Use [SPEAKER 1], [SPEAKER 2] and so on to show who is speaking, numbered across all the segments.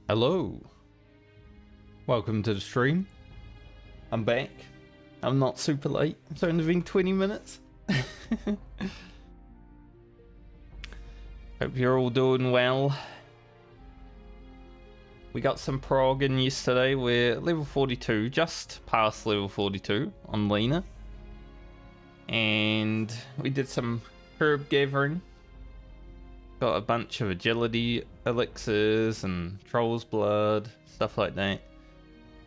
[SPEAKER 1] Hello. Welcome to the stream. I'm back. I'm not super late. It's only been 20 minutes. Hope you're all doing well. We got some prog in yesterday. We're level 42, just past level 42 on Lena. And we did some herb gathering. Got a bunch of agility elixirs and troll's blood, stuff like that.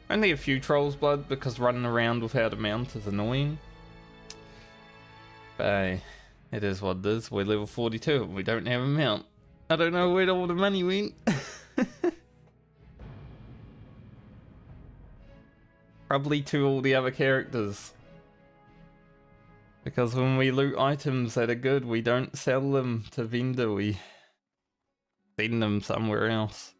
[SPEAKER 1] Only a few troll's blood because running around without a mount is annoying. But hey, it is what it is. We're level 42 and we don't have a mount. I don't know where all the money went. Probably to all the other characters. Because when we loot items that are good, we don't sell them to vendor, we send them somewhere else.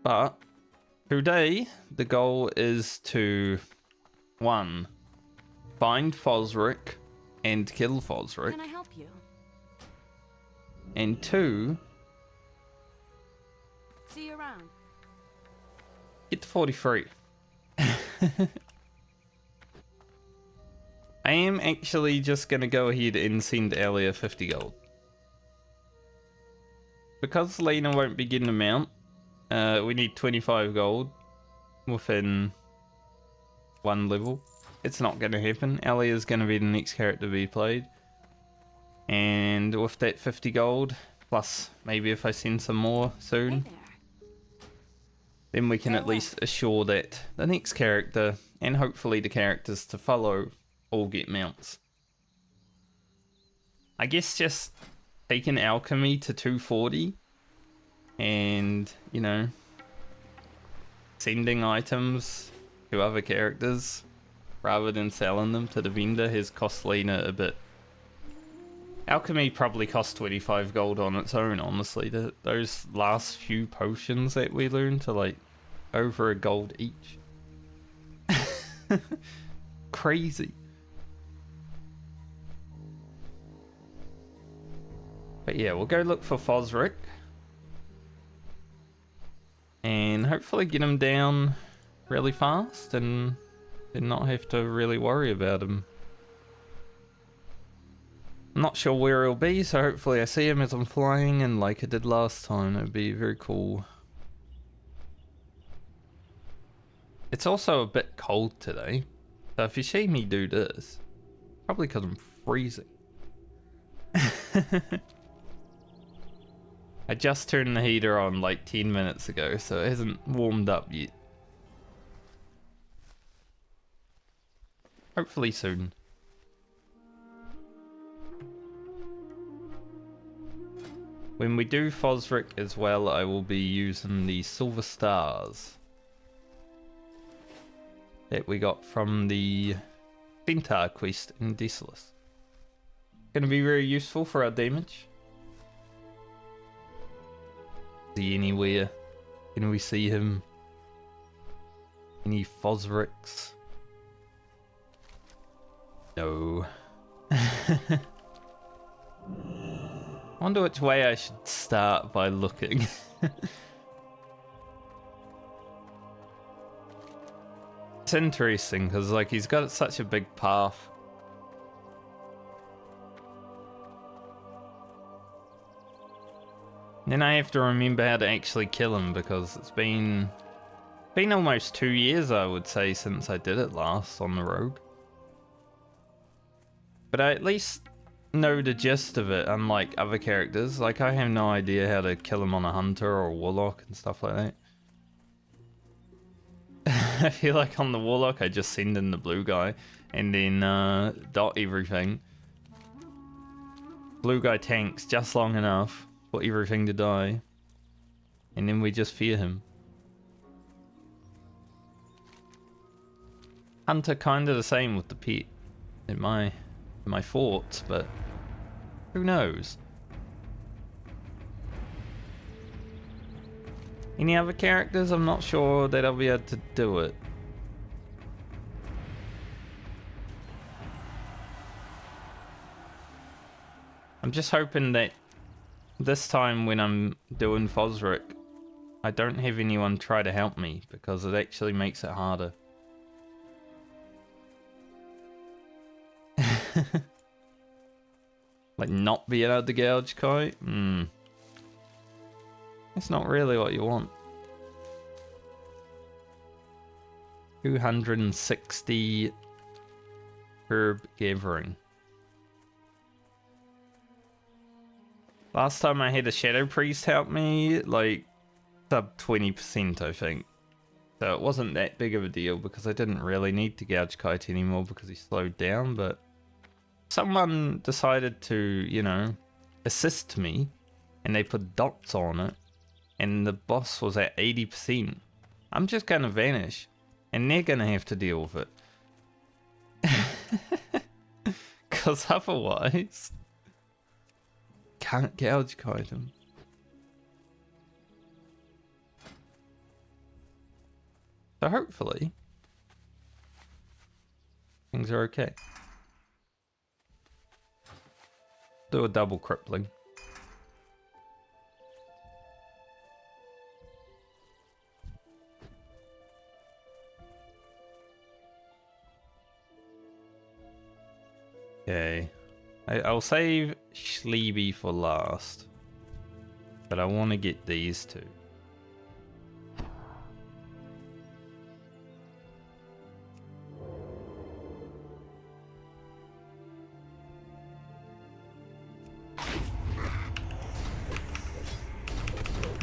[SPEAKER 1] But today, the goal is to 1. Find Fosric and kill Fosric.
[SPEAKER 2] Can I help you?
[SPEAKER 1] And 2,
[SPEAKER 2] See you around.
[SPEAKER 1] get to 43. I am actually just going to go ahead and send Alia 50 gold. Because Lena won't be getting a mount, we need 25 gold within 1 level. It's not going to happen. Alia is going to be the next character to be played. And with that 50 gold, plus maybe if I send some more soon,
[SPEAKER 2] Hey there.
[SPEAKER 1] then we can at least assure that the next character, and hopefully the characters to follow, all get mounts. I guess just taking alchemy to 240 and, you know, sending items to other characters rather than selling them to the vendor has cost Lena a bit. Alchemy probably costs 25 gold on its own, honestly. Those last few potions that we learned are like over a gold each. Crazy. But yeah, we'll go look for Fosric. And hopefully get him down really fast and then not have to really worry about him. I'm not sure where he'll be, so hopefully I see him as I'm flying, and like I did last time, it would be very cool. It's also a bit cold today, so if you see me do this, probably because I'm freezing. I just turned the heater on like 10 minutes ago, so it hasn't warmed up yet. Hopefully soon. When we do Fosric as well, I will be using the silver stars that we got from the Centaur quest in Desolus. Gonna be very useful for our damage. Is he anywhere? Can we see him? Any Fosrics? No. I wonder which way I should start by looking. It's interesting because like he's got such a big path. Then I have to remember how to actually kill him because it's been almost 2 years, I would say, since I did it last on the rogue. But I at least know the gist of it, unlike other characters. Like, I have no idea how to kill him on a hunter or a warlock and stuff like that. I feel like on the warlock I just send in the blue guy and then dot everything. Blue guy tanks just long enough for everything to die, and then we just fear him. Hunter kinda the same with the pet in my thoughts, but who knows? Any other characters? I'm not sure that I'll be able to do it. I'm just hoping that this time when I'm doing Fosric, I don't have anyone try to help me, because it actually makes it harder. Like not being able to gouge kite? That's not really what you want. 260 herb gathering. Last time I had a Shadow Priest help me, like, sub 20%, I think. So it wasn't that big of a deal because I didn't really need to gouge kite anymore because he slowed down, but someone decided to, you know, assist me, and they put dots on it, and the boss was at 80%. I'm just gonna vanish, and they're gonna have to deal with it. Because otherwise, can't gouge kite him. So hopefully, things are okay. Do a double crippling. Okay. I'll save Schleeby for last. But I want to get these two.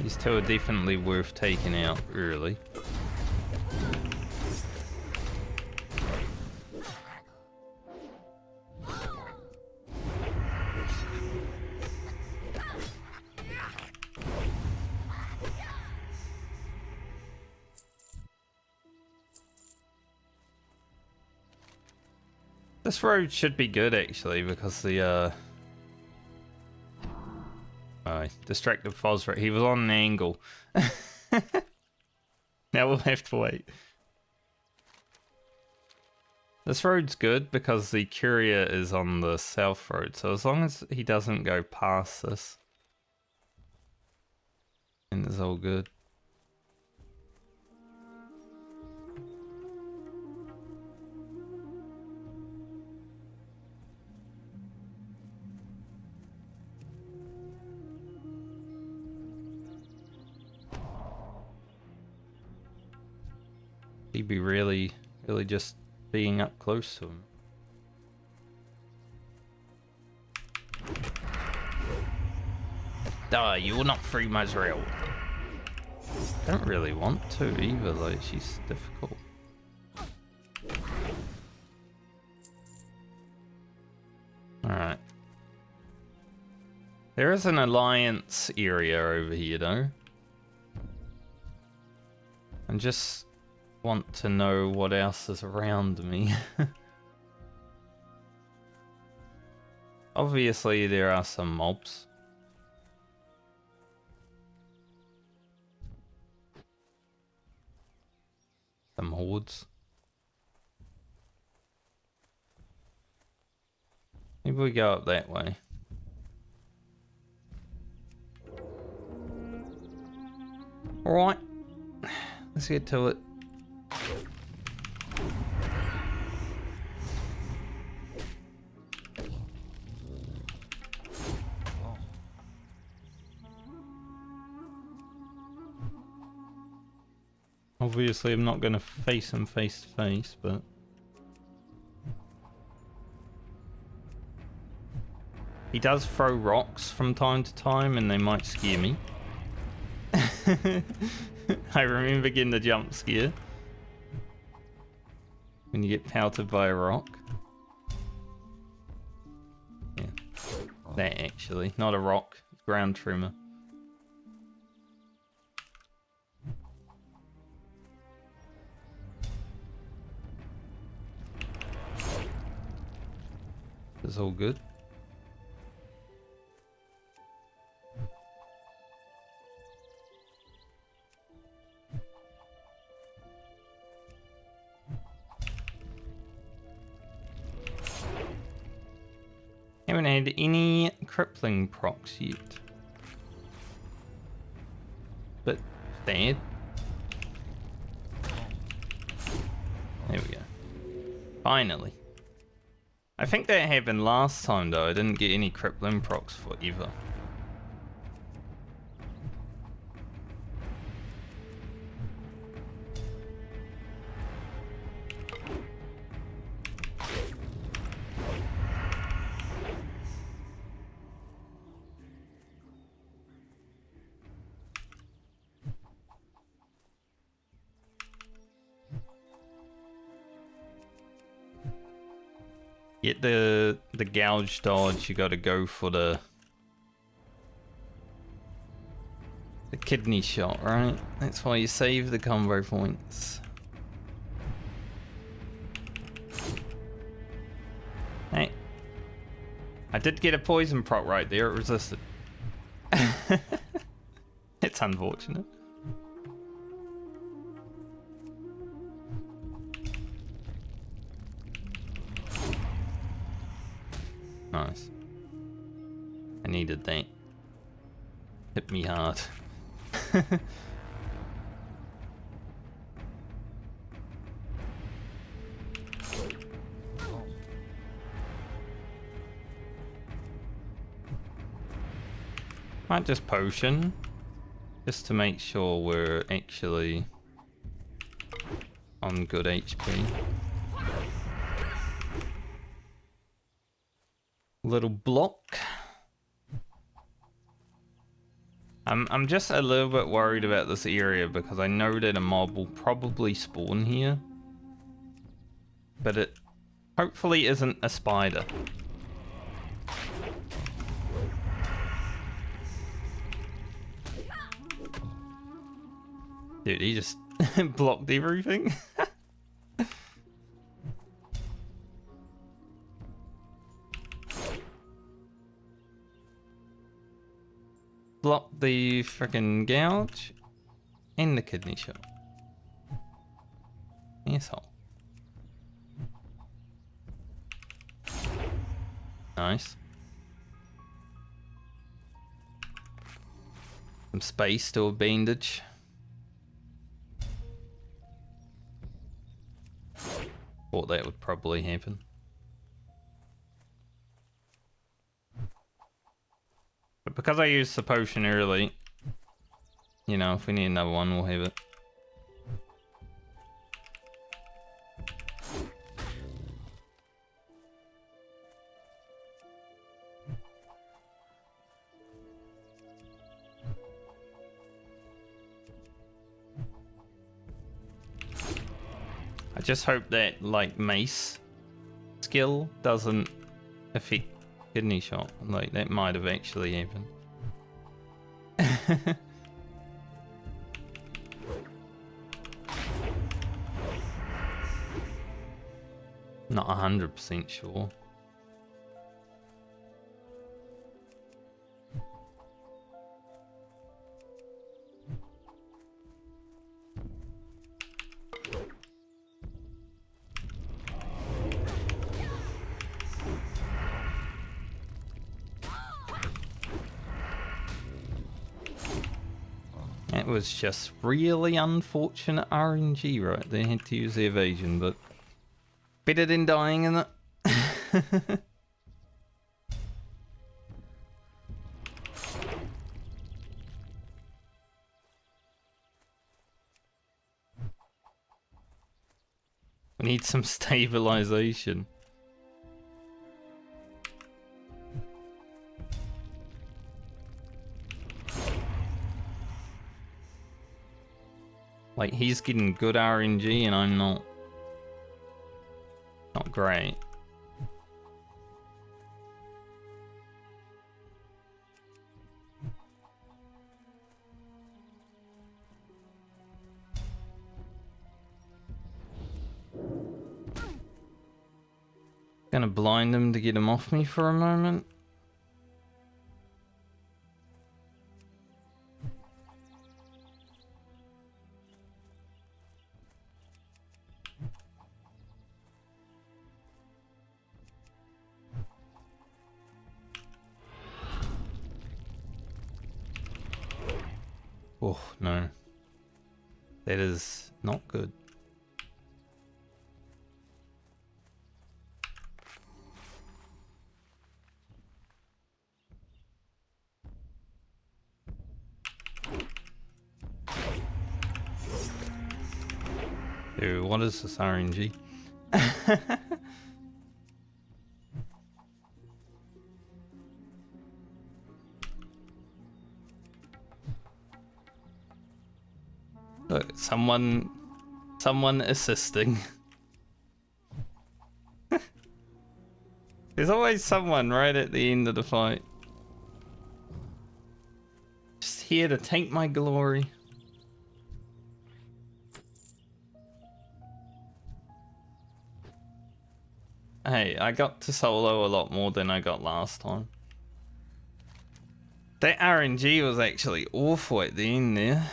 [SPEAKER 1] These two are definitely worth taking out early. This road should be good actually because the distracted Fosric, he was on an angle. Now we'll have to wait. This road's good because the courier is on the south road, so as long as he doesn't go past this, then it's all good. He'd be really just being up close to him. Die, you will not free Mazriel. Don't really want to either, like, she's difficult. Alright. There is an alliance area over here though. I just want to know what else is around me. Obviously there are some mobs. Some hordes. Maybe we go up that way. Alright. Let's get to it. Obviously, I'm not going to face him face to face, but... He does throw rocks from time to time, and they might scare me. I remember getting the jump scare. When you get pelted by a rock. Yeah. That actually, not a rock, ground tremor. It's all good. Haven't had any crippling procs yet. But sad. There we go. Finally. I think that happened last time though. I didn't get any crippling procs forever. Get the gouge dodge, you gotta go for the kidney shot, right? That's why you save the combo points. Hey. I did get a poison proc right there, it resisted. It's unfortunate. Nice. I needed that. Hit me hard. Might just potion. Just to make sure we're actually on good HP. Little block. I'm just a little bit worried about this area because I know that a mob will probably spawn here. But it hopefully isn't a spider. Dude, he just blocked everything. Block the frickin' gouge and the kidney shot. Asshole. Nice. Some space to a bandage. Thought that would probably happen. But because I used the potion early, you know, if we need another one, we'll have it. I just hope that, like, mace skill doesn't affect kidney shot. Like, that might have actually happened. Not 100% sure. That was just really unfortunate RNG right there. Had to use the evasion, but better than dying in it. We need some stabilization. Like, he's getting good RNG and I'm not. Not great. Gonna blind him to get him off me for a moment. Oh, no. That is not good. Dude, what is this RNG? Look, someone assisting. There's always someone right at the end of the fight. Just here to take my glory. Hey, I got to solo a lot more than I got last time. That RNG was actually awful at the end there.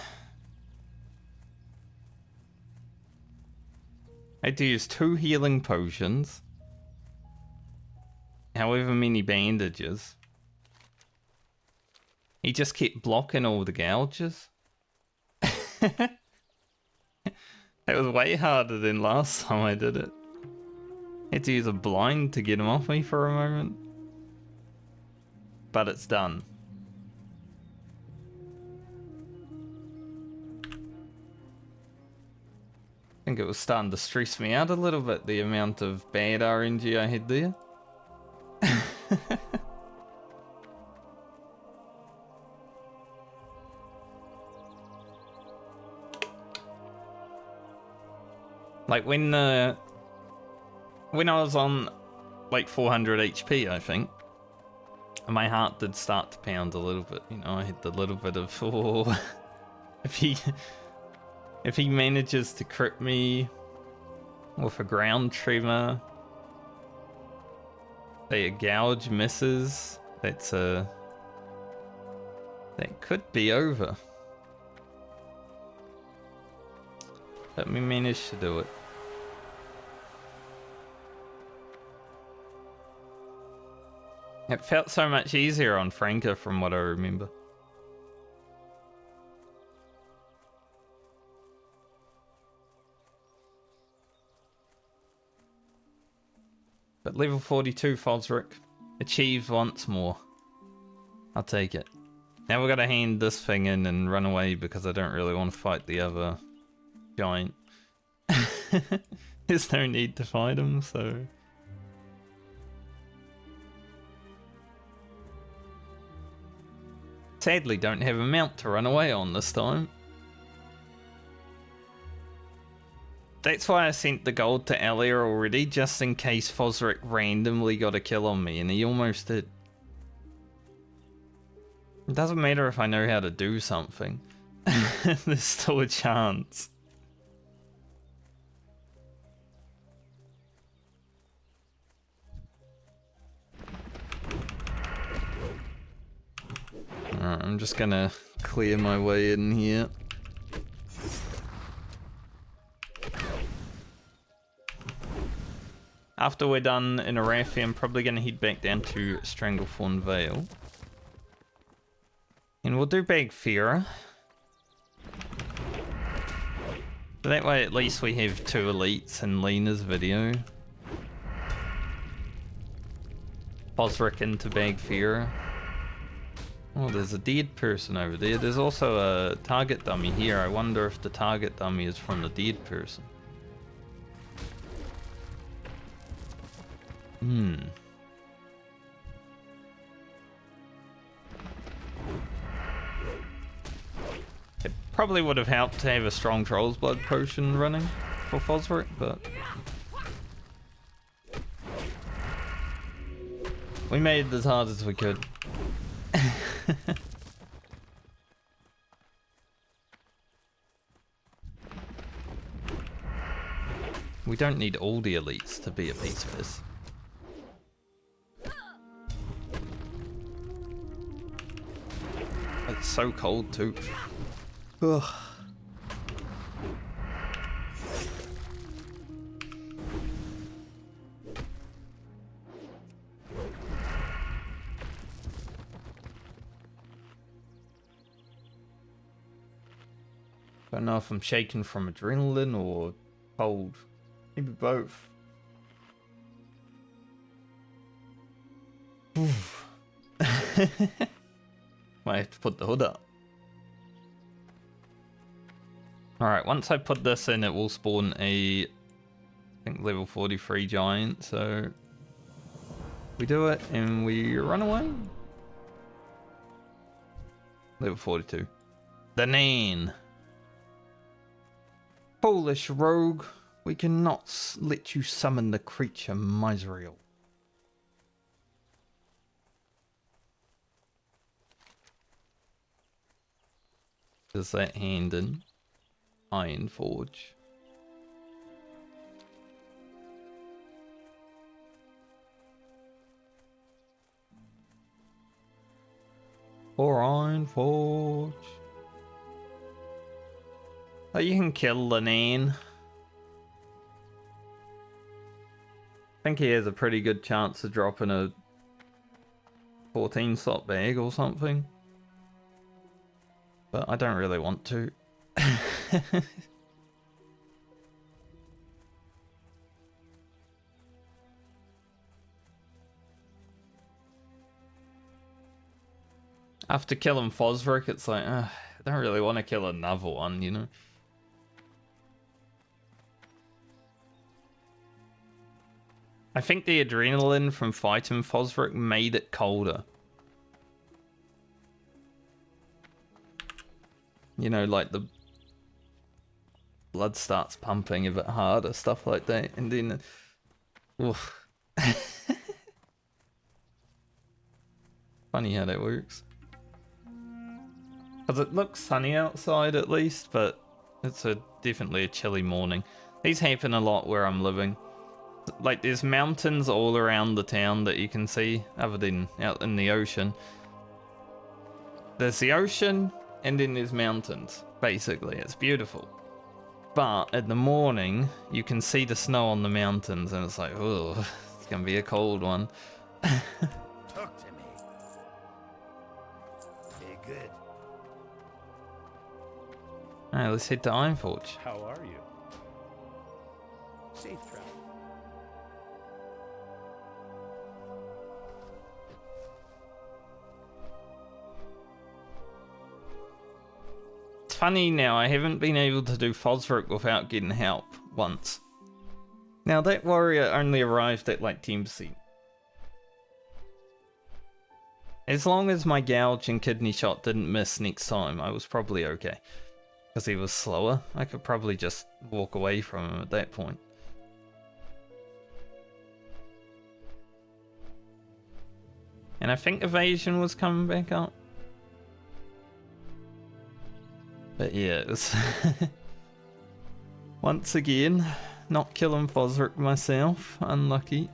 [SPEAKER 1] I had to use 2 healing potions. However many bandages. He just kept blocking all the gouges. That was way harder than last time I did it. Had to use a blind to get him off me for a moment. But it's done. I think it was starting to stress me out a little bit, the amount of bad RNG I had there. Like when I was on like 400 HP, I think, my heart did start to pound a little bit. You know, I had the little bit of, oh, if he manages to crit me with a ground tremor, a gouge misses, that could be over. But we managed to do it. It felt so much easier on Franca from what I remember. But level 42 Fosric. Achieved once more. I'll take it. Now we've got to hand this thing in and run away because I don't really want to fight the other giant. There's no need to fight him, so... Sadly, don't have a mount to run away on this time. That's why I sent the gold to Alia already, just in case Fosric randomly got a kill on me, and he almost did. It doesn't matter if I know how to do something. There's still a chance. Alright, I'm just gonna clear my way in here. After we're done in Arathi, I'm probably gonna head back down to Stranglethorn Vale. And we'll do Bagfira. So that way at least we have 2 elites in Lena's video. Fosric into Bagfira. Oh, there's a dead person over there. There's also a target dummy here. I wonder if the target dummy is from the dead person. It probably would have helped to have a strong Troll's Blood potion running for Fosric, but... we made it as hard as we could. We don't need all the elites to be a piece of this. It's so cold too. Ugh. Don't know if I'm shaking from adrenaline or cold. Maybe both. Might have to put the hood up. Alright, once I put this in, it will spawn a, I think, level 43 giant, so we do it and we run away. Level 42. The Nane. Polish rogue, we cannot let you summon the creature Miserial. Does that hand in? Iron Forge. For Iron Forge. Oh, you can kill the Nane. I think he has a pretty good chance of dropping a 14 slot bag or something. But I don't really want to. After killing Fosric, it's like, I don't really want to kill another one, you know? I think the adrenaline from fighting Fosric made it colder. You know, like the blood starts pumping a bit harder, stuff like that, and then... Oof. Funny how that works. Because it looks sunny outside at least, but it's definitely a chilly morning. These happen a lot where I'm living. Like, there's mountains all around the town that you can see, other than out in the ocean. There's the ocean, and then there's mountains, basically. It's beautiful. But in the morning, you can see the snow on the mountains, and it's like, oh, it's gonna be a cold one.
[SPEAKER 2] Talk to me. Be good.
[SPEAKER 1] Alright, let's head to Ironforge.
[SPEAKER 2] How are you? Safe travel.
[SPEAKER 1] It's funny now, I haven't been able to do Fosric without getting help once. Now that warrior only arrived at like 10%. As long as my gouge and kidney shot didn't miss next time, I was probably okay. Because he was slower, I could probably just walk away from him at that point. And I think evasion was coming back up. But yeah, it was once again, not killing Fosric myself, unlucky.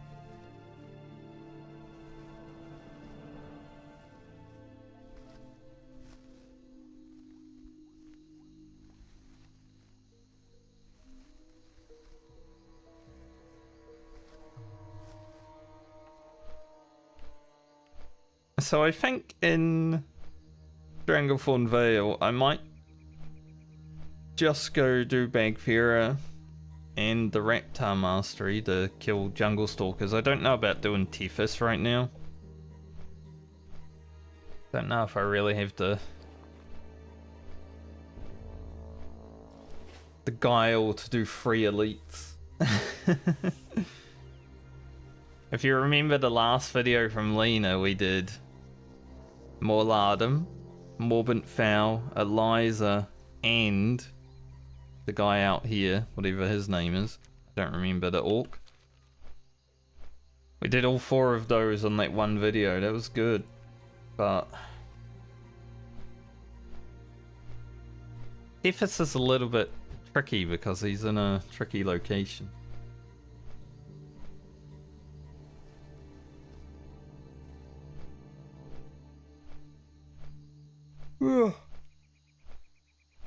[SPEAKER 1] So I think in Stranglethorn Vale, I might just go do Bagheera and the Reptar Mastery to kill Jungle Stalkers. I don't know about doing Tethys right now. Don't know if I really have the guile to do 3 elites. If you remember the last video from Lena, we did Morladum, Morbent Fowl, Eliza, and the guy out here, whatever his name is. I don't remember, the orc. We did all 4 of those on that one video. That was good. But Tethys is a little bit tricky because he's in a tricky location.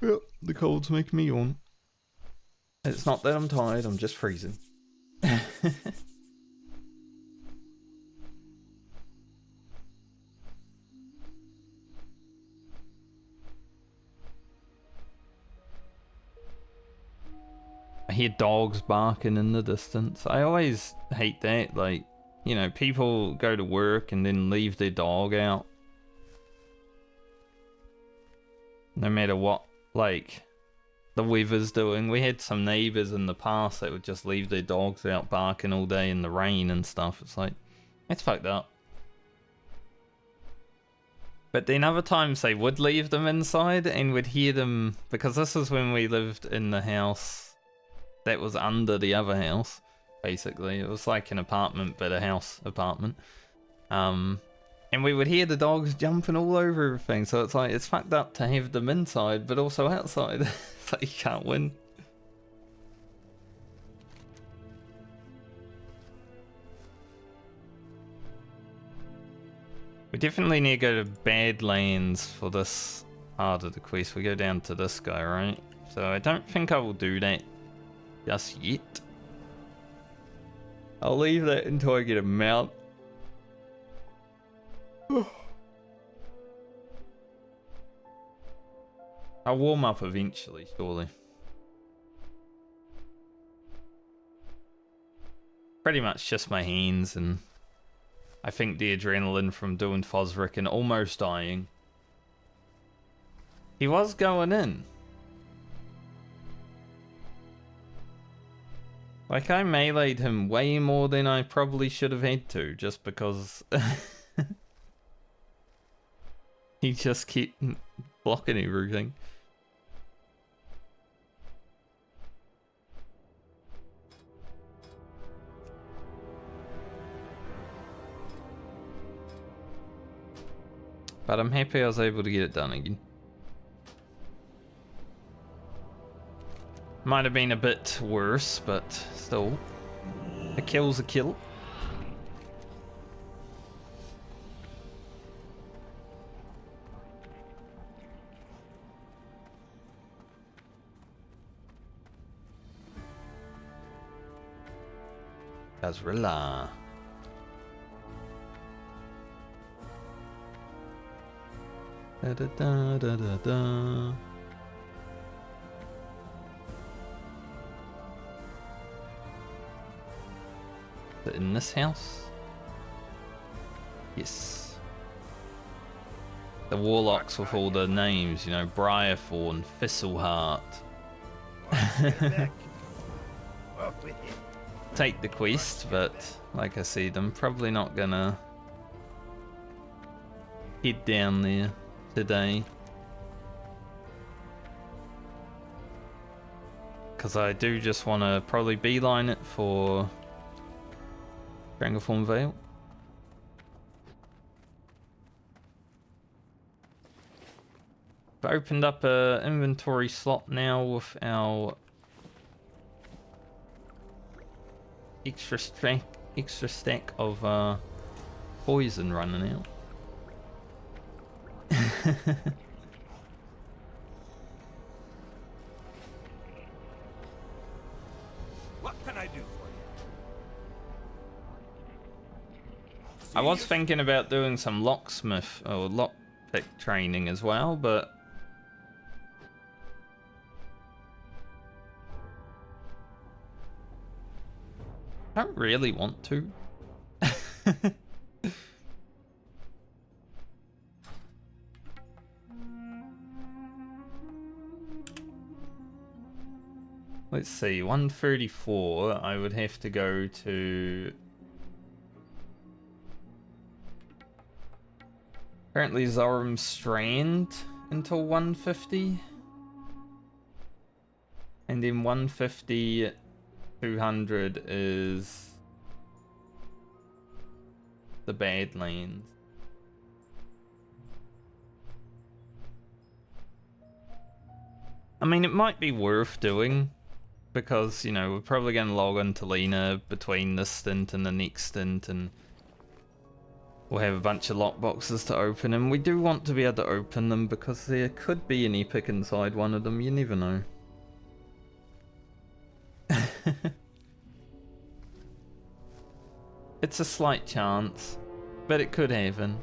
[SPEAKER 1] Yep, the cold's making me yawn. It's not that I'm tired, I'm just freezing. hear dogs barking in the distance. I always hate that. Like, you know, people go to work and then leave their dog out. No matter what, like, the weather's doing. We had some neighbours in the past that would just leave their dogs out barking all day in the rain and stuff. It's like, it's fucked up. But then other times they would leave them inside and we'd hear them, because this is when we lived in the house that was under the other house, basically. It was like an apartment, but a house apartment. And we would hear the dogs jumping all over everything, so it's like, it's fucked up to have them inside, but also outside. It's like, you can't win. We definitely need to go to Badlands for this part of the quest. We go down to this guy, right? So I don't think I will do that just yet. I'll leave that until I get a mount. I'll warm up eventually, surely. Pretty much just my hands, and I think the adrenaline from doing Fosric and almost dying. He was going in. Like, I meleeed him way more than I probably should have had to, just because he just kept blocking everything. But I'm happy I was able to get it done again. Might have been a bit worse, but still. A kill's a kill. Azrilla. Da da da da da da. Is it in this house? Yes. The warlocks with all the names, you know, Briarthorn, Thistleheart. Take the quest, but like I said, I'm probably not gonna head down there today, because I do just want to probably beeline it for Stranglethorn Vale. I've opened up a inventory slot now with our extra stack of poison running out.
[SPEAKER 2] What can I do for you?
[SPEAKER 1] I was thinking about doing some locksmith or lockpick training as well, but I don't really want to. Let's see, 134, I would have to go to... Apparently Zoram Strand until 150. And then 150, 200 is the Badlands. I mean, it might be worth doing, because, you know, we're probably going to log on to Lena between this stint and the next stint, and we'll have a bunch of lockboxes to open, and we do want to be able to open them because there could be an epic inside one of them, you never know. It's a slight chance, but it could happen.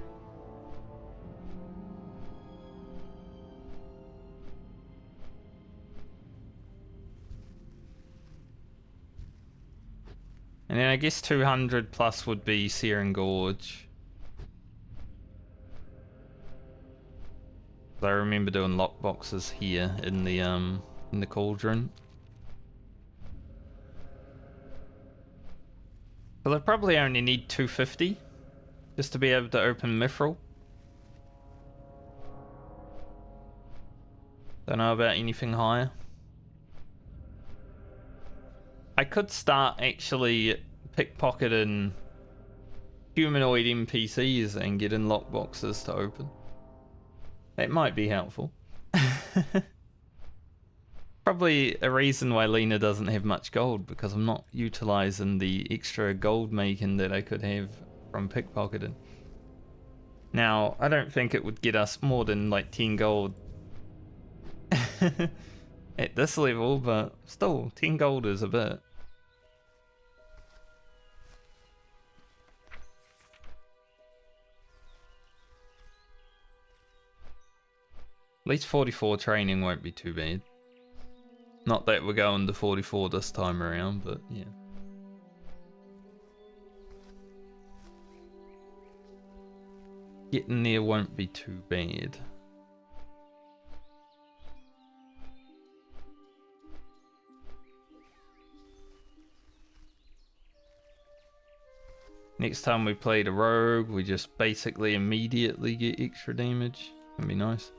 [SPEAKER 1] And then I guess 200 plus would be Searing Gorge. I remember doing lockboxes here in the cauldron. But I probably only need 250 just to be able to open Mithril. Don't know about anything higher. I could start actually pickpocketing humanoid NPCs and getting lockboxes to open. That might be helpful. Probably a reason why Lena doesn't have much gold, because I'm not utilizing the extra gold making that I could have from pickpocketing. Now, I don't think it would get us more than like 10 gold at this level, but still, 10 gold is a bit. At least 44 training won't be too bad. Not that we're going to 44 this time around, but yeah. Getting there won't be too bad. Next time we played a rogue, we just basically immediately get extra damage. That'd be nice.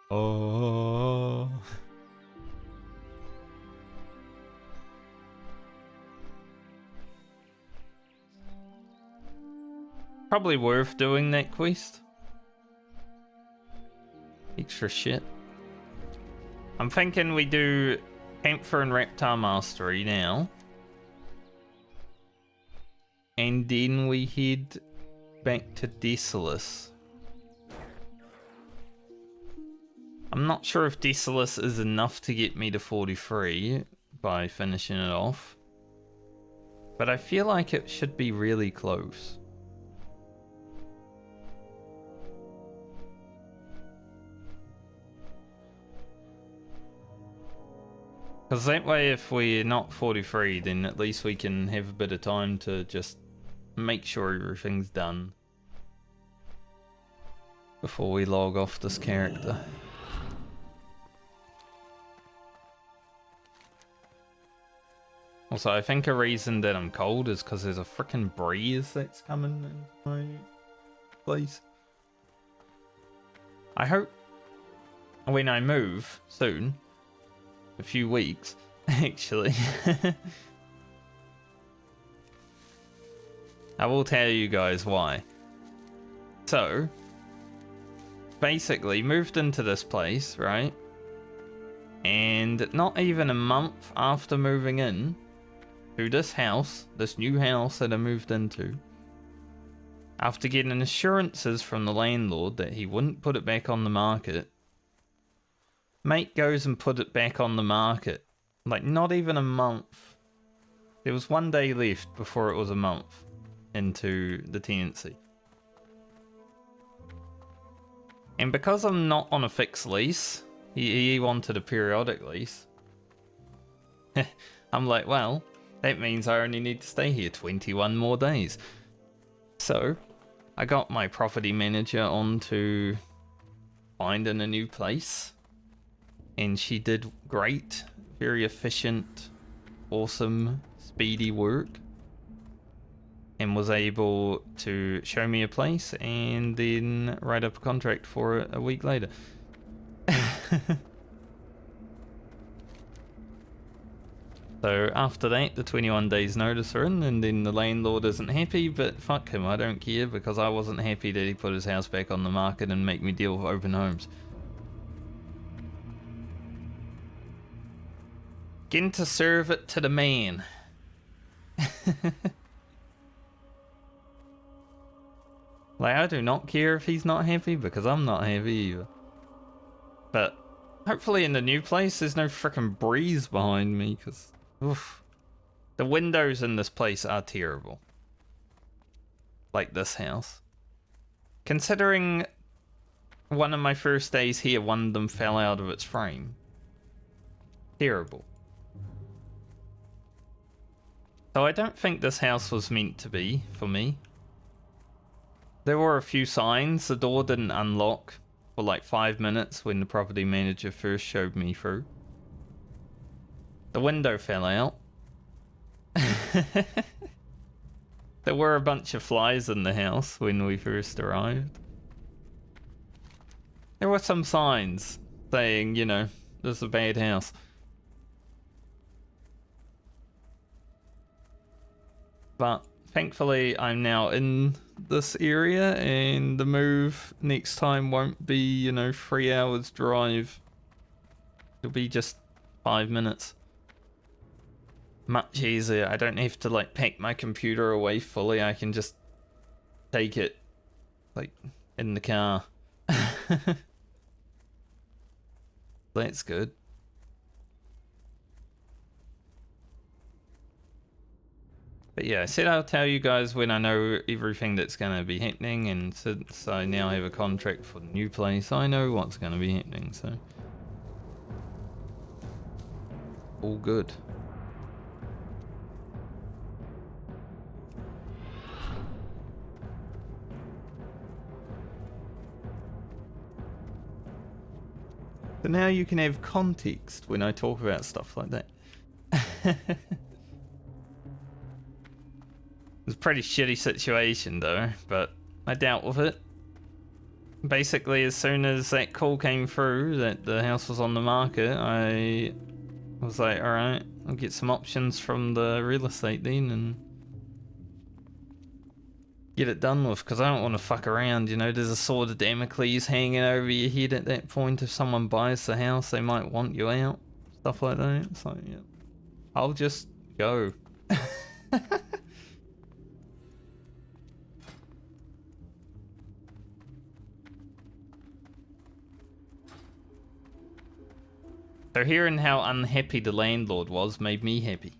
[SPEAKER 1] Oh. Probably worth doing that quest. Extra shit. I'm thinking we do Panther and Reptar Mastery now. And then we head back to Decius. I'm not sure if Decius is enough to get me to 43 by finishing it off. But I feel like it should be really close. Because that way, if we're not 43, then at least we can have a bit of time to just make sure everything's done before we log off this character. Also, I think a reason that I'm cold is because there's a freaking breeze that's coming in my place. I hope when I move soon, a few weeks, actually, I will tell you guys why. So, basically, moved into this place, right? And not even a month after moving in to this house, this new house that I moved into, after getting assurances from the landlord that he wouldn't put it back on the market, mate goes and put it back on the market. Like, not even a month. There was 1 day left before it was a month into the tenancy. And because I'm not on a fixed lease, he wanted a periodic lease. I'm like, well, that means I only need to stay here 21 more days. So, I got my property manager on to finding a new place. And she did great, very efficient, awesome, speedy work. And was able to show me a place and then write up a contract for it a week later. So after that, the 21 days notice are in, and then the landlord isn't happy, but fuck him, I don't care, because I wasn't happy that he put his house back on the market and make me deal with open homes. Getting to serve it to the man. Like, I do not care if he's not happy because I'm not happy either. But hopefully in the new place there's no freaking breeze behind me because, oof. The windows in this place are terrible. Like this house. Considering one of my first days here, one of them fell out of its frame. Terrible. So I don't think this house was meant to be for me. There were a few signs. The door didn't unlock for like 5 minutes when the property manager first showed me through. The window fell out. There were a bunch of flies in the house when we first arrived. There were some signs saying, you know, this is a bad house. But thankfully I'm now in this area and the move next time won't be, you know, 3 hours drive. It'll be just 5 minutes. Much easier. I don't have to like pack my computer away fully. I can just take it like in the car. That's good. But yeah, I said I'll tell you guys when I know everything that's going to be happening, and since I now have a contract for the new place, I know what's going to be happening, so all good. So now you can have context when I talk about stuff like that. It's a pretty shitty situation though, but I dealt with it. Basically, as soon as that call came through that the house was on the market, I was like, alright, I'll get some options from the real estate then and get it done with, because I don't want to fuck around, you know. There's a sword of Damocles hanging over your head at that point. If someone buys the house, they might want you out, stuff like that. So yeah, I'll just go. So hearing how unhappy the landlord was made me happy.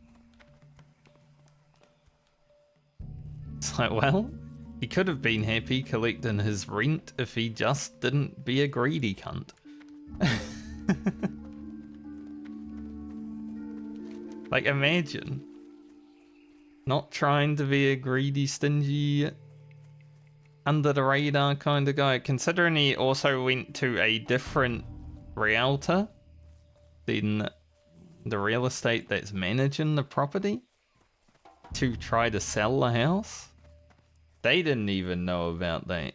[SPEAKER 1] It's like, well, he could have been happy collecting his rent if he just didn't be a greedy cunt. Like, imagine not trying to be a greedy, stingy, under the radar kind of guy. Considering he also went to a different realtor than the real estate that's managing the property to try to sell the house. They didn't even know about that.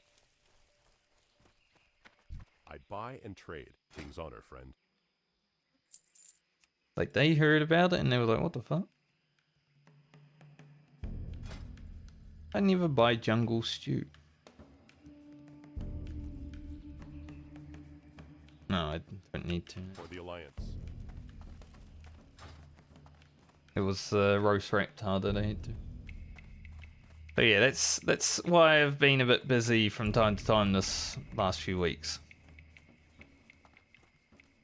[SPEAKER 2] I buy and trade. King's honor, friend.
[SPEAKER 1] Like, they heard about it and they were like, what the fuck? I never buy jungle stew. No, I don't need to.
[SPEAKER 2] For the Alliance.
[SPEAKER 1] It was roast reptar that I had to. But yeah, that's why I've been a bit busy from time to time this last few weeks.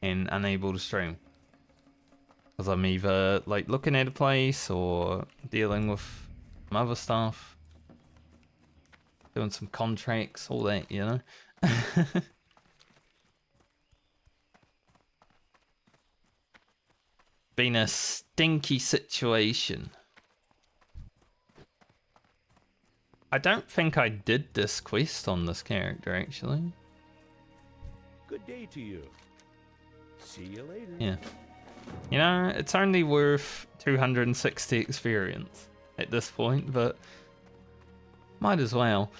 [SPEAKER 1] And unable to stream. Because I'm either like looking at a place or dealing with some other stuff. Doing some contracts, all that, you know. Been a stinky situation. I don't think I did this quest on this character, actually.
[SPEAKER 2] Good day to you. See you later.
[SPEAKER 1] Yeah. You know, it's only worth 260 experience at this point, but might as well.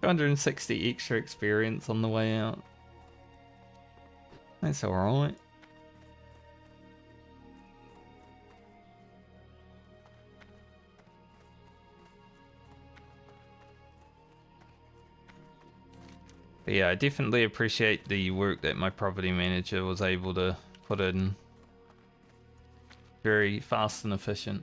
[SPEAKER 1] 260 extra experience on the way out. That's alright. But yeah, I definitely appreciate the work that my property manager was able to put in. Very fast and efficient.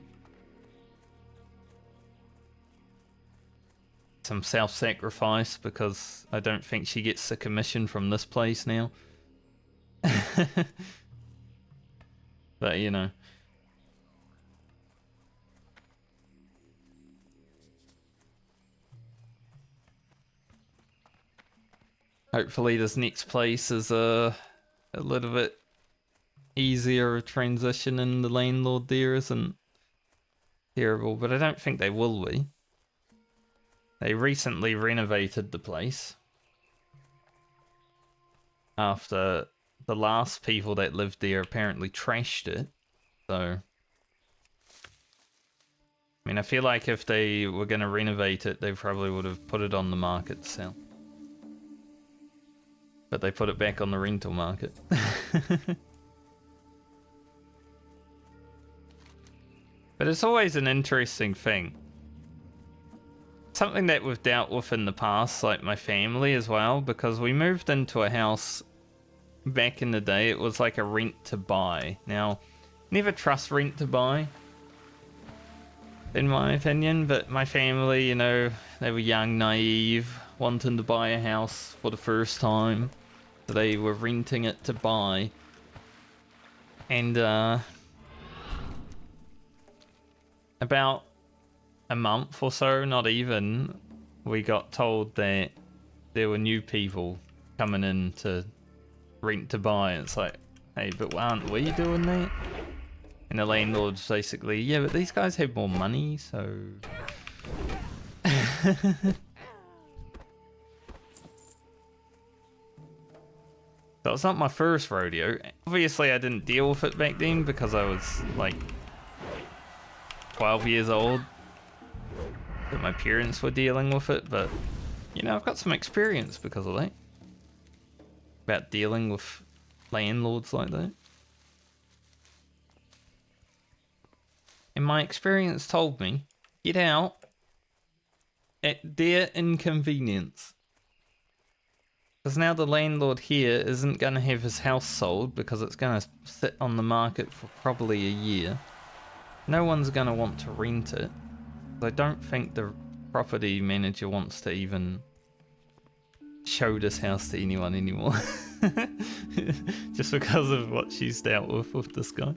[SPEAKER 1] Some self-sacrifice because I don't think she gets the commission from this place now. But you know. Hopefully this next place is a little bit easier transition and the landlord there isn't terrible, but I don't think they will be. They recently renovated the place after the last people that lived there apparently trashed it. So, I mean, I feel like if they were going to renovate it, they probably would have put it on the market to sell. But they put it back on the rental market. But it's always an interesting thing. Something that we've dealt with in the past, like my family as well, because we moved into a house back in the day. It was like a rent to buy. Now, never trust rent to buy, in my opinion, but my family, you know, they were young, naive, wanting to buy a house for the first time. So they were renting it to buy. And, about a month or so, not even, we got told that there were new people coming in to rent to buy. It's like, hey, but aren't we doing that? And the landlord's basically, yeah, but these guys have more money, so... So it's not my first rodeo. Obviously I didn't deal with it back then because I was like 12 years old. But my parents were dealing with it, but you know, I've got some experience because of that. About dealing with landlords like that. And my experience told me, get out at their inconvenience. Because now the landlord here isn't going to have his house sold because it's going to sit on the market for probably a year. No one's going to want to rent it. I don't think the property manager wants to even show this house to anyone anymore. Just because of what she's dealt with this guy.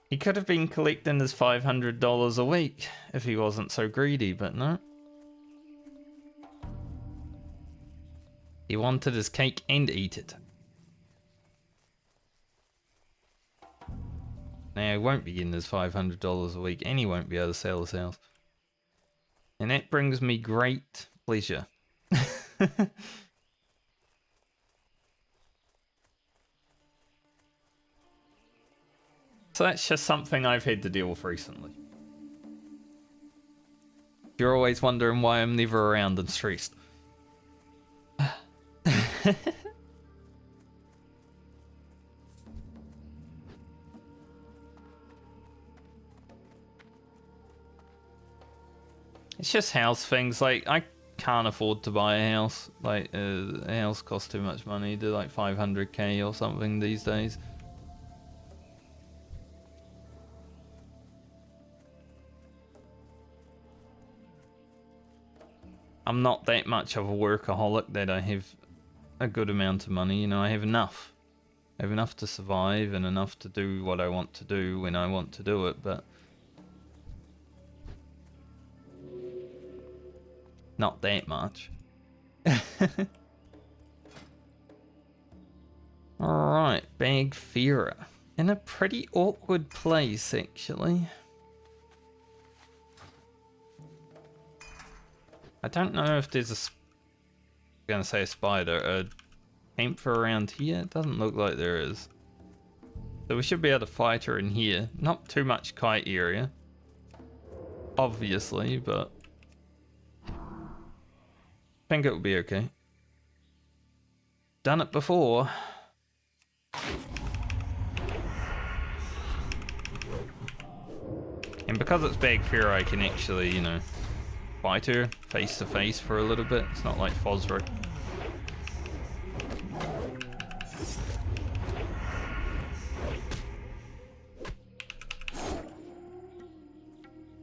[SPEAKER 1] He could have been collecting his $500 a week if he wasn't so greedy, but no. He wanted his cake and eat it. Now, he won't be getting his $500 a week, and he won't be able to sell his house. And that brings me great pleasure. So that's just something I've had to deal with recently. You're always wondering why I'm never around and stressed. It's just house things. Like, I can't afford to buy a house. Like, a house costs too much money. They're like 500k or something these days. I'm not that much of a workaholic that I have a good amount of money. You know, I have enough. I have enough to survive and enough to do what I want to do when I want to do it, but not that much. Alright, Bagfira. In a pretty awkward place, actually. I don't know if there's I'm gonna say a spider, a panther around here. It doesn't look like there is. So we should be able to fight her in here. Not too much kite area, obviously, but I think it will be okay. Done it before. And because it's Bagfira, I can actually, you know, fight her face to face for a little bit. It's not like Fosric.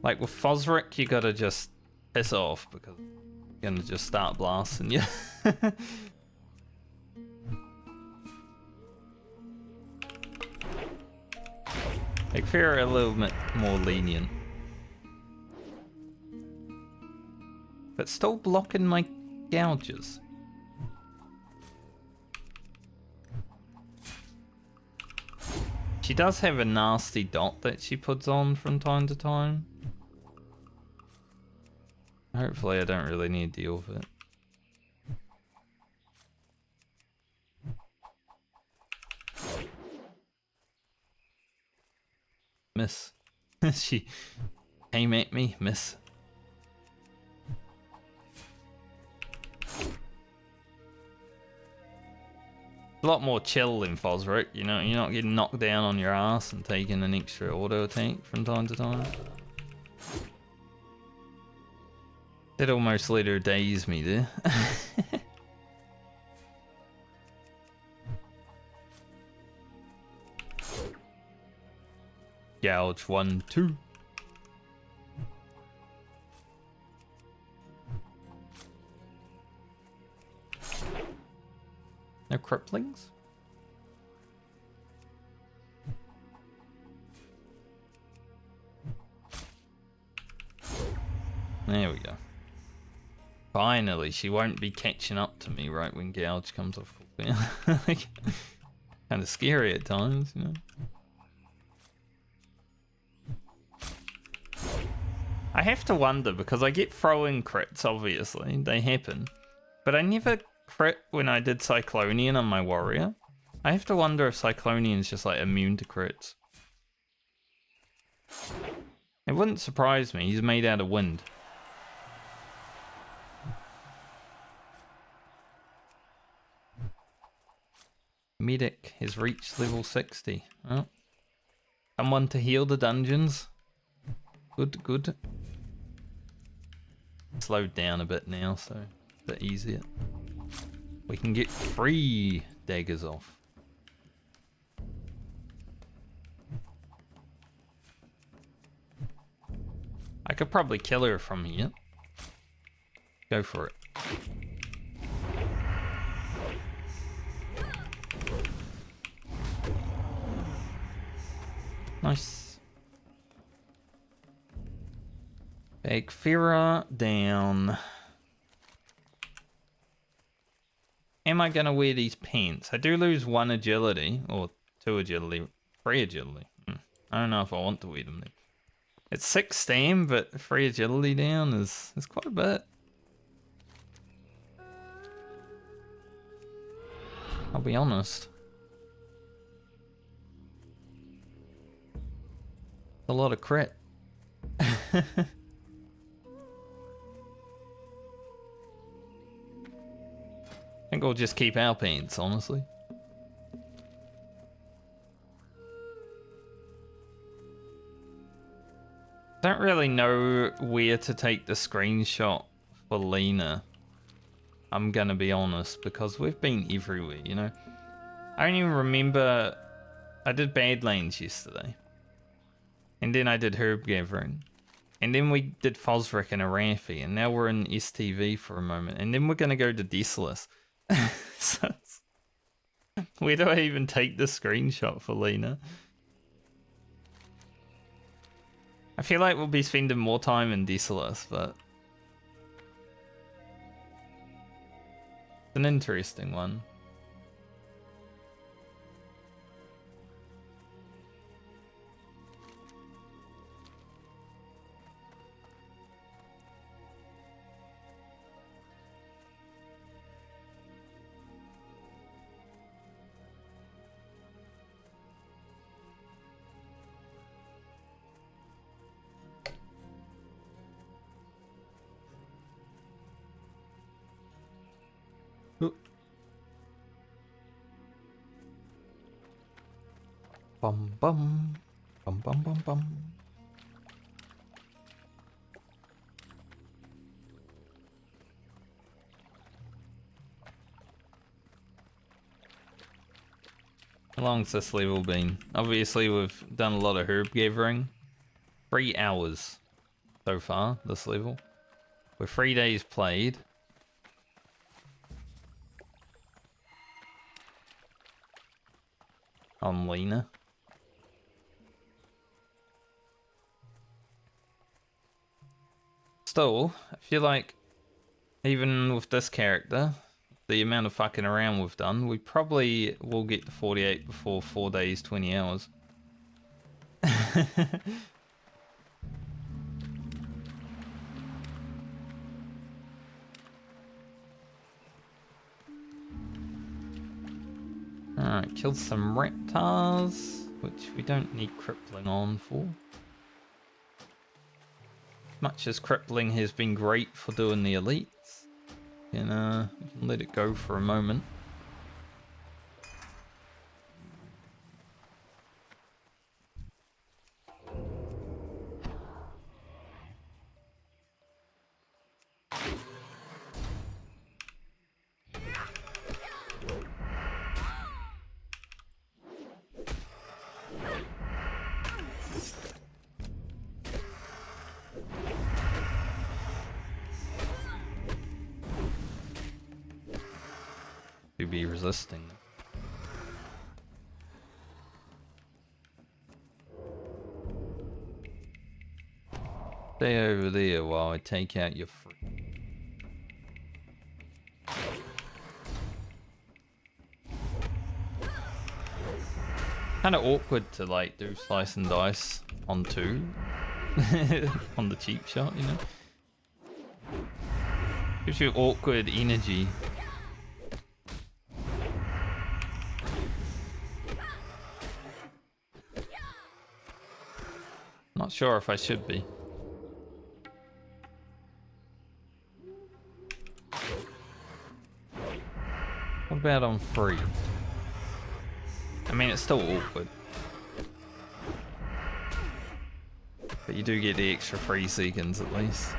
[SPEAKER 1] Like with Fosric, you gotta just piss off because you're gonna just start blasting you. Like Fear are a little bit more lenient. But still blocking my gouges. She does have a nasty dot that she puts on from time to time. Hopefully I don't really need to deal with it. Miss. She came at me, miss. A lot more chill in Fosric, you know, you're not getting knocked down on your ass and taking an extra auto attack from time to time. Did almost let her daze me there. Gouge 1, 2. No cripplings? There we go. Finally, she won't be catching up to me right when Gouge comes off. Like, kind of scary at times, you know. I have to wonder because I get throw-in crits, obviously, they happen, but I never crit when I did Cyclonian on my warrior. I have to wonder if Cyclonian's just like immune to crits. It wouldn't surprise me, he's made out of wind. Medic has reached level 60. Oh. Someone to heal the dungeons. Good, good. Slowed down a bit now, so a bit easier. We can get 3 daggers off. I could probably kill her from here. Go for it. Nice. Bagfira down. Am I gonna wear these pants? I do lose 1 agility, or 2 agility, 3 agility. I don't know if I want to wear them then. It's 6 stam, but 3 agility down is quite a bit. I'll be honest. A lot of crit. I think we'll just keep our pants, honestly. Don't really know where to take the screenshot for Lena. I'm gonna be honest, because we've been everywhere, you know? I don't even remember... I did Badlands yesterday. And then I did Herb Gathering. And then we did Fosric and Arathi, and now we're in STV for a moment. And then we're gonna go to Desolus. So where do I even take the screenshot for Lena? I feel like we'll be spending more time in Desolus, but... it's an interesting one. Bum bum. Bum bum bum bum. How long's this level been? Obviously we've done a lot of herb gathering. 3 hours. so far, this level. We're 3 days played. On Lena. Still, I feel like even with this character, the amount of fucking around we've done, we probably will get to 48 before 4 days, 20 hours. Alright, killed some reptiles, which we don't need crippling on for. Much as crippling has been great for doing the elites, we can let it go for a moment. To be resisting. Stay over there while I take out your fruit. Kind of awkward to like do slice and dice on 2 on the cheap shot, you know. Gives you awkward energy. Not sure if I should be. What about on 3? I mean, it's still awkward. But you do get the extra 3 seconds at least.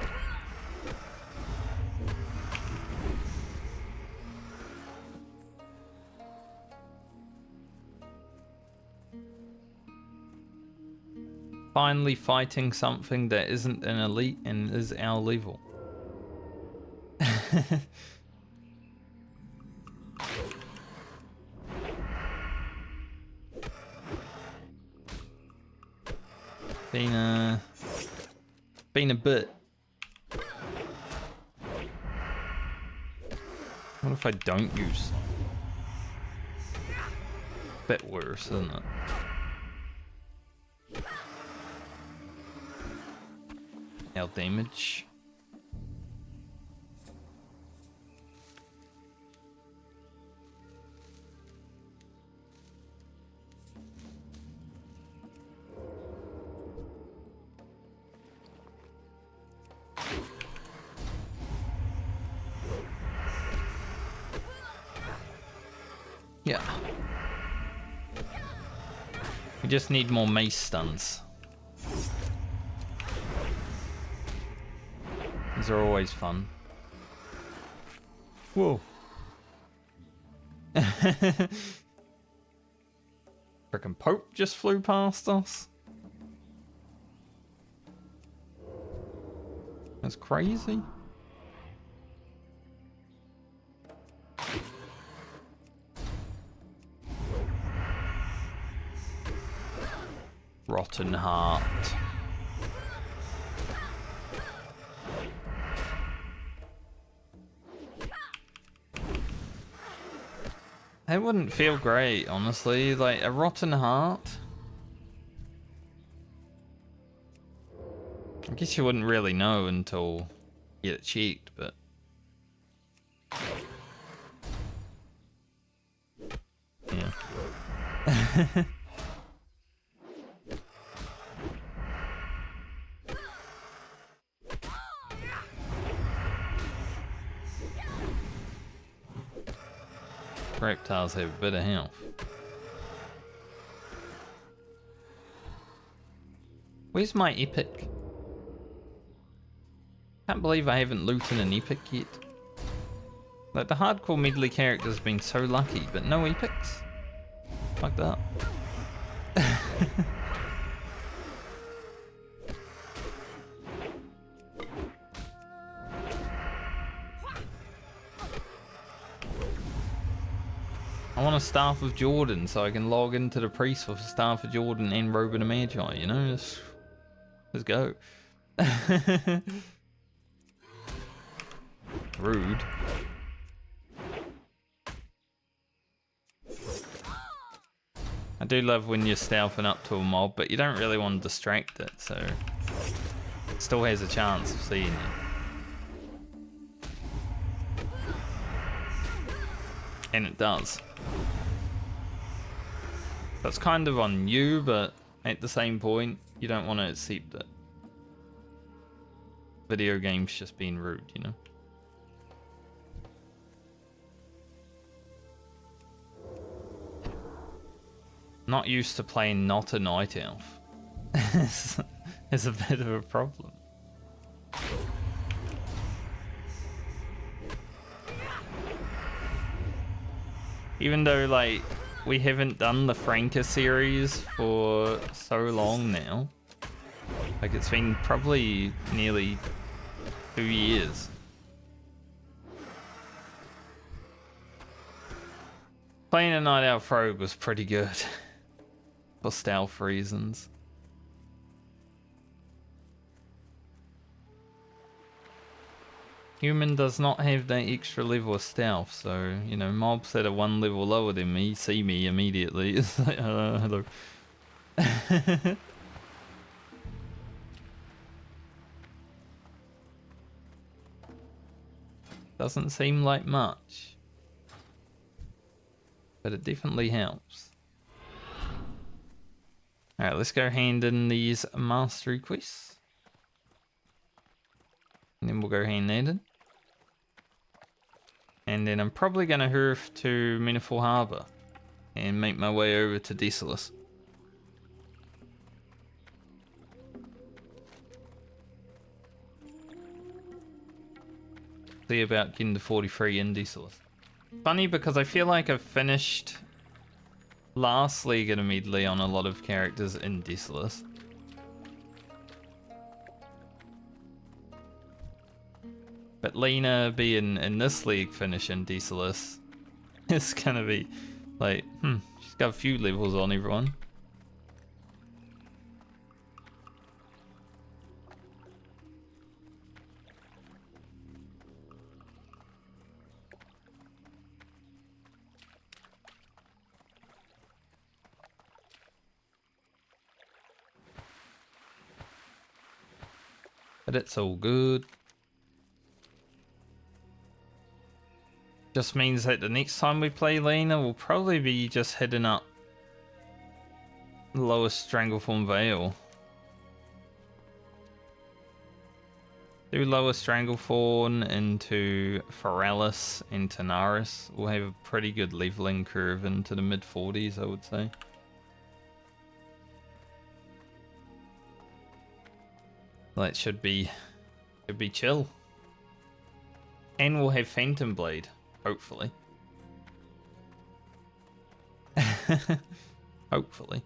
[SPEAKER 1] Finally fighting something that isn't an elite and is our level. Been a bit. What if I don't use some? Bit worse, isn't it? Our damage. Yeah. We just need more mace stuns. These are always fun. Whoa. Frickin' Pope just flew past us. That's crazy. Rotten Heart. It wouldn't feel great, honestly. Like, a rotten heart. I guess you wouldn't really know until you get it checked, but... yeah. Reptiles have a bit of health. Where's my epic? Can't believe I haven't looted an epic yet. Like, the hardcore Medley character's been so lucky, but no epics? Like that. I want a Staff of Jordan so I can log into the priest with a Staff of Jordan and Robe of the Magi, you know? Let's go. Rude. I do love when you're stealthing up to a mob, but you don't really want to distract it, so it still has a chance of seeing you. And it does. That's kind of on you, but at the same point, you don't want to accept it. Video games just being rude, you know? Not used to playing not a night elf. It's a bit of a problem. Even though, like, we haven't done the Franca series for so long now. Like, it's been probably nearly 2 years. Playing a Night Elf Rogue was pretty good. For stealth reasons. Human does not have that extra level of stealth, so, you know, mobs that are 1 level lower than me see me immediately. It's like, hello. Doesn't seem like much, but it definitely helps. Alright, let's go hand in these mastery quests. And then we'll go hand-handed. And then I'm probably going to hurf to Meniful Harbour and make my way over to Desolus. See about getting to 43 in Desolus. Funny because I feel like I've finished last league at a Medley on a lot of characters in Desolus. But Lena being in this league finishing Desolus is gonna be like, she's got a few levels on everyone. But it's all good. Just means that the next time we play Lena, we'll probably be just heading up the lowest Strangleform Vale. Do lowest Strangleform into Foralis and Tanaris. We'll have a pretty good leveling curve into the mid-40s, I would say. That should be chill. And we'll have Phantom Blade. Hopefully. Hopefully.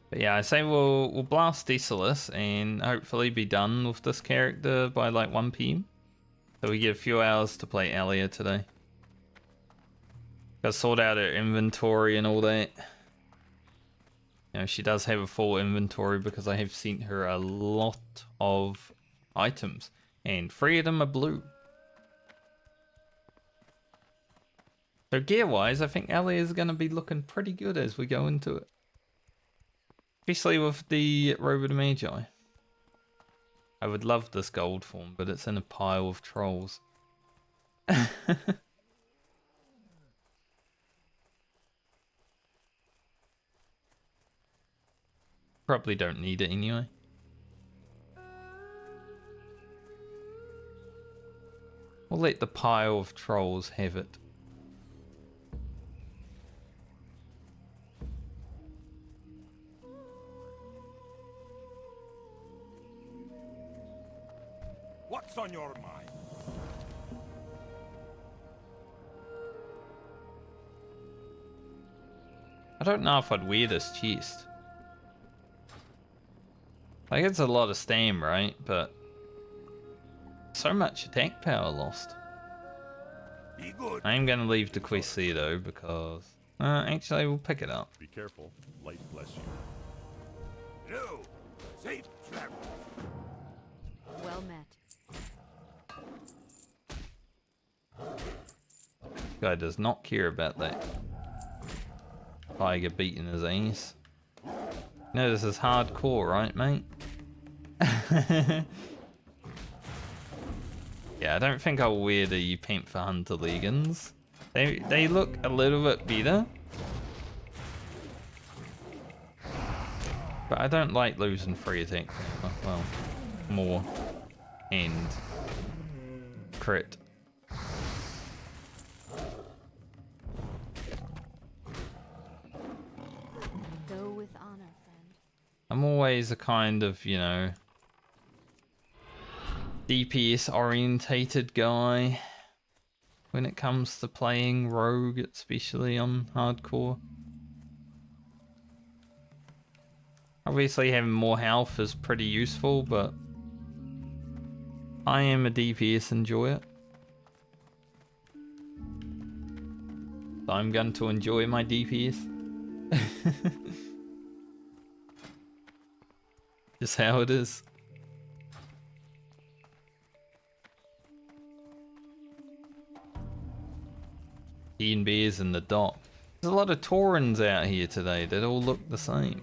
[SPEAKER 1] But yeah, I say we'll blast Desolus and hopefully be done with this character by like 1 PM. So we get a few hours to play Alia today. Gotta sort out her inventory and all that. You know, she does have a full inventory because I have sent her a lot of items, and 3 of them are blue. So gear-wise, I think Ellie is going to be looking pretty good as we go into it. Especially with the Robe of the Magi. I would love this gold form, but it's in a pile of trolls. Probably don't need it anyway. We'll let the pile of trolls have it.
[SPEAKER 2] What's on your mind?
[SPEAKER 1] I don't know if I'd wear this chest. Like, it's a lot of stam, right? But So much attack power lost.
[SPEAKER 2] Be good.
[SPEAKER 1] I am going to leave the quest there though, because... actually, we'll pick it up.
[SPEAKER 2] Be careful. Light bless you. No. Safe travel.
[SPEAKER 3] Well met.
[SPEAKER 1] Guy does not care about that tiger beating his ass. No, this is hardcore, right, mate? Yeah, I don't think I'll wear the Panther Hunter leggings. They look a little bit better. But I don't like losing free attack power. Well, more and crit.
[SPEAKER 3] Go with honor, friend.
[SPEAKER 1] I'm always a kind of, you know, DPS orientated guy when it comes to playing rogue, especially on hardcore. Obviously having more health is pretty useful, but I am a DPS enjoyer. So I'm going to enjoy my DPS. Just how it is. Ian Bears in the dock. There's a lot of Taurens out here today that all look the same.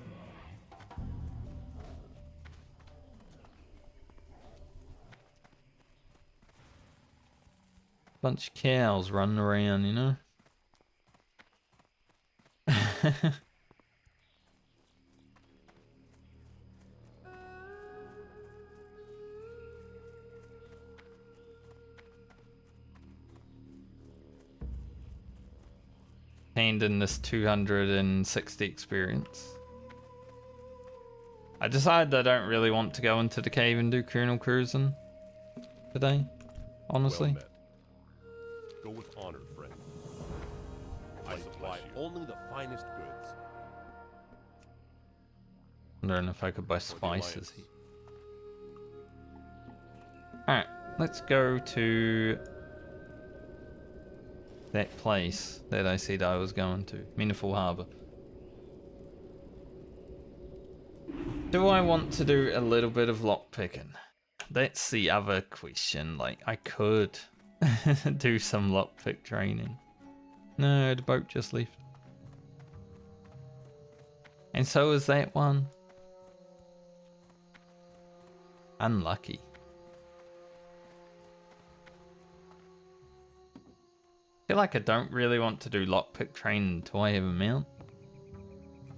[SPEAKER 1] Bunch of cows running around, you know? And in this 260 experience. I decided I don't really want to go into the cave and do Colonel Cruising today, honestly.
[SPEAKER 2] Well met. Go with honor, friend. I supply only the finest goods.
[SPEAKER 1] Wondering if I could buy spices here. Alright, let's go to that place that I said I was going to, Meaningful Harbour. Do I want to do a little bit of lockpicking? That's the other question. Like, I could do some lockpick training. No, the boat just left. And so is that one. Unlucky. I feel like I don't really want to do lockpick training until I have a mount.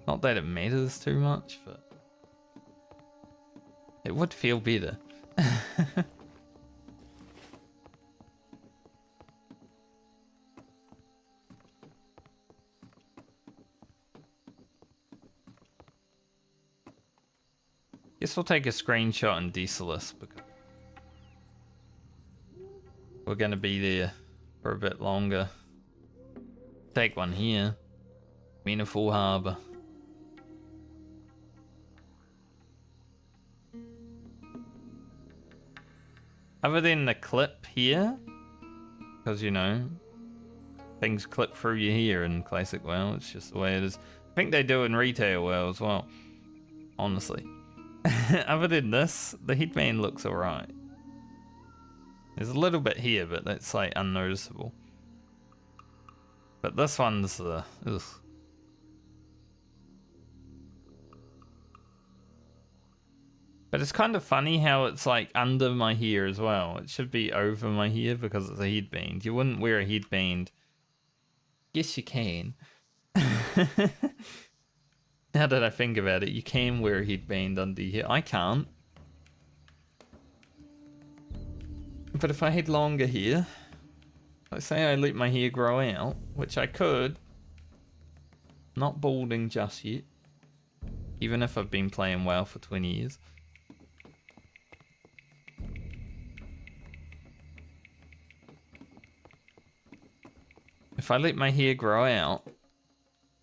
[SPEAKER 1] Not that it matters too much, but it would feel better. Guess we'll take a screenshot in Desolus because we're going to be there for a bit longer. Take one here. Meaningful Harbour. Other than the clip here, because you know, things clip through your hair in Classic WoW, it's just the way it is. I think they do in Retail WoW as well, honestly. Other than this, the headband looks alright. There's a little bit here, but that's like unnoticeable. But this one's ugh. But it's kind of funny how it's like under my hair as well. It should be over my hair because it's a headband. You wouldn't wear a headband. Yes, you can. Now that I think about it, you can wear a headband under your hair. I can't. But if I had longer hair, like say I let my hair grow out, which I could, not balding just yet, even if I've been playing WoW for 20 years. If I let my hair grow out,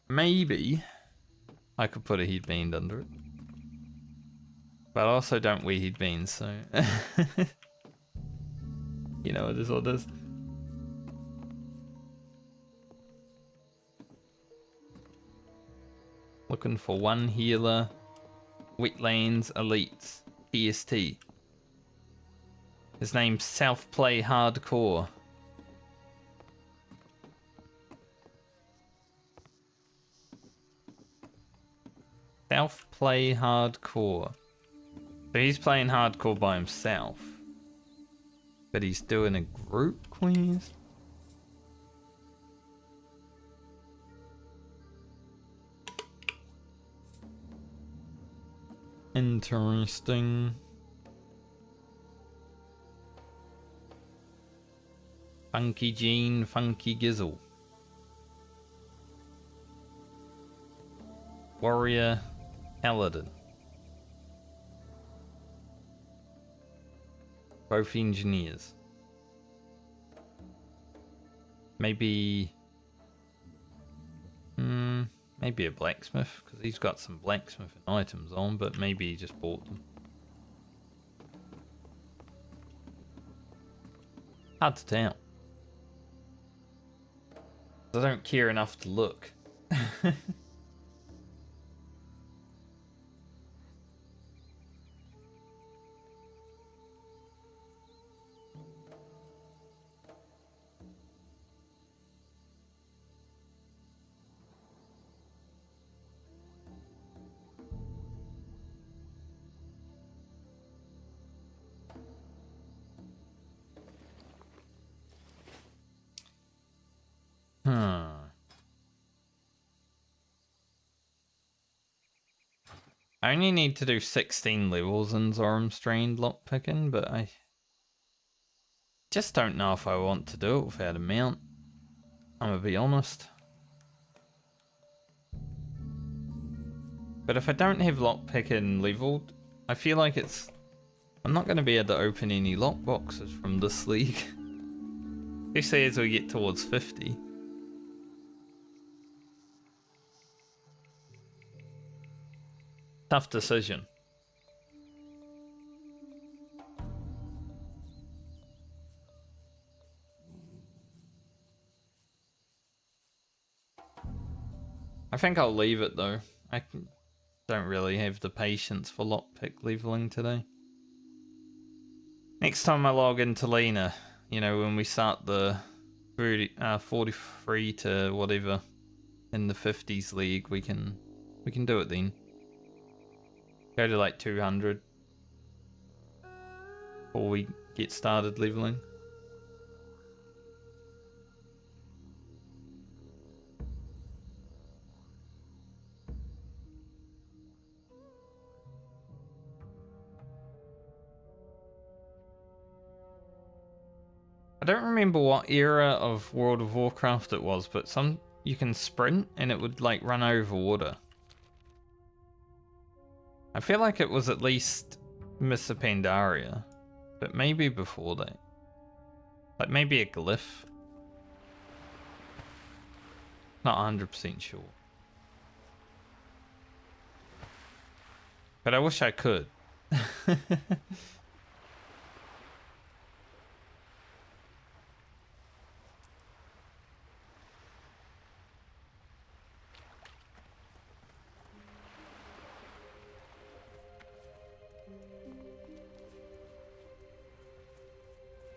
[SPEAKER 1] maybe I could put a headband under it. But I also don't wear headbands, so... You know, it is what it is. Looking for one healer. Wetlands Elites. PST. His name's South Play Hardcore. South Play Hardcore. So he's playing hardcore by himself. But he's doing a group quiz? Interesting. Funky Gene, Funky Gizzle. Warrior Paladin. Both engineers. Maybe... maybe a blacksmith, because he's got some blacksmithing items on, but maybe he just bought them. Hard to tell. I don't care enough to look. I only need to do 16 levels in Zormstrained lockpicking, but I just don't know if I want to do it without a mount. I'm gonna be honest. But if I don't have lockpicking leveled, I feel like I'm not gonna be able to open any lockboxes from this league. Especially as we get towards 50. Tough decision. I think I'll leave it though. Don't really have the patience for lockpick leveling today. Next time I log into Lena, you know, when we start the 43 to whatever in the 50s league, we can do it then. Go to like 200 before we get started leveling. I don't remember what era of World of Warcraft it was, but you can sprint and it would like run over water. I feel like it was at least Mr. Pandaria, but maybe before that. Like maybe a glyph. Not 100% sure. But I wish I could.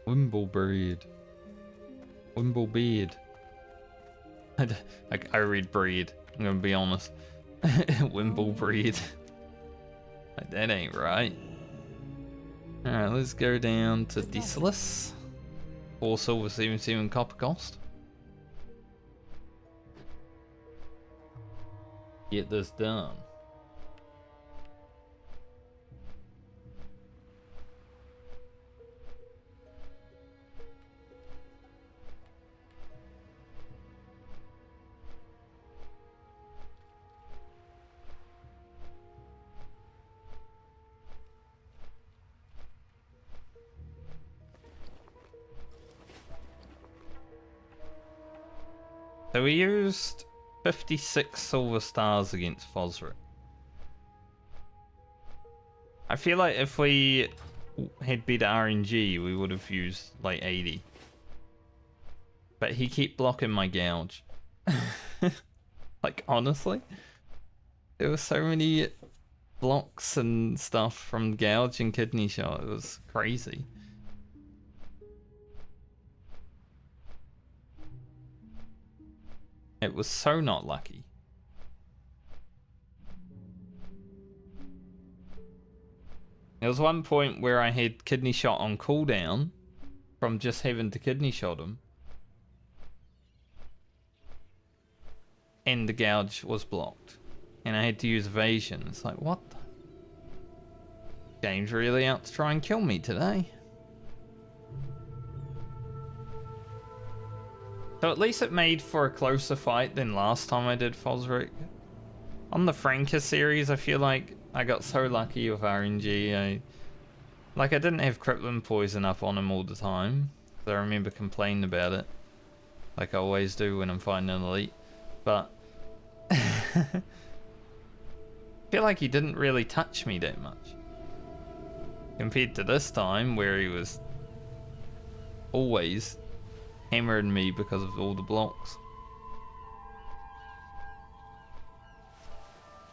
[SPEAKER 1] Wimblebreed. Wimblebeard. I read breed. I'm gonna be honest. Wimblebreed. Like, that ain't right. Alright, let's go down to Decilis. 4 silver, 77 copper cost. Get this done. So we used 56 silver stars against Fosric. I feel like if we had better RNG, we would have used like 80. But he kept blocking my gouge. Like, honestly, there were so many blocks and stuff from gouge and kidney shot. It was crazy. It was so not lucky. There was one point where I had kidney shot on cooldown from just having to kidney shot him. And the gouge was blocked. And I had to use evasion. It's like, what the? Game's really out to try and kill me today. So at least it made for a closer fight than last time I did Fosric. On the Franca series, I feel like I got so lucky with RNG. I didn't have Crippling Poison up on him all the time. So I remember complaining about it. Like I always do when I'm fighting an elite. But I feel like he didn't really touch me that much. Compared to this time where he was always hammering me because of all the blocks.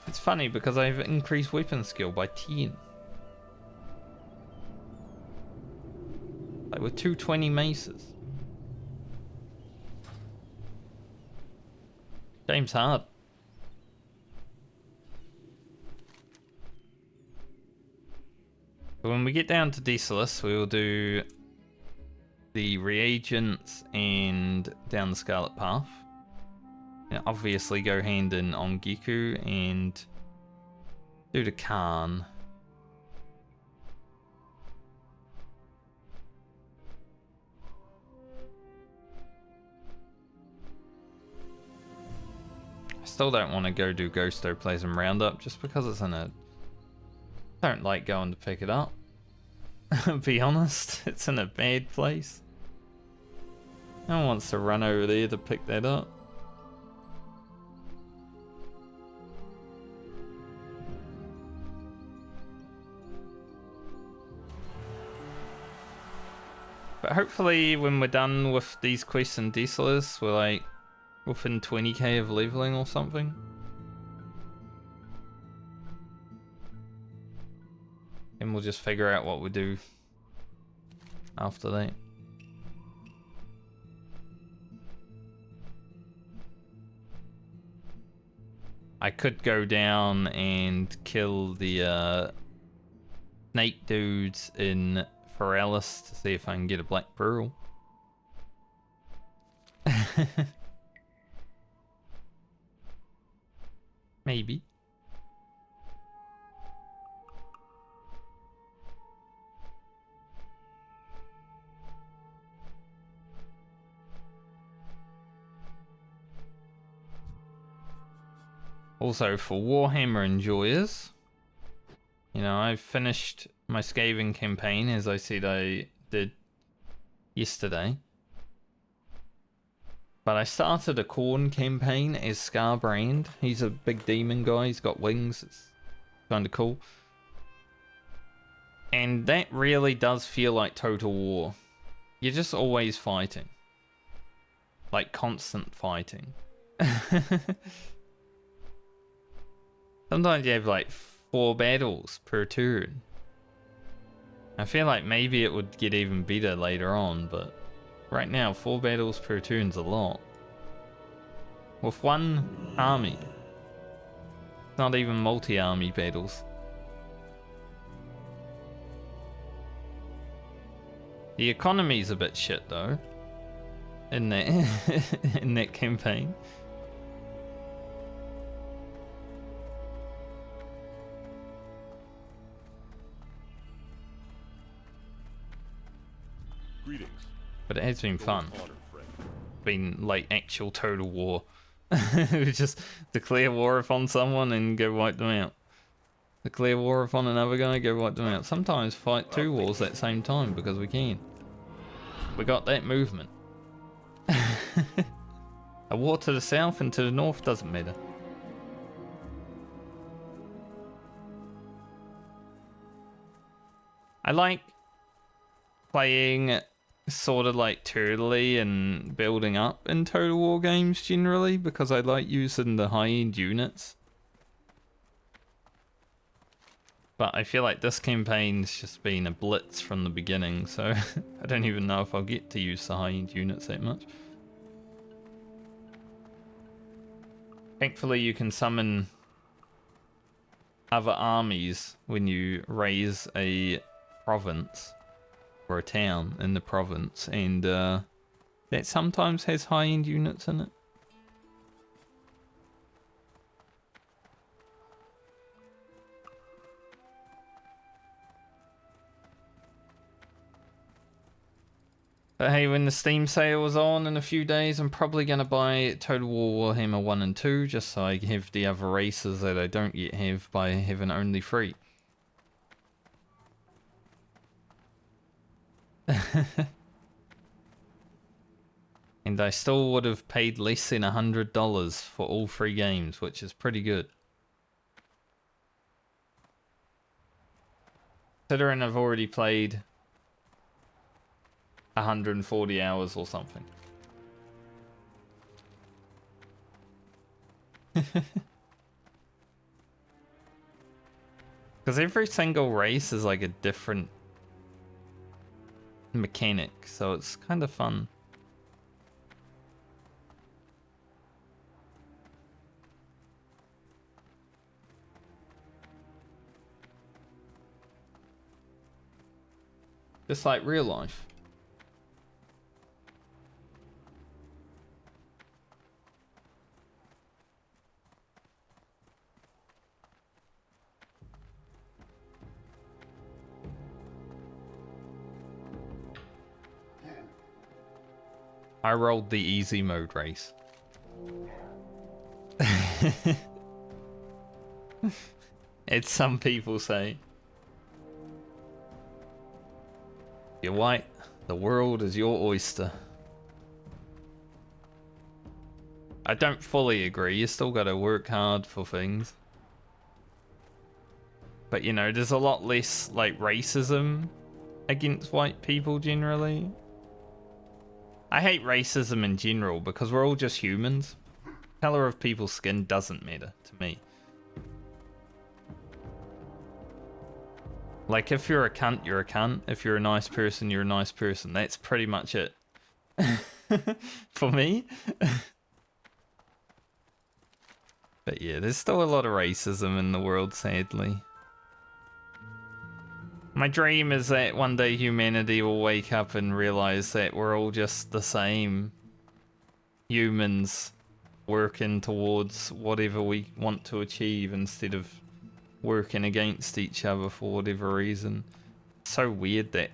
[SPEAKER 1] It's funny because I've increased weapon skill by 10. Like with 220 maces. Game's hard. But when we get down to Desolus, we will do the reagents and down the Scarlet Path. And obviously go hand in on Giku and do the Khan. I still don't want to go do Ghosto Plays and Roundup just because it's in a... I don't like going to pick it up. Be honest, it's in a bad place. No one wants to run over there to pick that up. But hopefully when we're done with these quests in Desolus, we're like within 20k of leveling or something. And we'll just figure out what we do after that. I could go down and kill the snake dudes in Foralis to see if I can get a Black Pearl. Maybe. Also, for Warhammer enjoyers, you know, I've finished my Skaven campaign, as I said I did yesterday. But I started a Khorne campaign as Scarbrand. He's a big demon guy, he's got wings, it's kind of cool. And that really does feel like Total War. You're just always fighting. Like, constant fighting. Sometimes you have like 4 battles per turn. I feel like maybe it would get even better later on, but right now 4 battles per turn's a lot. With one army. Not even multi-army battles. The economy's a bit shit though. In that in that campaign.
[SPEAKER 2] Greetings.
[SPEAKER 1] But it has been fun.
[SPEAKER 2] Honor, friend.
[SPEAKER 1] Been like actual Total War. We just declare war upon someone and go wipe them out. Declare war upon another guy, go wipe them out. Sometimes fight 2 wars at the same time because we can. We got that movement. A war to the south and to the north doesn't matter. I like playing sort of like turtly and building up in Total War games generally because I like using the high-end units. But I feel like this campaign's just been a blitz from the beginning, so I don't even know if I'll get to use the high-end units that much. Thankfully, you can summon other armies when you raise a province or a town in the province, and that sometimes has high-end units in it. But hey, when the Steam sale is on in a few days, I'm probably going to buy Total War Warhammer 1 and 2, just so I have the other races that I don't yet have by having only 3. And I still would have paid less than $100 for all 3 games, which is pretty good. Considering I've already played 140 hours or something. Because every single race is like a different mechanic, so it's kind of fun. Just like real life. I rolled the easy mode race. It's some people say. You're white, the world is your oyster. I don't fully agree, you still gotta work hard for things. But you know, there's a lot less like racism against white people generally. I hate racism in general because we're all just humans. Color of people's skin doesn't matter to me. Like, if you're a cunt, you're a cunt. If you're a nice person, you're a nice person. That's pretty much it. For me. But yeah, there's still a lot of racism in the world, sadly. My dream is that one day humanity will wake up and realize that we're all just the same humans working towards whatever we want to achieve instead of working against each other for whatever reason. It's so weird that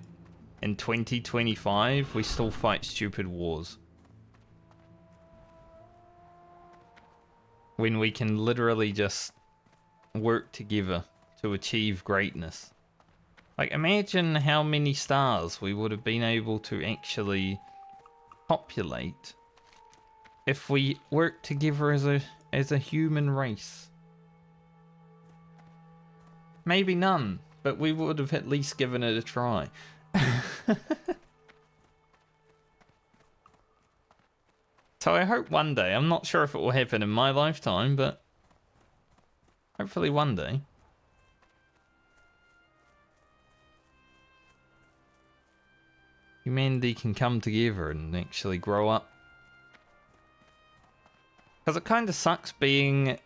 [SPEAKER 1] in 2025 we still fight stupid wars when we can literally just work together to achieve greatness. Like, imagine how many stars we would have been able to actually populate if we worked together as a human race. Maybe none, but we would have at least given it a try. So I hope one day, I'm not sure if it will happen in my lifetime, but hopefully one day. Humanity can come together and actually grow up. Because it kind of sucks being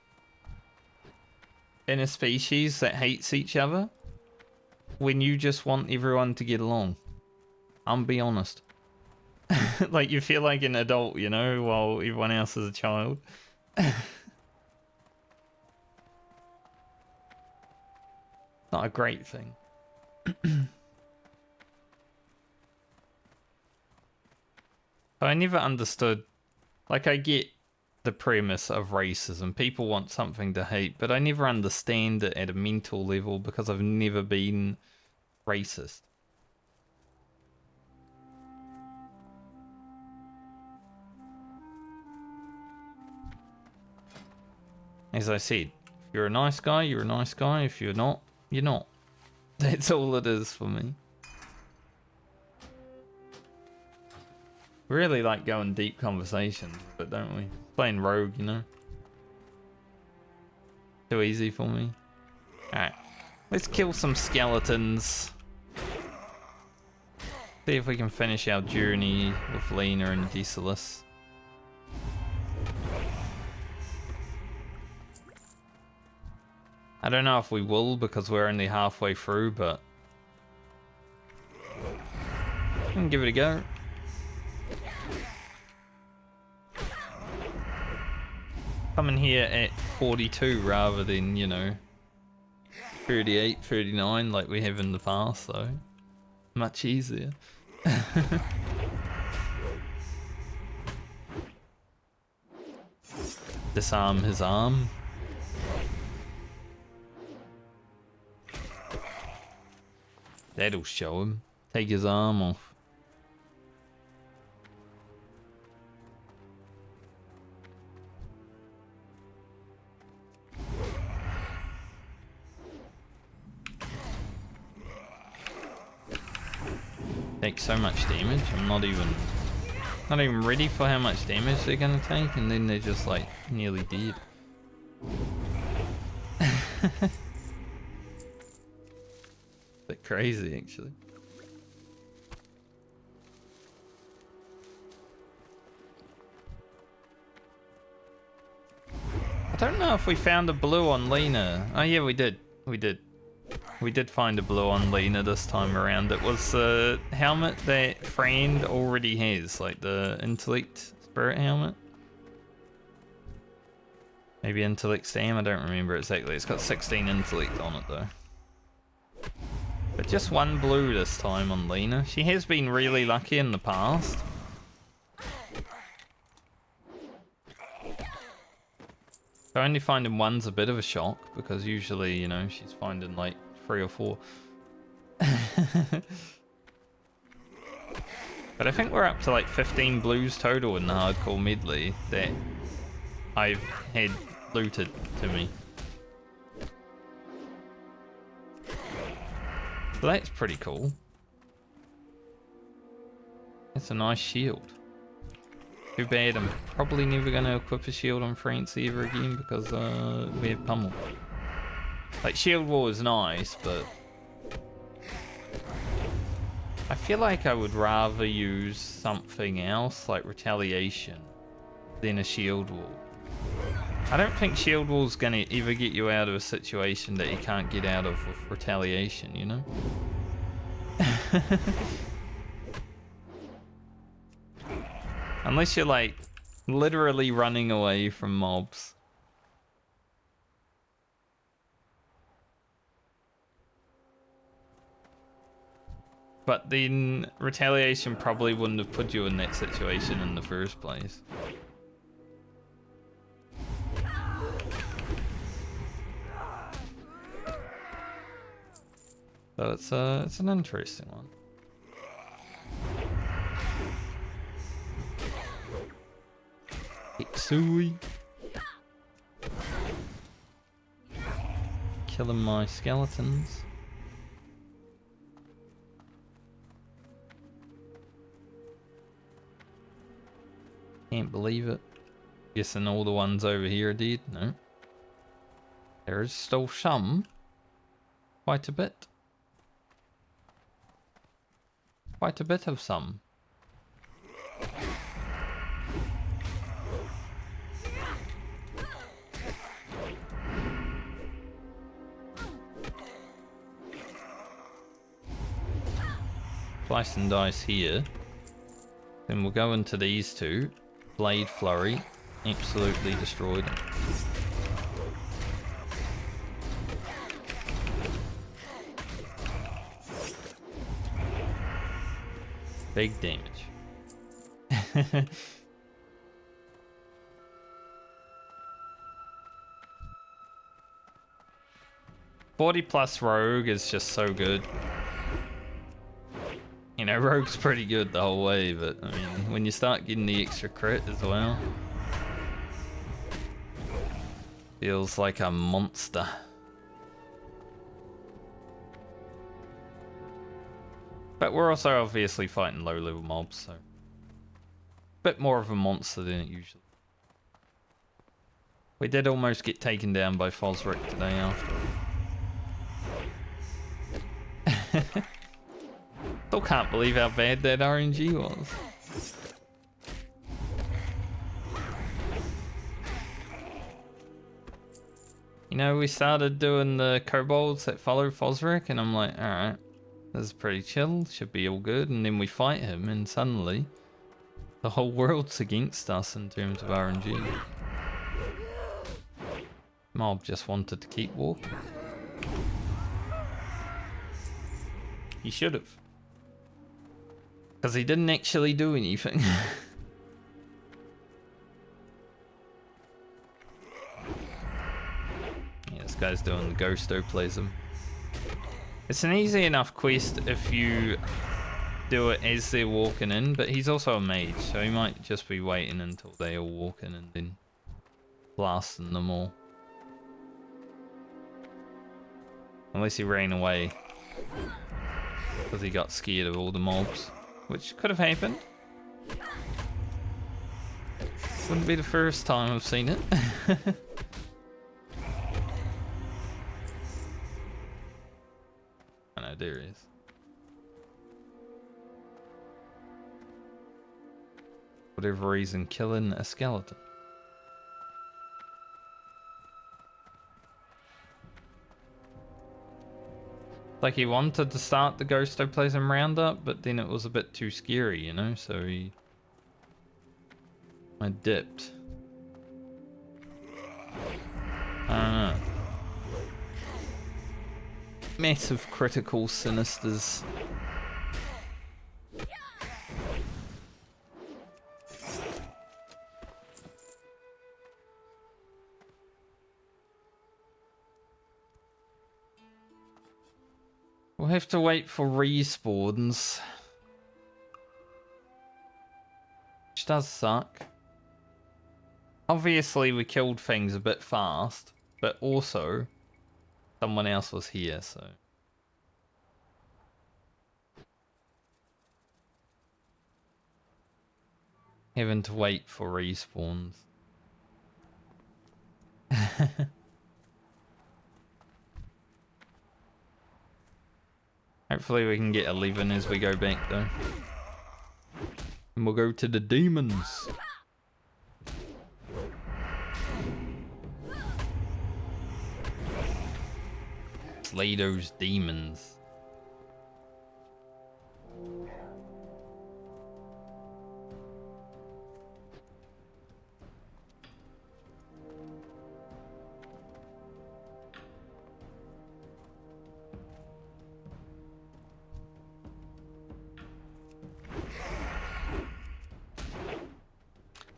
[SPEAKER 1] in a species that hates each other when you just want everyone to get along. I'll be honest. Like, you feel like an adult, you know, while everyone else is a child. Not a great thing. I never understood, like, I get the premise of racism. People want something to hate, but I never understand it at a mental level because I've never been racist. As I said, if you're a nice guy, you're a nice guy. If you're not, you're not. That's all it is for me. We really like going deep conversations, but don't we? Playing rogue, you know? Too easy for me. Alright. Let's kill some skeletons. See if we can finish our journey with Lena and Decius. I don't know if we will because we're only halfway through, but we can give it a go. Coming here at 42 rather than, you know, 38, 39 like we have in the past, though. Much easier. Disarm his arm. That'll show him. Take his arm off. Take so much damage. I'm not even ready for how much damage they're gonna take, and then they're just like nearly dead. Bit crazy, actually. I don't know if we found a blue on Lena. Oh yeah, we did. We did. We did find a blue on Lena this time around. It was the helmet that Friend already has, like the intellect spirit helmet. Maybe intellect Sam, I don't remember exactly. It's got 16 intellect on it though. But just one blue this time on Lena. She has been really lucky in the past. So only finding one's a bit of a shock because usually, you know, she's finding like 3 or 4. But I think we're up to like 15 blues total in the hardcore medley that I've had looted to me. So that's pretty cool. That's a nice shield. Too bad I'm probably never going to equip a shield on Francie ever again because we have pummel. Like, shield wall is nice, but I feel like I would rather use something else, like retaliation, than a shield wall. I don't think shield wall's going to ever get you out of a situation that you can't get out of with retaliation, you know? Unless you're like literally running away from mobs. But then retaliation probably wouldn't have put you in that situation in the first place. So it's an interesting one. Ixui. Killing my skeletons. Can't believe it. Guessing all the ones over here are dead? No. There is still some. Quite a bit. Quite a bit of some. Slice and dice here. Then we'll go into these two. Blade Flurry. Absolutely destroyed. Big damage. 40+ rogue is just so good. You know, rogue's pretty good the whole way, but I mean, when you start getting the extra crit as well, feels like a monster. But we're also obviously fighting low level mobs, so bit more of a monster than it usually. We did almost get taken down by Fosric today after all. Still can't believe how bad that RNG was. You know, we started doing the kobolds that follow Fosric, and I'm like, alright, this is pretty chill, should be all good, and then we fight him, and suddenly the whole world's against us in terms of RNG. Mob just wanted to keep walking. He should have. Because he didn't actually do anything. Yeah, this guy's doing the ghostoplasm. It's an easy enough quest if you do it as they're walking in, but he's also a mage, so he might just be waiting until they all walk in and then blasting them all. Unless he ran away because he got scared of all the mobs, which could have happened. Wouldn't be the first time I've seen it. I know, there he is. Whatever reason, killing a skeleton. Like he wanted to start the ghostoplasm roundup, but then it was a bit too scary, you know, so I dipped. I don't know. Massive critical sinisters. We'll have to wait for respawns. Which does suck. Obviously we killed things a bit fast, but also someone else was here, so. Having to wait for respawns. Hopefully we can get 11 as we go back though. And we'll go to the demons. Slay those demons.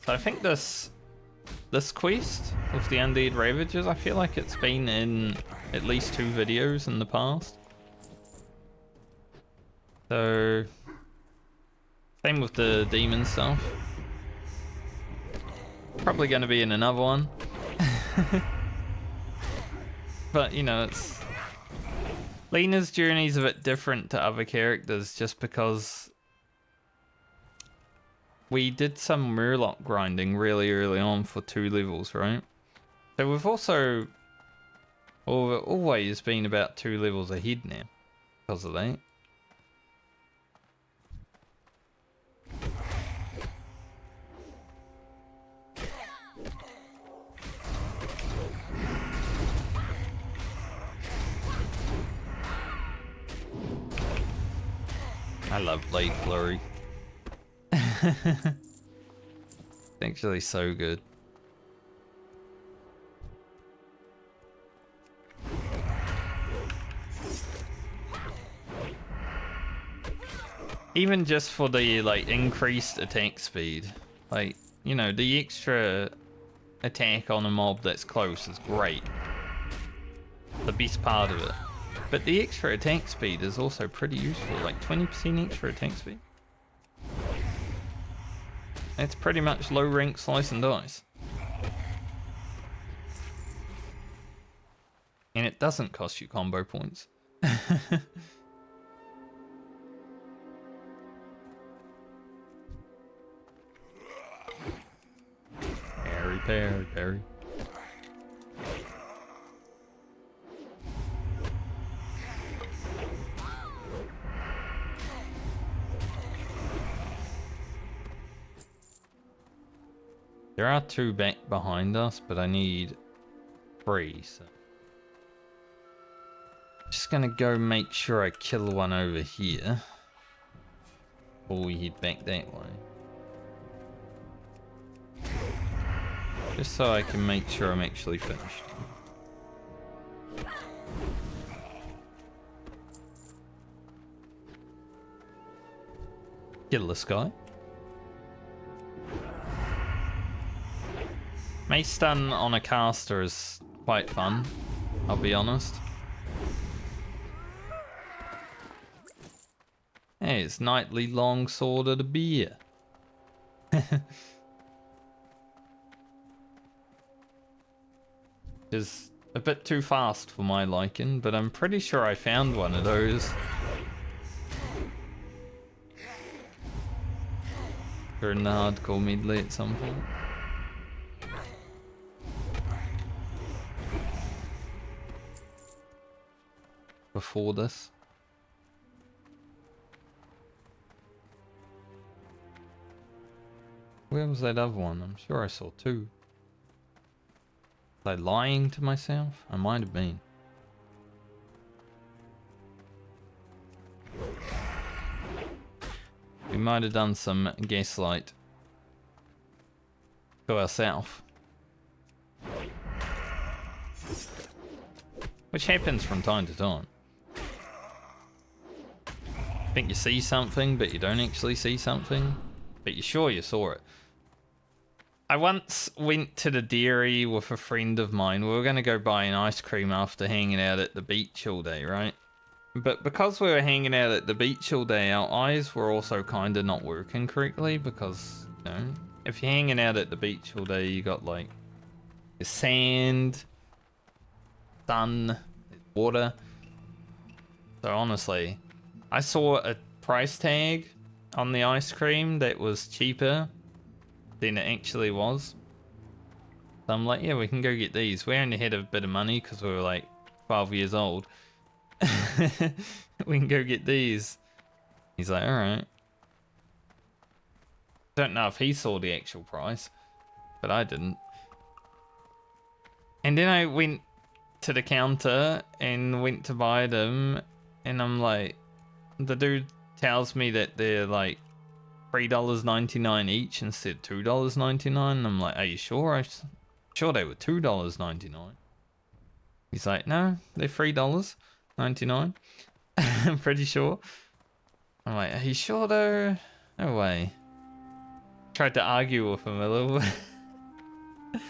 [SPEAKER 1] So I think this quest with the Undead Ravagers, I feel like it's been in at least 2 videos in the past. So same with the demon stuff. Probably going to be in another one. But you know, it's Lena's journey's a bit different to other characters just because we did some Murloc grinding really early on for 2 levels, right? So we've also always been about 2 levels ahead now because of that. I love Blade Flurry. It's actually so good. Even just for the like increased attack speed, like, you know, the extra attack on a mob that's close is great, the best part of it, but the extra attack speed is also pretty useful, like 20% extra attack speed. It's pretty much low rank slice and dice. And it doesn't cost you combo points. prepared, Barry. There are 2 back behind us, but I need 3, so... Just gonna go make sure I kill one over here. Before we head back that way. Just so I can make sure I'm actually finished. Kill this guy. Mace stun on a caster is quite fun, I'll be honest. Hey, it's Knightly Longsword of the Beer. Is a bit too fast for my liking, but I'm pretty sure I found one of those. During the hardcore medley at some point. Before this. Where was that other one? I'm sure I saw 2. Was I lying to myself? I might have been. We might have done some gaslight to ourselves. Which happens from time to time. Think you see something, but you don't actually see something. But you're sure you saw it. I once went to the dairy with a friend of mine. We were going to go buy an ice cream after hanging out at the beach all day, right? But because we were hanging out at the beach all day, our eyes were also kind of not working correctly because, you know, if you're hanging out at the beach all day, you got like sand, sun, water. So honestly, I saw a price tag on the ice cream that was cheaper than it actually was. So I'm like, yeah, we can go get these. We only had a bit of money because we were like 12 years old. We can go get these. He's like, alright. Don't know if he saw the actual price, but I didn't. And then I went to the counter and went to buy them, and I'm like, the dude tells me that they're like $3.99 each instead of $2.99. And I'm like, are you sure? I'm sure they were $2.99. He's like, no, they're $3.99. I'm pretty sure. I'm like, are you sure though? No way. Tried to argue with him a little bit.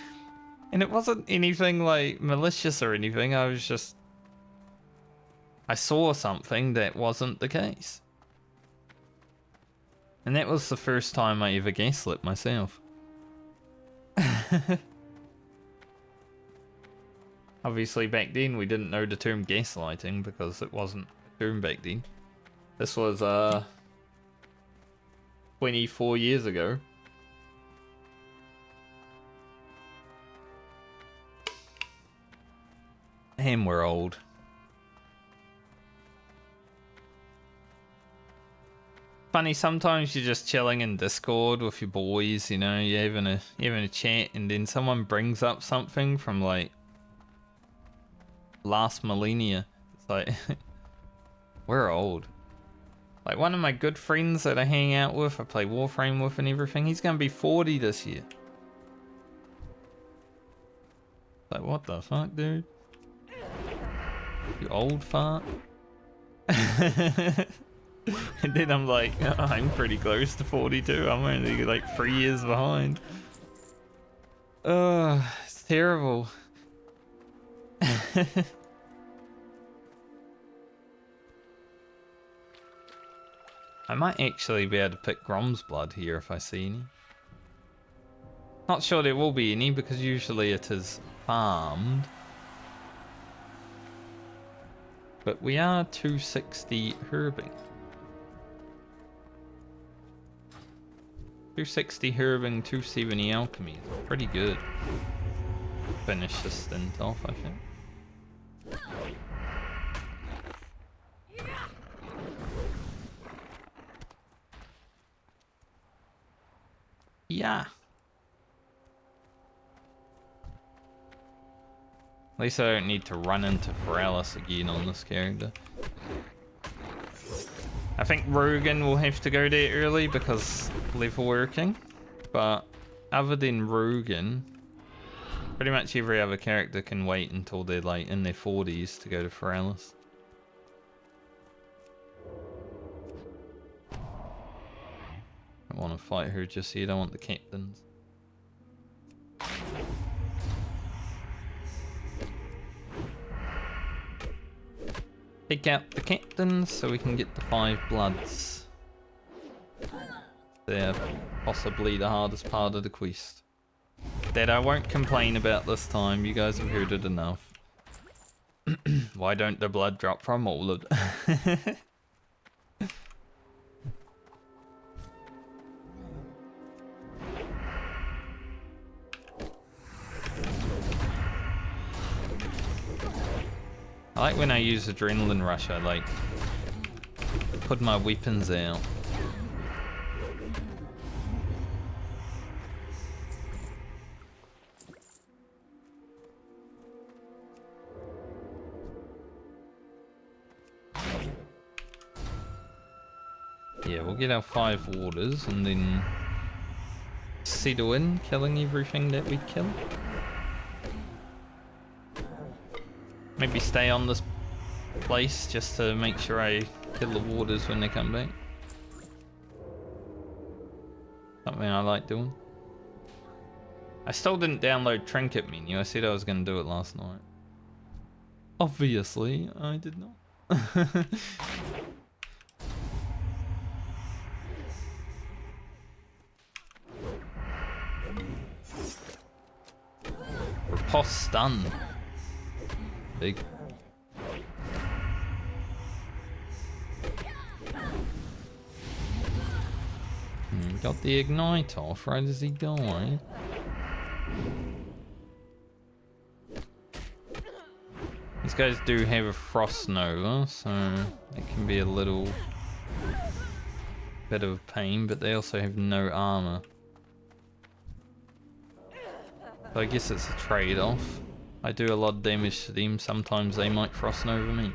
[SPEAKER 1] And it wasn't anything like malicious or anything. I saw something that wasn't the case. And that was the first time I ever gaslit myself. Obviously back then we didn't know the term gaslighting because it wasn't a term back then. This was 24 years ago. And we're old. Funny, sometimes you're just chilling in Discord with your boys, you know, you're having a chat, and then someone brings up something from like last millennia. It's like we're old. Like one of my good friends that I hang out with, I play Warframe with and everything, he's gonna be 40 this year. Like what the fuck, dude? You old fart. And then I'm like, oh, I'm pretty close to 42. I'm only like 3 years behind. Oh, it's terrible. I might actually be able to pick Grom's blood here if I see any. Not sure there will be any because usually it is farmed. But we are 260 herbing. 260 herbing, 270 alchemy. Pretty good. Finish this stint off, I think. Yeah. At least I don't need to run into Paralysis again on this character. I think Rogan will have to go there early because level working. But other than Rogan, pretty much every other character can wait until they're like in their 40s to go to Paralysis. I don't want to fight her just yet, I want the captains. Pick out the captains so we can get the 5 bloods. They're possibly the hardest part of the quest. That I won't complain about this time, you guys have heard it enough. Why don't the blood drop from all of it? I like when I use Adrenaline Rush, I like put my weapons out. Yeah, we'll get our 5 orders and then settle in, killing everything that we kill. Maybe stay on this place just to make sure I kill the warders when they come back. Something I like doing. I still didn't download Trinket menu. I said I was going to do it last night. Obviously, I did not. Riposte stun. Big. Got the ignite off right as he died. These guys do have a Frost Nova, so it can be a little bit of a pain, but they also have no armor. So I guess it's a trade-off. I do a lot of damage to them, sometimes they might Frost Nova me.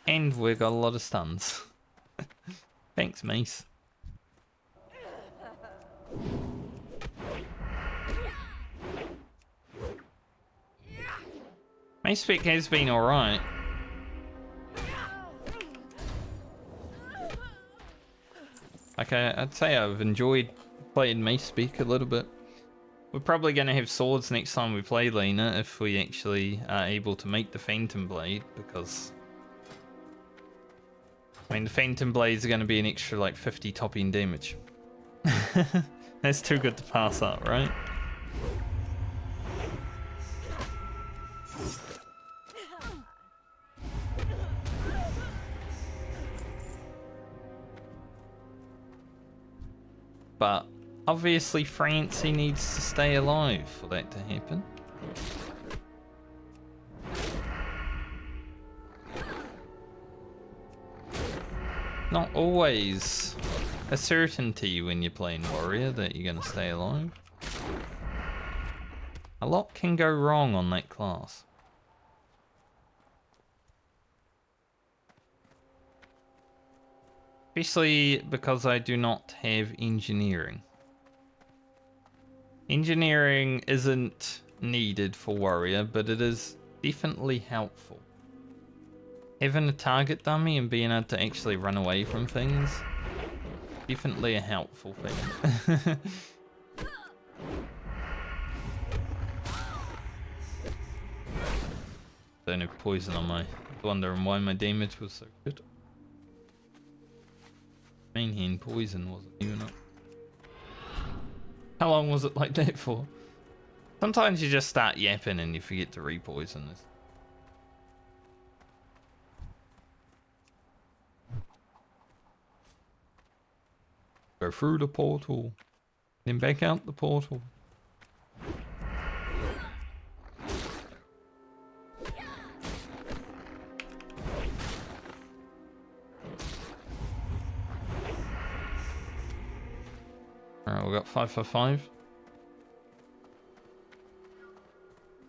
[SPEAKER 1] And we got a lot of stuns. Thanks, Mace. Mace spec has been alright. Like I'd say I've enjoyed playing Mace spec a little bit. We're probably going to have swords next time we play Lena if we actually are able to make the Phantom Blade, because I mean the Phantom Blades are going to be an extra like 50 top end damage. That's too good to pass up, right? But obviously Francie needs to stay alive for that to happen. Not always a certainty when you're playing warrior that you're going to stay alive. A lot can go wrong on that class. Especially because I do not have engineering. Engineering isn't needed for warrior, but it is definitely helpful. Having a target dummy and being able to actually run away from things, definitely a helpful thing. Don't have poison on my... wondering why my damage was so good. Main hand poison wasn't even up. How long was it like that for? Sometimes you just start yapping and you forget to re-poison this. Go through the portal. Then back out the portal. Alright, we got 5 for 5.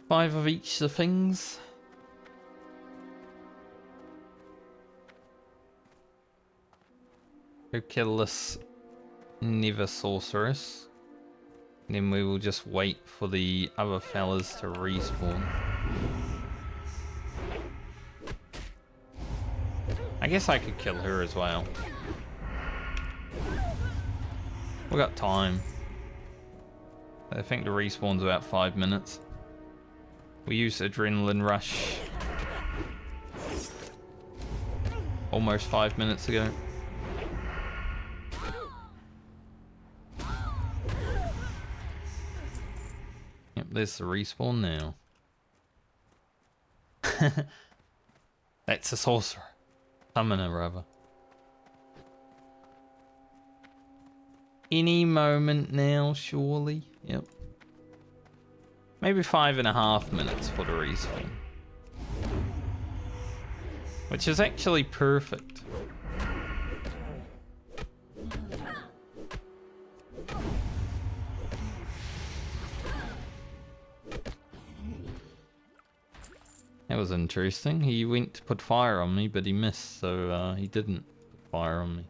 [SPEAKER 1] 5 of each of the things. Go kill this Never Sorceress. And then we will just wait for the other fellas to respawn. I guess I could kill her as well. We got time. I think the respawn's about 5 minutes. We used Adrenaline Rush almost 5 minutes ago. Yep, there's the respawn now. That's a sorcerer. Summoner, rather. Any moment now, surely. Yep. Maybe 5.5 minutes for the respawn. Which is actually perfect. That was interesting. He went to put fire on me, but he missed, so he didn't put fire on me.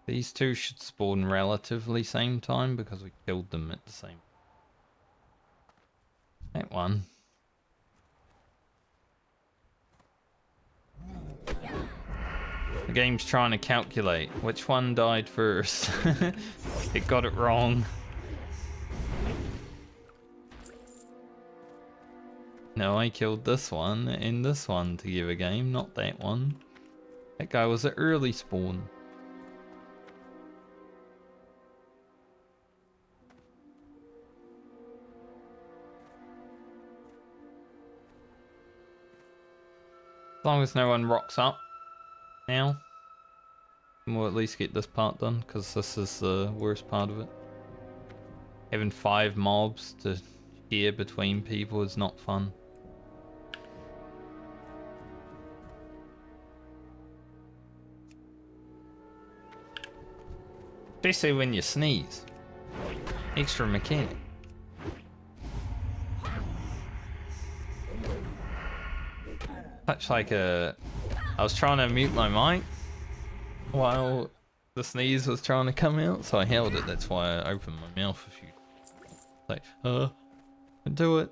[SPEAKER 1] These two should spawn relatively same time because we killed them at the same. That one. The game's trying to calculate which one died first. It got it wrong. No, I killed this one and this one to give a game, not that one. That guy was an early spawn. As long as no one rocks up now, we'll at least get this part done, because this is the worst part of it. Having 5 mobs to share between people is not fun. Especially when you sneeze. Extra mechanic. Such like a... I was trying to mute my mic while the sneeze was trying to come out, so I held it. That's why I opened my mouth a few times. Like, do it.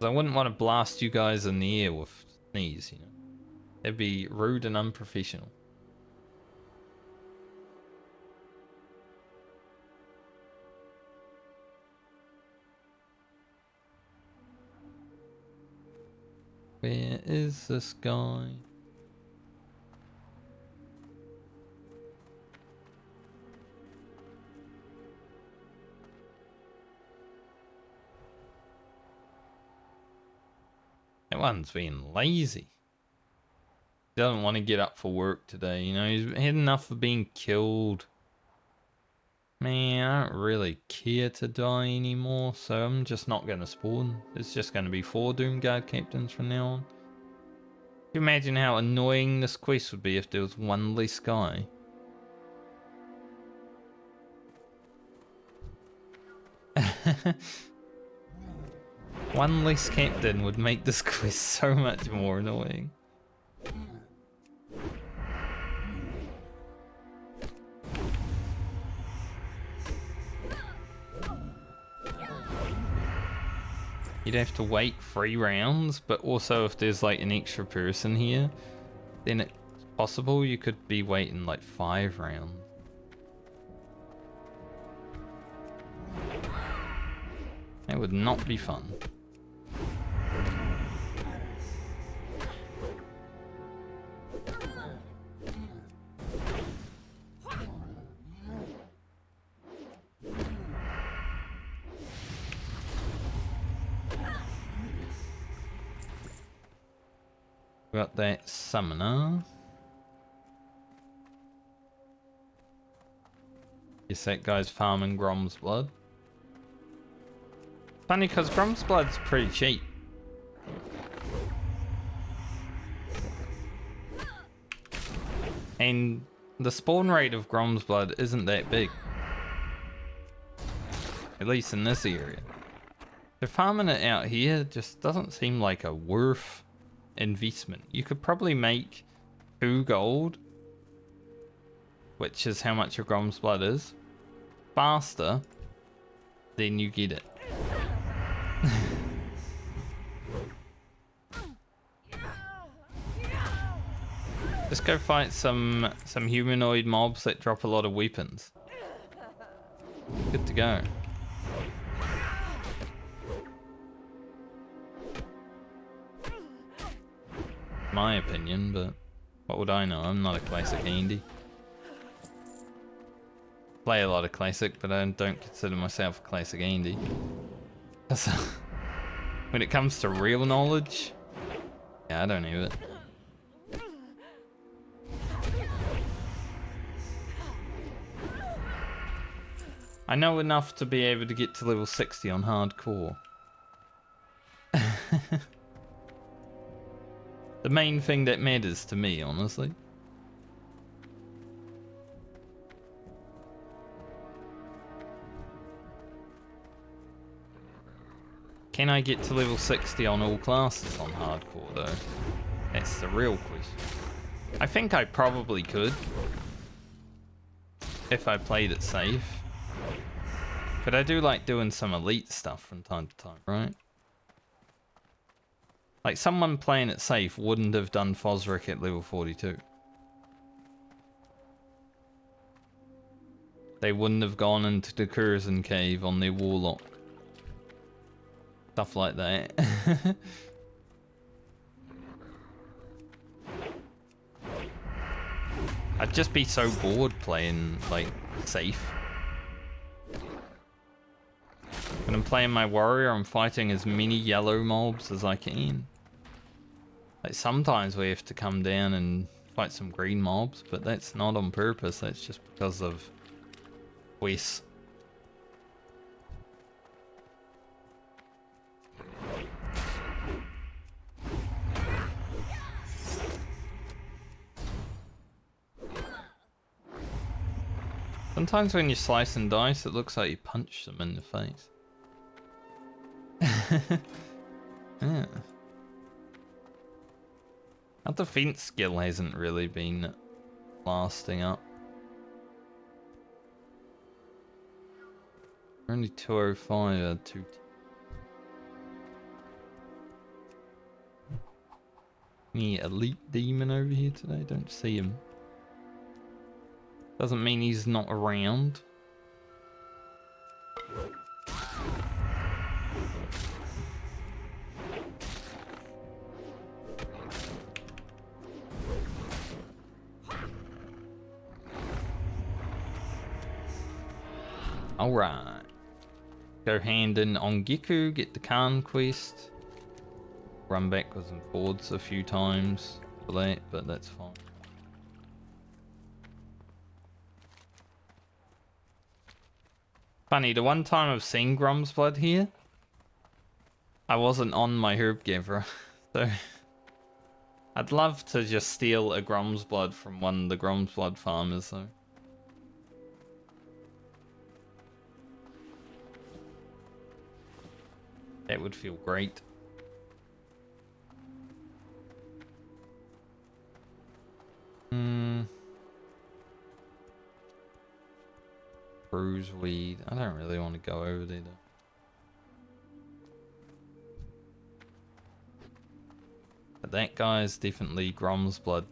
[SPEAKER 1] I wouldn't want to blast you guys in the ear with sneeze, you know. That'd be rude and unprofessional. Where is this guy? That one's being lazy. He doesn't want to get up for work today, you know. He's had enough of being killed. Man, I don't really care to die anymore, so I'm just not going to spawn. It's just going to be 4 Doomguard captains from now on. Can you imagine how annoying this quest would be if there was 1 less guy? One less captain would make this quest so much more annoying. You'd have to wait 3 rounds, but also if there's like an extra person here, then it's possible you could be waiting like 5 rounds. That would not be fun. Got that summoner. Guess that guy's farming Grom's blood. Funny because Grom's blood's pretty cheap. And the spawn rate of Grom's blood isn't that big. At least in this area. So farming it out here just doesn't seem like a worth investment. You could probably make 2 gold, which is how much your Grom's blood is, faster than you get it. Just go fight some humanoid mobs that drop a lot of weapons. Good to go. My opinion, but what would I know? I'm not a classic indie. Play a lot of classic, but I don't consider myself a classic indie. So, when it comes to real knowledge, yeah, I don't have it. I know enough to be able to get to level 60 on hardcore. The main thing that matters to me, honestly. Can I get to level 60 on all classes on hardcore though? That's the real question. I think I probably could. If I played it safe. But I do like doing some elite stuff from time to time, right? Like someone playing it safe wouldn't have done Fosric at level 42. They wouldn't have gone into the Curzon cave on their Warlock. Stuff like that. I'd just be so bored playing, like, safe. When I'm playing my warrior, I'm fighting as many yellow mobs as I can. Like, sometimes we have to come down and fight some green mobs, but that's not on purpose, that's just because of quests. Sometimes when you slice and dice, it looks like you punch them in the face. Yeah. Our defense skill hasn't really been lasting up. We're only 205 2. Any elite demon over here today? Don't see him. Doesn't mean he's not around. Alright. Go hand in on Giku, get the Khan quest. Run backwards and forwards a few times for that, but that's fine. Funny, the one time I've seen Grom's blood here, I wasn't on my herb gatherer, so I'd love to just steal a Grom's blood from one of the Grom's blood farmers though. That would feel great. Bruiseweed. I don't really want to go over there though. But that guy is definitely Grom's blood.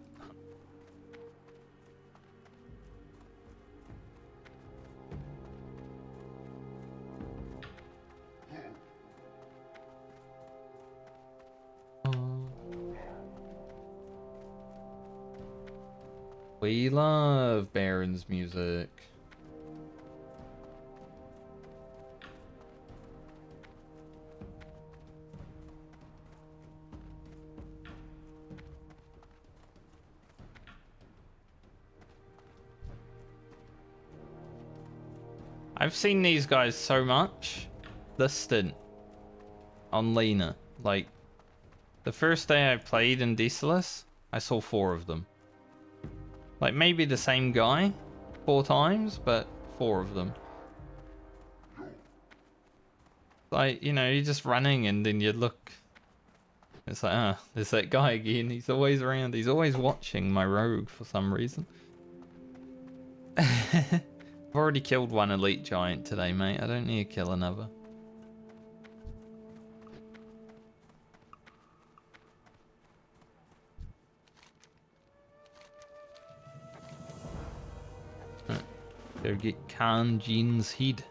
[SPEAKER 1] We love Baron's music. I've seen these guys so much this stint on Lena. Like, the first day I played in Desolus, I saw 4 of them. Like, maybe the same guy 4 times, but 4 of them. Like, you know, you're just running and then you look. It's like, ah, there's that guy again. He's always around. He's always watching my rogue for some reason. I've already killed 1 elite giant today, mate. I don't need to kill another. Go get Khan Jean's head.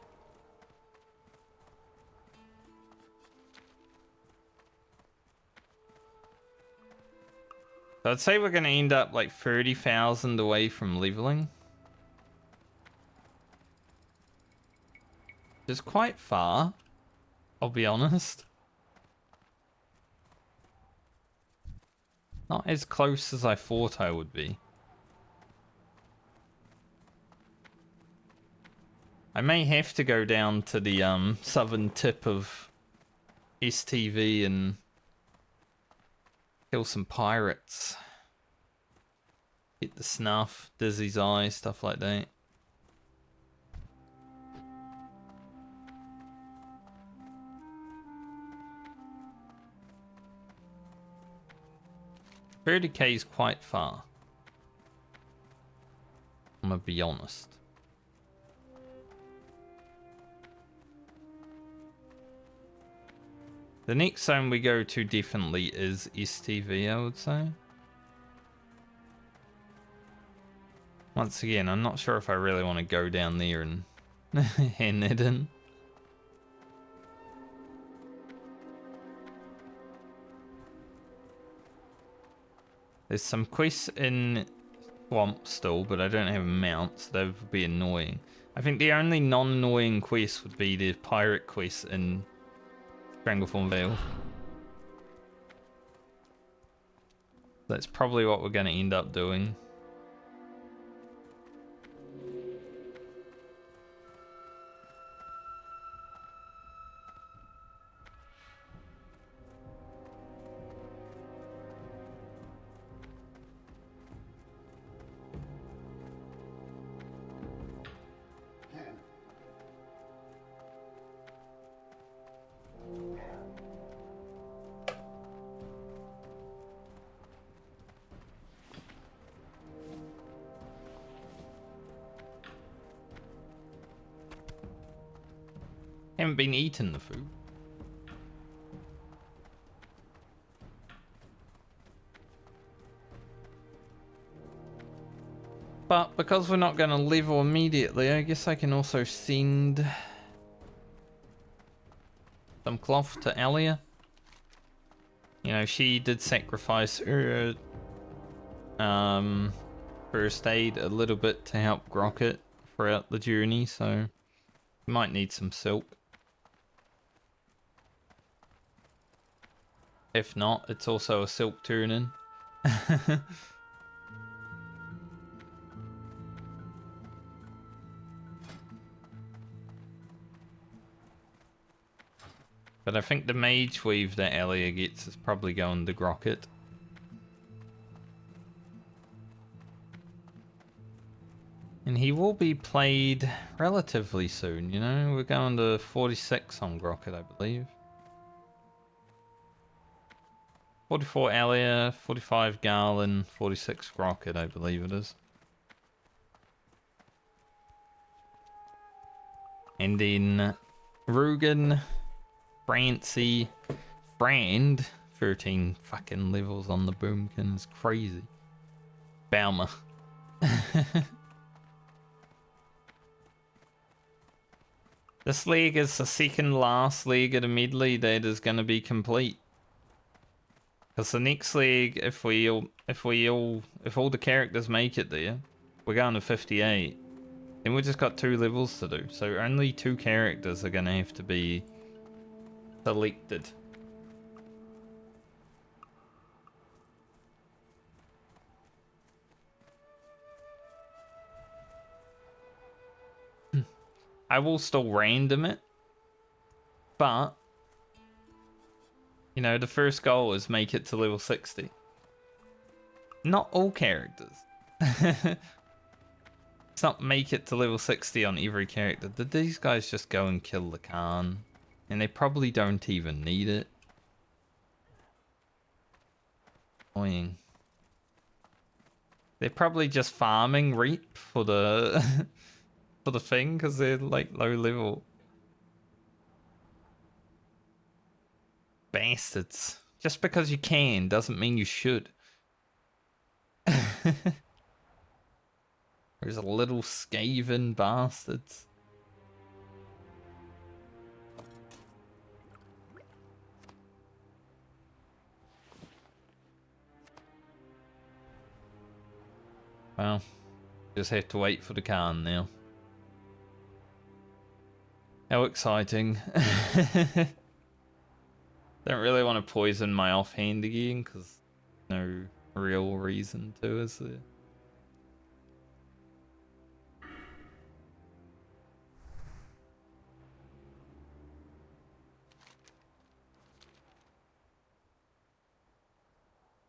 [SPEAKER 1] So I'd say we're going to end up like 30,000 away from leveling. It's quite far, I'll be honest. Not as close as I thought I would be. I may have to go down to the southern tip of STV and kill some pirates. Get the snuff, Dizzy's eye, stuff like that. $30k is quite far. I'm gonna be honest. The next zone we go to definitely is STV, I would say. Once again, I'm not sure if I really want to go down there and hand that in. There's some quests in Swamp still, but I don't have a mount, so that would be annoying. I think the only non-annoying quest would be the pirate quest in Strangleform Vale. That's probably what we're going to end up doing. Haven't been eating the food. But because we're not going to level immediately, I guess I can also send some cloth to Alia. You know, she did sacrifice her first aid a little bit to help Grocket throughout the journey, so we might need some silk. If not, it's also a silk turn-in. But I think the mage weave that Elia gets is probably going to Grocket. And he will be played relatively soon, you know? We're going to 46 on Grocket, I believe. 44 Elia, 45 Garland, 46 Grocket, I believe it is. And then Rugen, Francie, Brand, 13 fucking levels on the Boomkin is crazy. Baumer. This leg is the second last leg of the medley that is going to be complete. Because the next leg, if all the characters make it there, we're going to 58. Then we just got 2 levels to do. So only 2 characters are going to have to be selected. I will still random it, but you know, the first goal is make it to level 60. Not all characters. It's not make it to level 60 on every character. Did these guys just go and kill the Khan? And they probably don't even need it. Annoying. They're probably just farming reap for the for the thing because they're like low level. Bastards. Just because you can doesn't mean you should. There's a little skaven bastards. Well, just have to wait for the Khan now. How exciting. Don't really want to poison my offhand again because no real reason to, is there?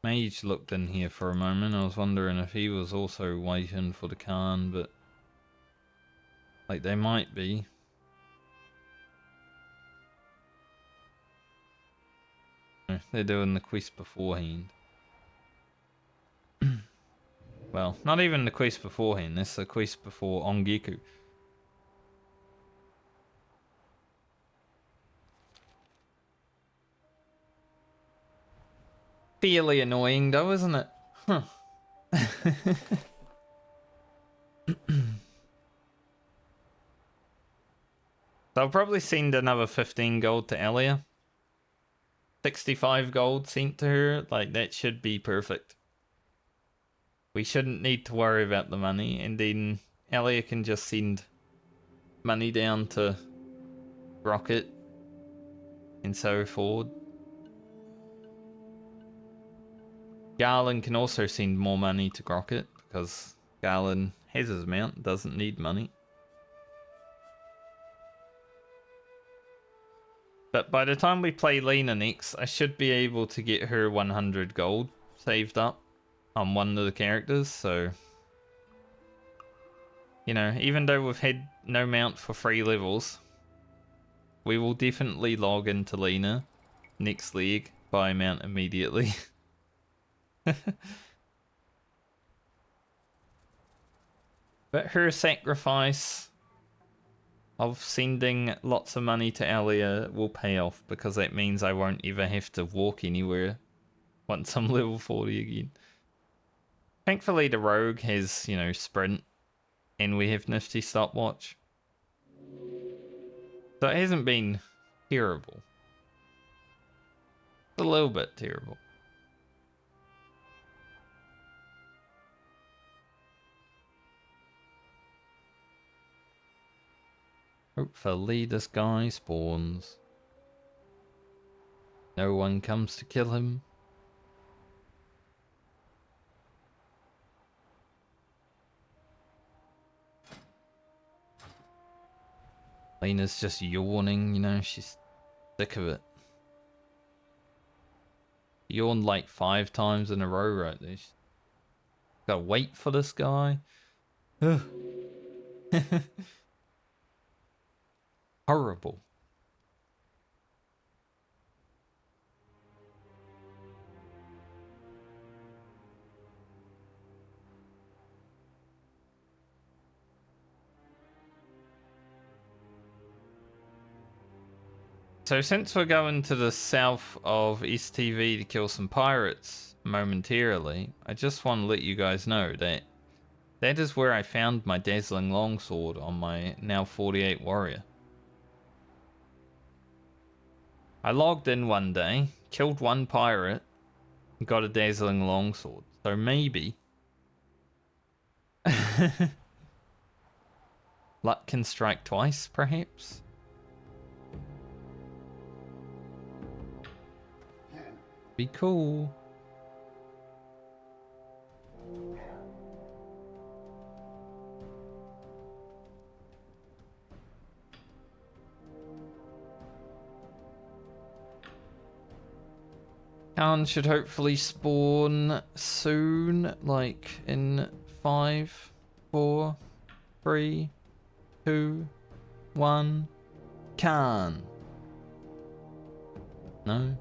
[SPEAKER 1] Mage looked in here for a moment. I was wondering if he was also waiting for the Khan, but like they might be. No, they're doing the quest beforehand. Well, not even the quest beforehand. This is the quest before Ongeku. Fairly annoying though, isn't it? Huh. So I'll probably send another 15 gold to Elia. 65 gold sent to her. Like, that should be perfect. We shouldn't need to worry about the money. And then Elia can just send money down to Rocket and so forward. Garland can also send more money to Rocket because Garland has his mount, doesn't need money. But by the time we play Lena next, I should be able to get her 100 gold saved up on one of the characters, so... You know, even though we've had no mount for 3 levels, we will definitely log into Lena next league, buy a mount immediately. But her sacrifice of sending lots of money to Alia will pay off because that means I won't ever have to walk anywhere once I'm level 40 again. Thankfully the rogue has, you know, sprint and we have nifty stopwatch. So it hasn't been terrible. A little bit terrible. Hopefully this guy spawns. No one comes to kill him. Lena's just yawning, you know, she's sick of it. Yawned like 5 times in a row right there. She's gotta wait for this guy. Horrible. So since we're going to the south of STV to kill some pirates momentarily, I just want to let you guys know that that is where I found my dazzling longsword on my now 48 warrior. I logged in one day, killed one pirate, and got a dazzling longsword. So maybe luck can strike twice, perhaps? Be cool. Khan should hopefully spawn soon, like in 5, 4, 3, 2, 1. Khan. No?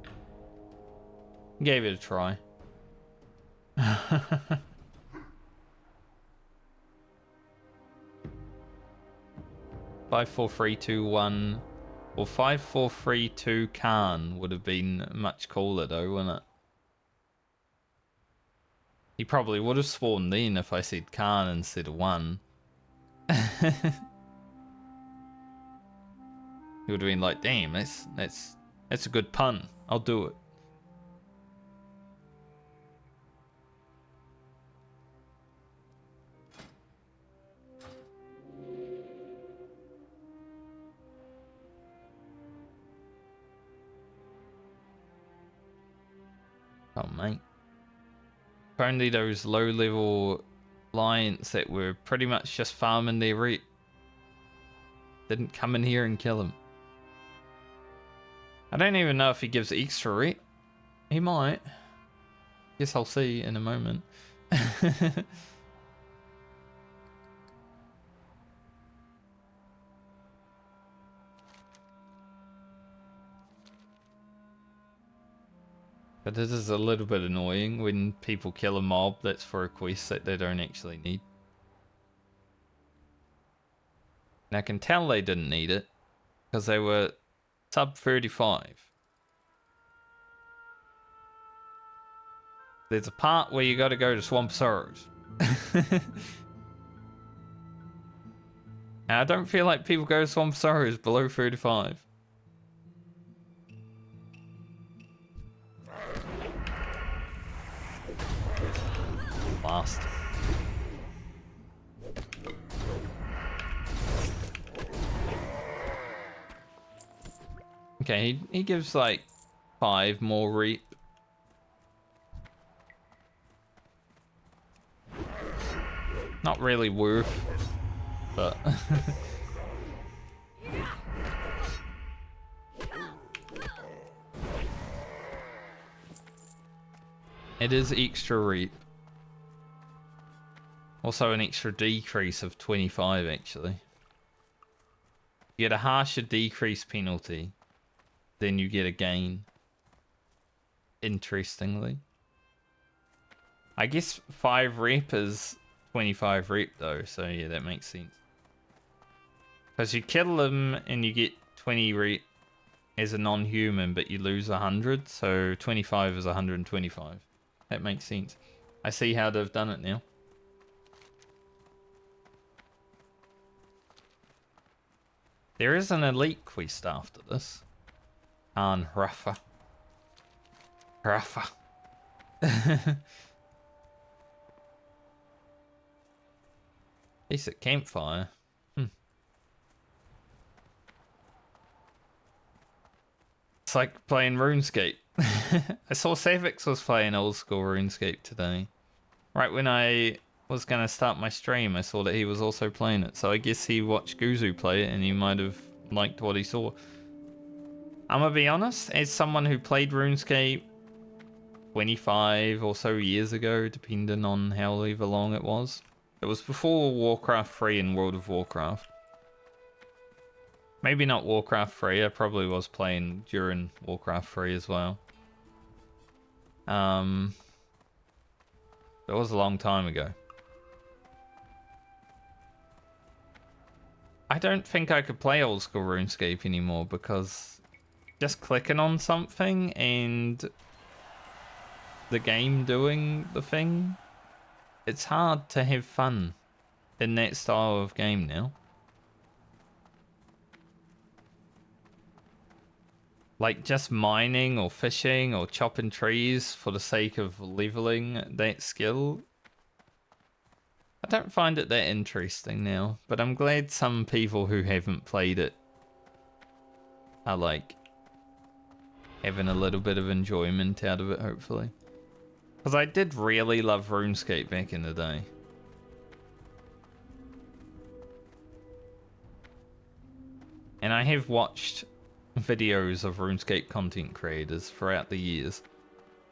[SPEAKER 1] Gave it a try. 5, 4, 3, 2, 1. Well, 5, 4, 3, 2 Khan would have been much cooler though, wouldn't it? He probably would have sworn then if I said Khan instead of 1. He would have been like, damn, that's a good pun. I'll do it. Oh, mate. If only those low-level lions that were pretty much just farming their rep didn't come in here and kill him. I don't even know if he gives extra rep. He might. Guess I'll see in a moment. But this is a little bit annoying when people kill a mob that's for a quest that they don't actually need. And I can tell they didn't need it because they were sub 35. There's a part where you got to go to Swamp Sorrows. And I don't feel like people go to Swamp Sorrows below 35. Last. Okay, he gives like 5 more reap. Not really worth, but it is extra reap. Also an extra decrease of 25 actually. You get a harsher decrease penalty, then you get a gain. Interestingly. I guess 5 rep is 25 rep though, so yeah, that makes sense. Because you kill them and you get 20 rep as a non-human, but you lose 100, so 25 is 125. That makes sense. I see how they've done it now. There is an elite quest after this. Khan Ruffer. Ruffer. Decent campfire. It's like playing RuneScape. I saw Savix was playing old school RuneScape today. Right when I was going to start my stream, I saw that he was also playing it. So I guess he watched Guzu play it and he might have liked what he saw. I'm going to be honest, as someone who played RuneScape 25 or so years ago, depending on however long it was. It was before Warcraft 3 and World of Warcraft. Maybe not Warcraft 3, I probably was playing during Warcraft 3 as well. It was a long time ago. I don't think I could play old school RuneScape anymore because just clicking on something and the game doing the thing, it's hard to have fun in that style of game now. Like just mining or fishing or chopping trees for the sake of leveling that skill. I don't find it that interesting now, but I'm glad some people who haven't played it are like having a little bit of enjoyment out of it, hopefully. Because I did really love RuneScape back in the day. And I have watched videos of RuneScape content creators throughout the years.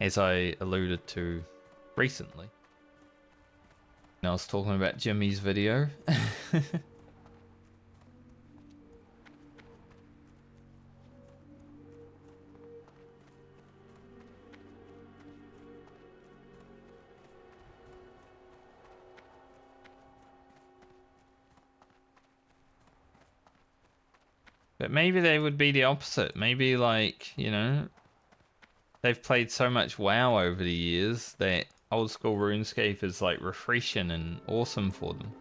[SPEAKER 1] as I alluded to recently. And I was talking about Jimmy's video. But maybe they would be the opposite. Maybe, like, you know, they've played so much WoW over the years that old school RuneScape is like refreshing and awesome for them.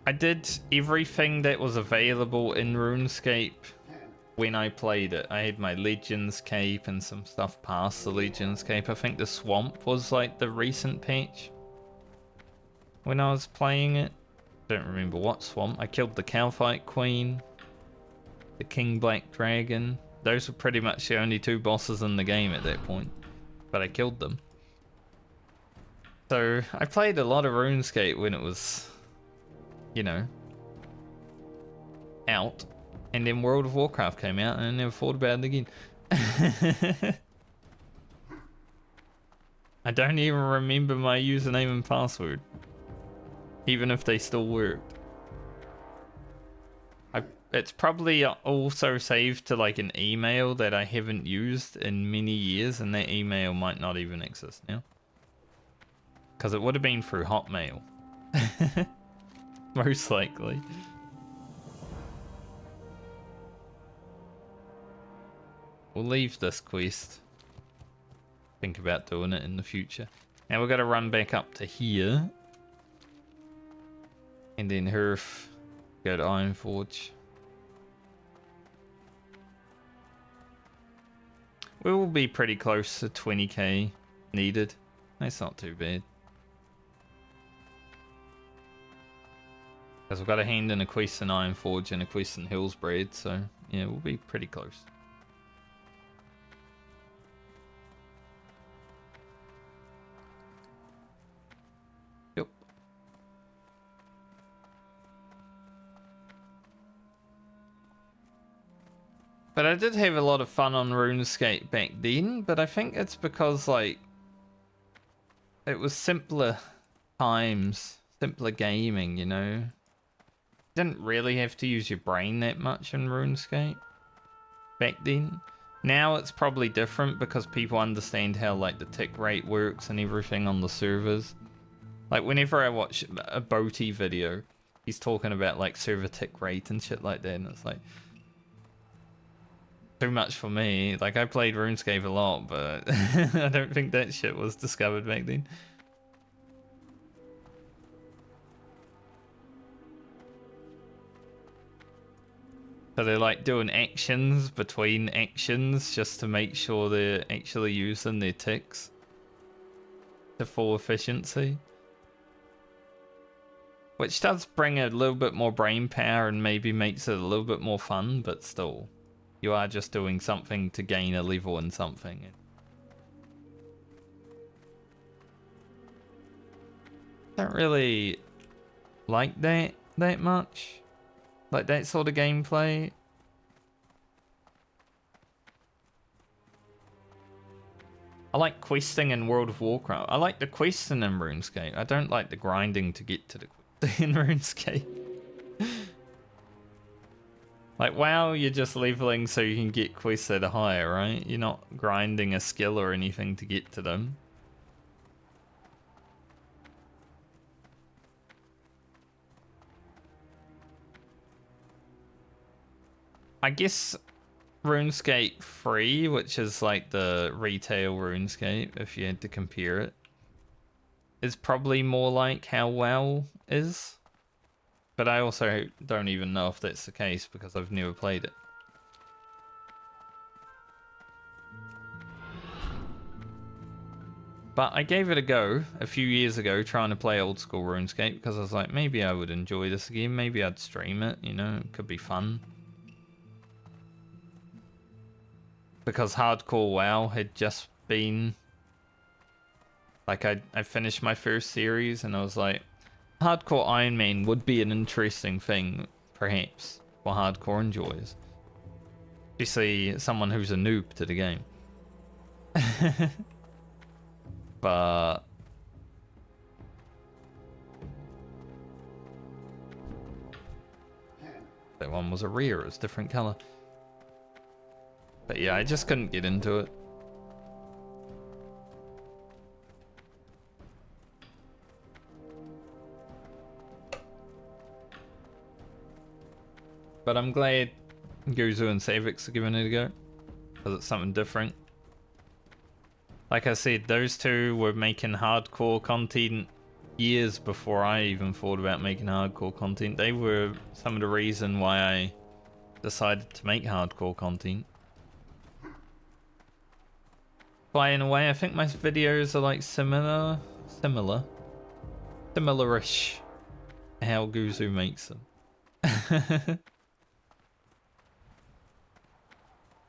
[SPEAKER 1] I did everything that was available in RuneScape when I played it. I had my Legends cape and some stuff past the Legends cape. I think the Swamp was like the recent patch when I was playing it. Don't remember what swamp. I killed the Cowfight Queen, the King Black Dragon. Those were pretty much the only two bosses in the game at that point, but I killed them. So I played a lot of RuneScape when it was, you know, out, and then World of Warcraft came out and I never thought about it again. I don't even remember my username and password, even if they still worked. It's probably also saved to like an email that I haven't used in many years, and that email might not even exist now. Because it would have been through Hotmail. Most likely. We'll leave this quest. Think about doing it in the future. Now we've got to run back up to here. And then Herf, go to Ironforge. We will be pretty close to 20k needed. That's not too bad. Because we've got a hand in a quest in Ironforge and a quest in Hillsbread, so yeah, we'll be pretty close. Yep. But I did have a lot of fun on RuneScape back then, but I think it's because, like, it was simpler times, simpler gaming, you know? You didn't really have to use your brain that much in RuneScape back then. Now it's probably different because people understand how, like, the tick rate works and everything on the servers. Like, whenever I watch a Boaty video, he's talking about, like, server tick rate and shit like that, and it's like, too much for me. Like, I played RuneScape a lot, but I don't think that shit was discovered back then. So they're like doing actions between actions just to make sure they're actually using their ticks to full efficiency. Which does bring a little bit more brain power and maybe makes it a little bit more fun, but still. You are just doing something to gain a level in something. Don't really like that much. Like that sort of gameplay. I like questing in World of Warcraft. I like the questing in RuneScape. I don't like the grinding to get to the questing in RuneScape. Like, WoW, you're just leveling so you can get quests that are higher, right? You're not grinding a skill or anything to get to them. I guess RuneScape 3, which is like the retail RuneScape, if you had to compare it, is probably more like how WoW is. But I also don't even know if that's the case because I've never played it. But I gave it a go a few years ago trying to play old school RuneScape because I was like, maybe I would enjoy this again. Maybe I'd stream it, you know, it could be fun. Because Hardcore WoW had just been... Like, I finished my first series and I was like, Hardcore Iron Man would be an interesting thing, perhaps, for hardcore enjoyers. Obviously, someone who's a noob to the game. But that one was a rear, it's different color. But yeah, I just couldn't get into it. But I'm glad Guzu and Savix are giving it a go, because it's something different. Like I said, those two were making hardcore content years before I even thought about making hardcore content. They were some of the reason why I decided to make hardcore content. By in a way, I think my videos are like similarish to how Guzu makes them.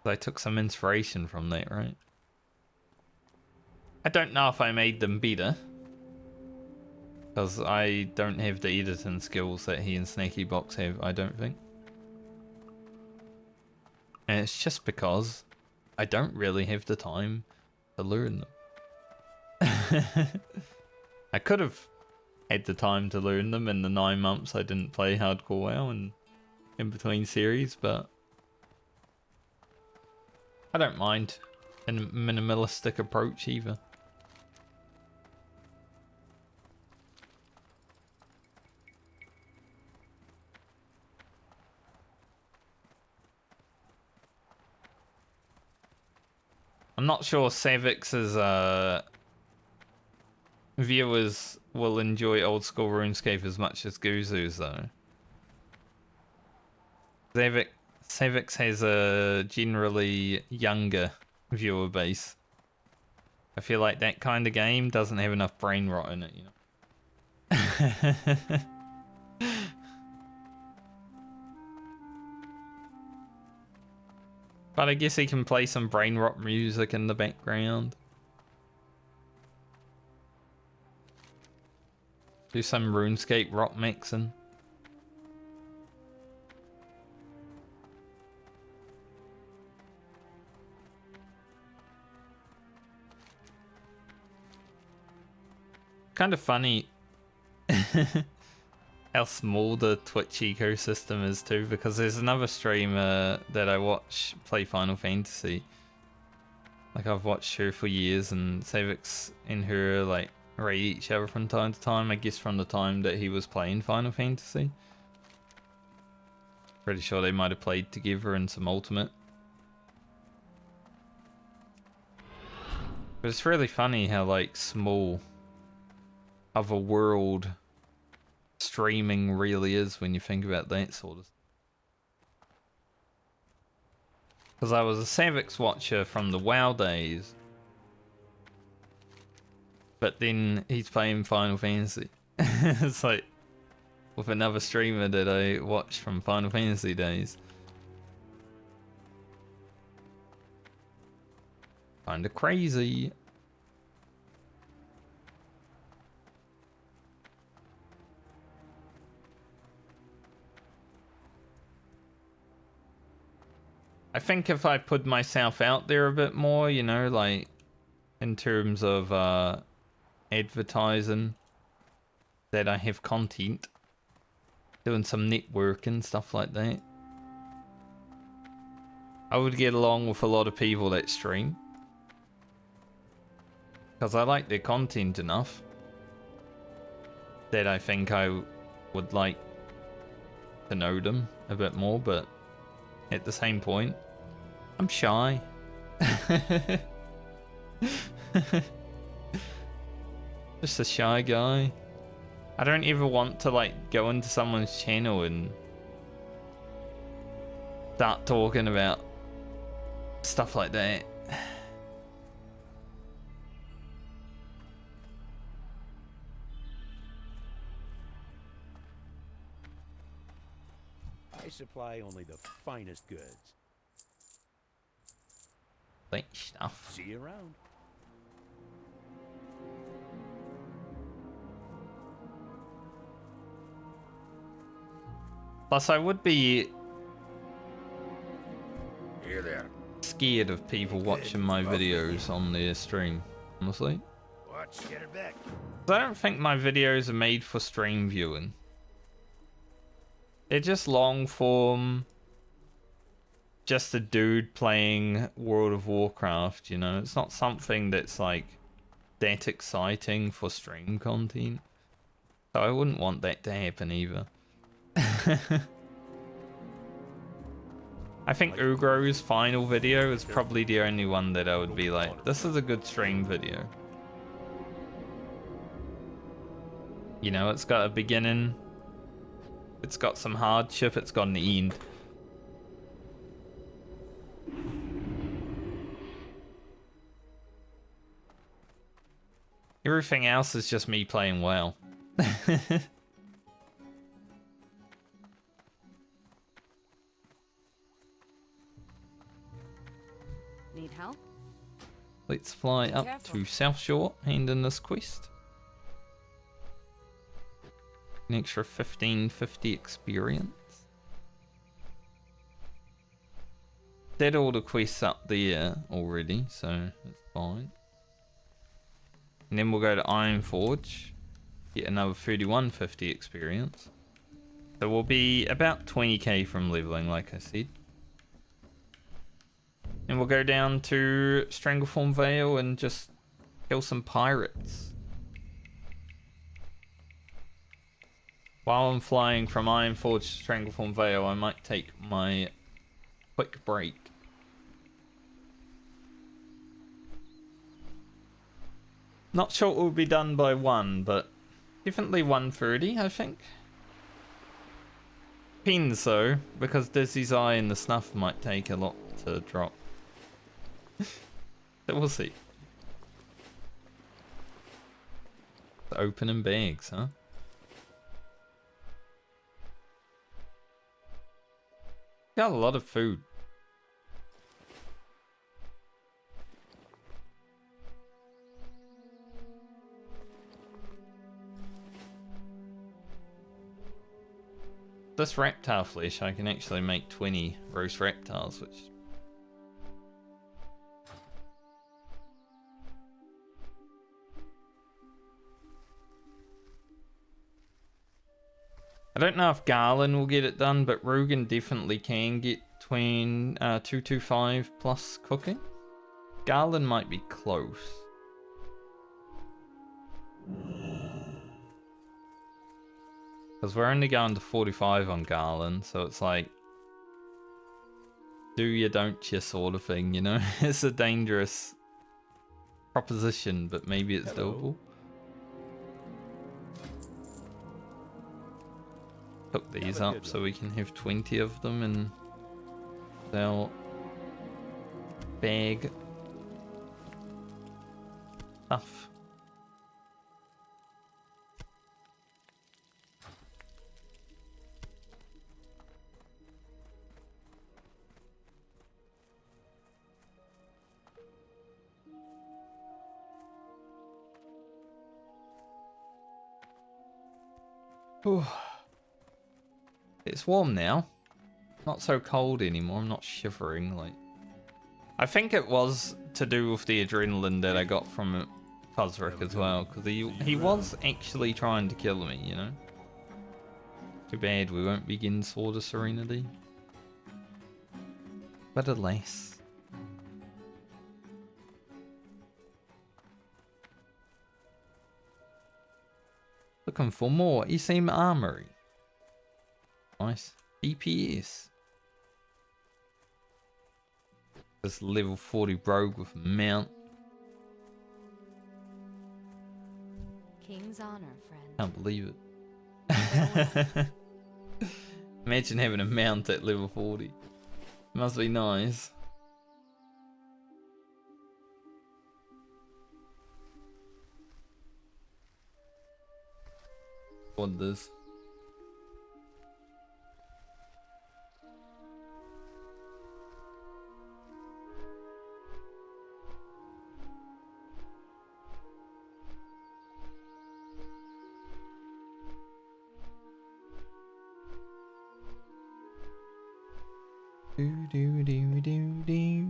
[SPEAKER 1] I took some inspiration from that, right? I don't know if I made them better, because I don't have the editing skills that he and Snaky Box have, I don't think. And it's just because I don't really have the time to learn them. I could have had the time to learn them in the 9 months I didn't play Hardcore WoW and in between series, but I don't mind a minimalistic approach either. I'm not sure Savix's viewers will enjoy old school RuneScape as much as Guzu's though. Savix has a generally younger viewer base. I feel like that kind of game doesn't have enough brain rot in it, you know. But I guess he can play some brain rot music in the background. Do some RuneScape rock mixing. Kind of funny how small the Twitch ecosystem is too, because there's another streamer that I watch play Final Fantasy. Like I've watched her for years, and Savix and her like raid each other from time to time, I guess from the time that he was playing Final Fantasy. Pretty sure they might have played together in some Ultimate. But it's really funny how like small of a world streaming really is when you think about that sort of. Because I was a Savix watcher from the WoW days, but then he's playing Final Fantasy. It's like with another streamer that I watched from Final Fantasy days. Kinda crazy. I think if I put myself out there a bit more, you know, like in terms of advertising that I have content, doing some networking, stuff like that, I would get along with a lot of people that stream. Because I like their content enough that I think I would like to know them a bit more, but at the same point, I'm shy. Just a shy guy. I don't ever want to like go into someone's channel and start talking about stuff like that.
[SPEAKER 4] I supply only the finest goods.
[SPEAKER 1] Like stuff.
[SPEAKER 4] See you around.
[SPEAKER 1] Plus, I would be
[SPEAKER 5] Here there.
[SPEAKER 1] Scared of people watching my videos on their stream, honestly.
[SPEAKER 5] Watch, get her back.
[SPEAKER 1] I don't think my videos are made for stream viewing. They're just long form, just a dude playing World of Warcraft, you know? It's not something that's like that exciting for stream content. So I wouldn't want that to happen either. I think Ugro's final video is probably the only one that I would be like, this is a good stream video. You know, it's got a beginning, it's got some hardship, it's got an end. Everything else is just me playing WoW.
[SPEAKER 3] Need help?
[SPEAKER 1] Let's fly
[SPEAKER 3] Be
[SPEAKER 1] up
[SPEAKER 3] careful.
[SPEAKER 1] to South Shore, hand in this quest. An extra 1550 experience. Did all the quests up there already, so that's fine. And then we'll go to Ironforge, get another 3150 experience. So we'll be about 20k from leveling, like I said. And we'll go down to Strangleform Vale and just kill some pirates. While I'm flying from Ironforge to Strangleform Vale, I might take my quick break. Not sure it will be done by 1, but definitely 1:30, I think. Depends though, because Dizzy's Eye and the Snuff might take a lot to drop. So we'll see. Opening bags, huh? Got a lot of food. This reptile flesh, I can actually make 20 roast reptiles, which... I don't know if Garland will get it done, but Rugen definitely can get between 225 plus cooking. Garland might be close. Because we're only going to 45 on Garland, so it's like... do you, don't you sort of thing, you know? It's a dangerous proposition, but maybe it's doable. Cook these up so we can have 20 of them and they'll bag stuff. Whew. It's warm now. Not so cold anymore. I'm not shivering. Like, I think it was to do with the adrenaline that I got from Cosric as well, because he was actually trying to kill me, you know. Too bad we won't begin Sword of Serenity. But alas. Looking for more SM Armory. Nice. DPS. This level 40 rogue with mount.
[SPEAKER 3] King's honor, friend.
[SPEAKER 1] Can't believe it. Imagine having a mount at level 40. Must be nice. What this? Do do do do do do.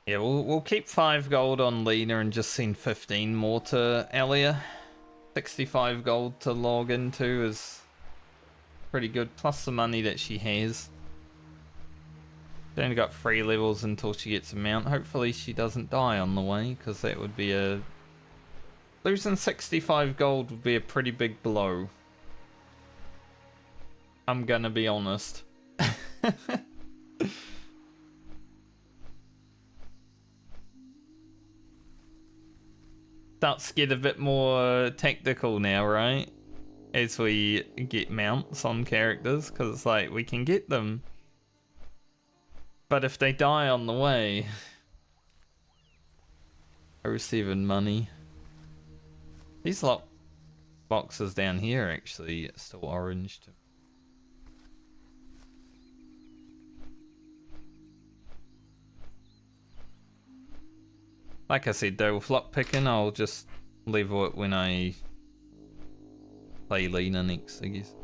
[SPEAKER 1] Yeah, we'll keep 5 gold on Lena and just send 15 more to Alia. 65 gold to log into is pretty good, plus the money that she has. She only got 3 levels until she gets a mount. Hopefully she doesn't die on the way, because that would be a... Losing 65 gold would be a pretty big blow. I'm gonna be honest. Starts to get a bit more tactical now, right? As we get mounts on characters, because it's like, we can get them. But if they die on the way... I'm receiving money. These lock boxes down here actually are still orange. Like I said though, with lock picking, I'll just level it when I play Lena next, I guess.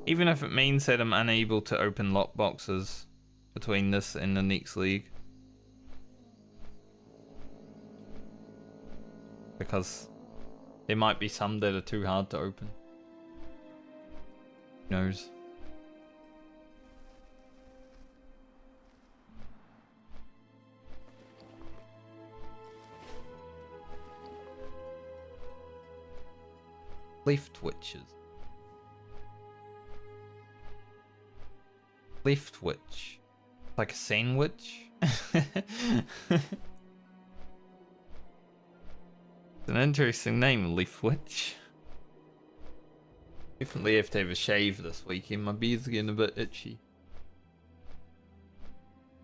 [SPEAKER 1] Even if it means that I'm unable to open lock boxes between this and the next league. Because there might be some that are too hard to open. Who knows? Leaf twitches. Leaf twitch. Like a sandwich? It's an interesting name, Leaf Witch. Definitely have to have a shave this weekend. My beard's getting a bit itchy.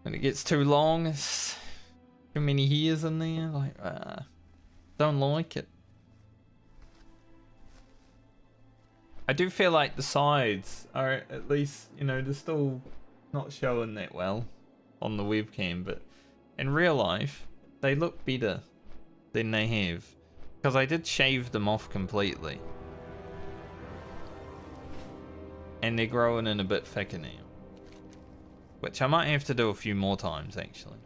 [SPEAKER 1] When it gets too long, it's too many hairs in there. Like, don't like it. I do feel like the sides are at least, you know, they're still not showing that well on the webcam, but in real life, they look better than they have. Because I did shave them off completely. And they're growing in a bit thicker now. Which I might have to do a few more times, actually.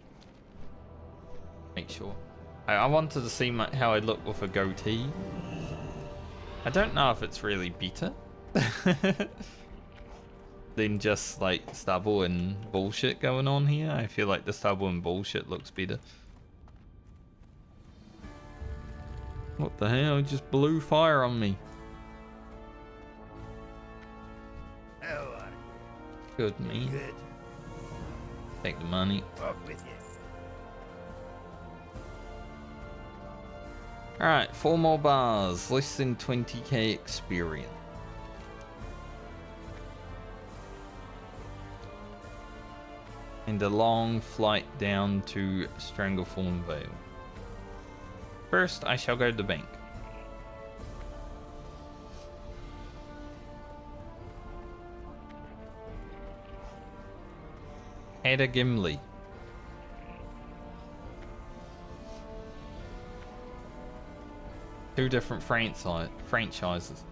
[SPEAKER 1] Make sure. I wanted to see how I look with a goatee. I don't know if it's really better. Than just like stubble and bullshit going on here. I feel like the stubble and bullshit looks better. What the hell? It just blew fire on me.
[SPEAKER 4] How are you?
[SPEAKER 1] Good, man.
[SPEAKER 4] Good.
[SPEAKER 1] Take the money.
[SPEAKER 4] Off with you.
[SPEAKER 1] Alright, 4 more bars. Less than 20k experience. And a long flight down to Stranglethorn Vale. First, I shall go to the bank. Ada Gimli. Two different franchises.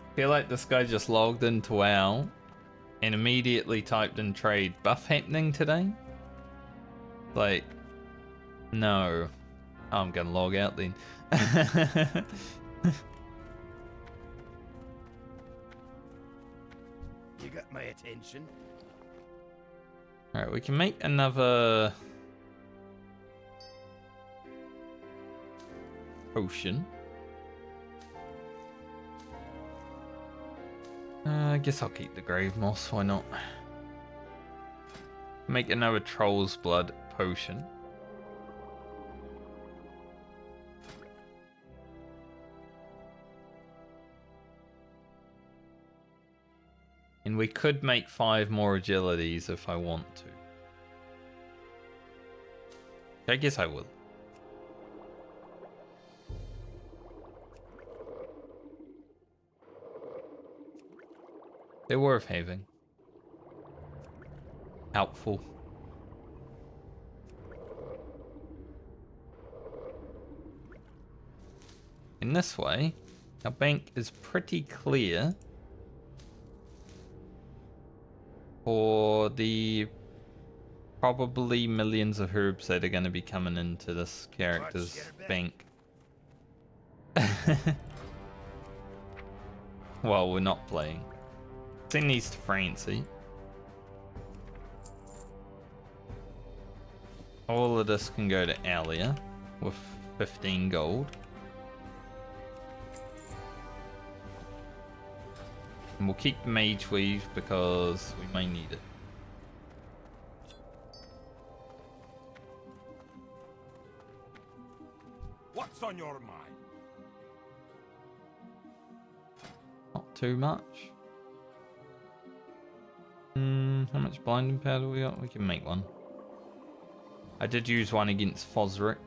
[SPEAKER 1] I feel like this guy just logged into WoW and immediately typed in trade. Buff happening today? Like, no. I'm gonna log out then.
[SPEAKER 4] You got my attention.
[SPEAKER 1] Alright, we can make another potion. I guess I'll keep the grave moss, why not? Make another troll's blood potion. And we could make 5 more agilities if I want to. I guess I will. They're worth having. Helpful. In this way, our bank is pretty clear for the probably millions of herbs that are going to be coming into this character's bank. Well, we're not playing. Send these to Francie. All of this can go to Alia with 15 gold. And we'll keep the Mage Weave because we may need it.
[SPEAKER 4] What's on your mind?
[SPEAKER 1] Not too much. How much blinding powder we got? We can make one. I did use one against Fosric,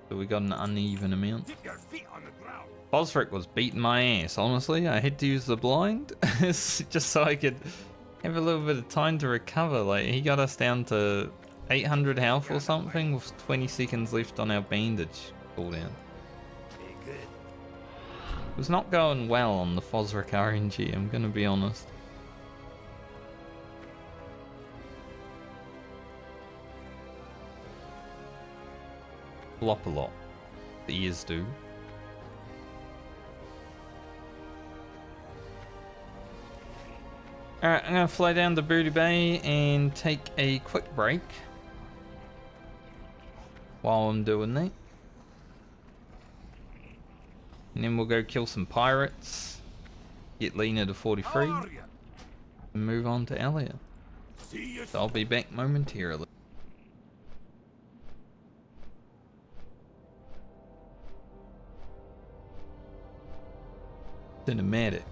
[SPEAKER 1] so we got an uneven amount.
[SPEAKER 4] Keep your feet on the ground.
[SPEAKER 1] Fosric was beating my ass, honestly. I had to use the blind just so I could have a little bit of time to recover. Like, he got us down to 800 health or something with 20 seconds left on our bandage cooldown.
[SPEAKER 4] Be good.
[SPEAKER 1] It was not going well on the Fosric RNG, I'm gonna be honest. Flop a lot. The ears do. Alright, I'm gonna fly down to Booty Bay and take a quick break while I'm doing that. And then we'll go kill some pirates, get Lena to 43,
[SPEAKER 4] How are you?
[SPEAKER 1] and move on to Alia.
[SPEAKER 4] See you.
[SPEAKER 1] So I'll be back momentarily. Cinematic.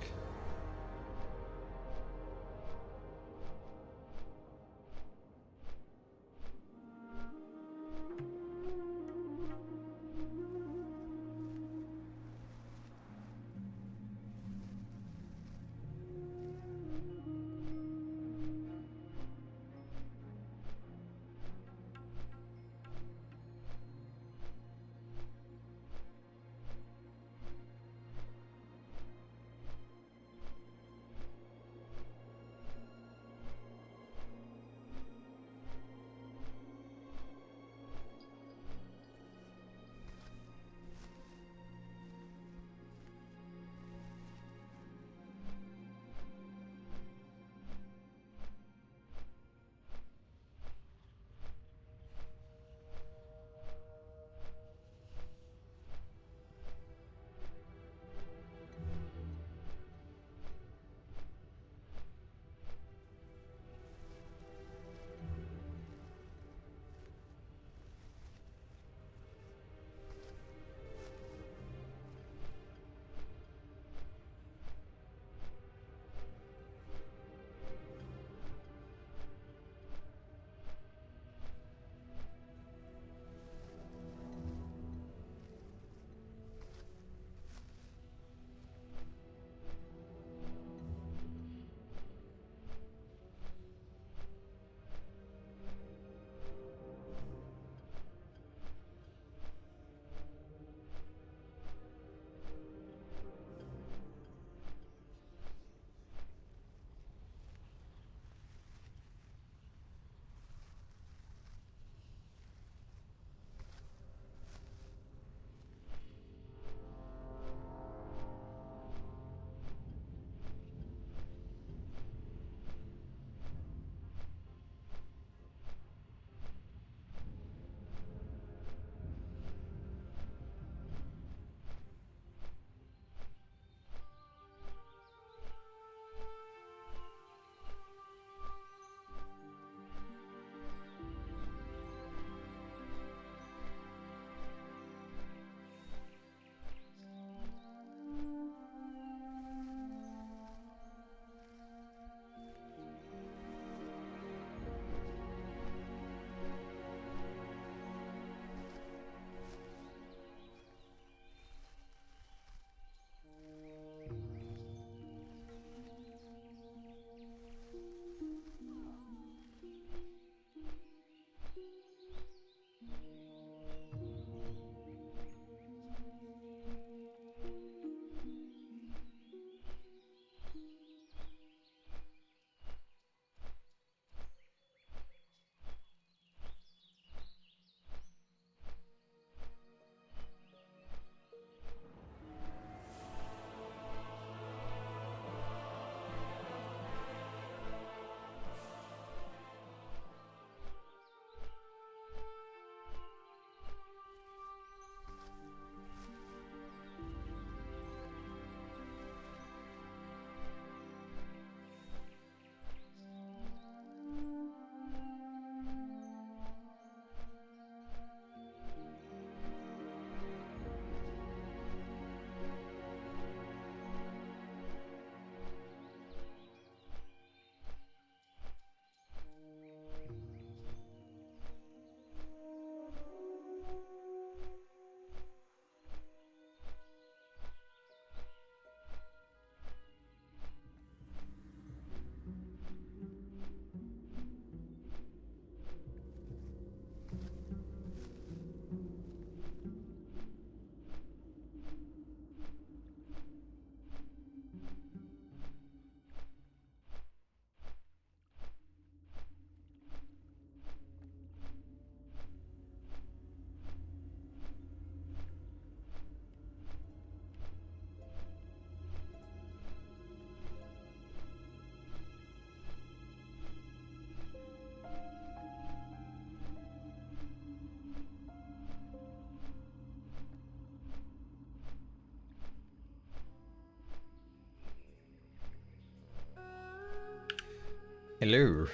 [SPEAKER 1] Hello.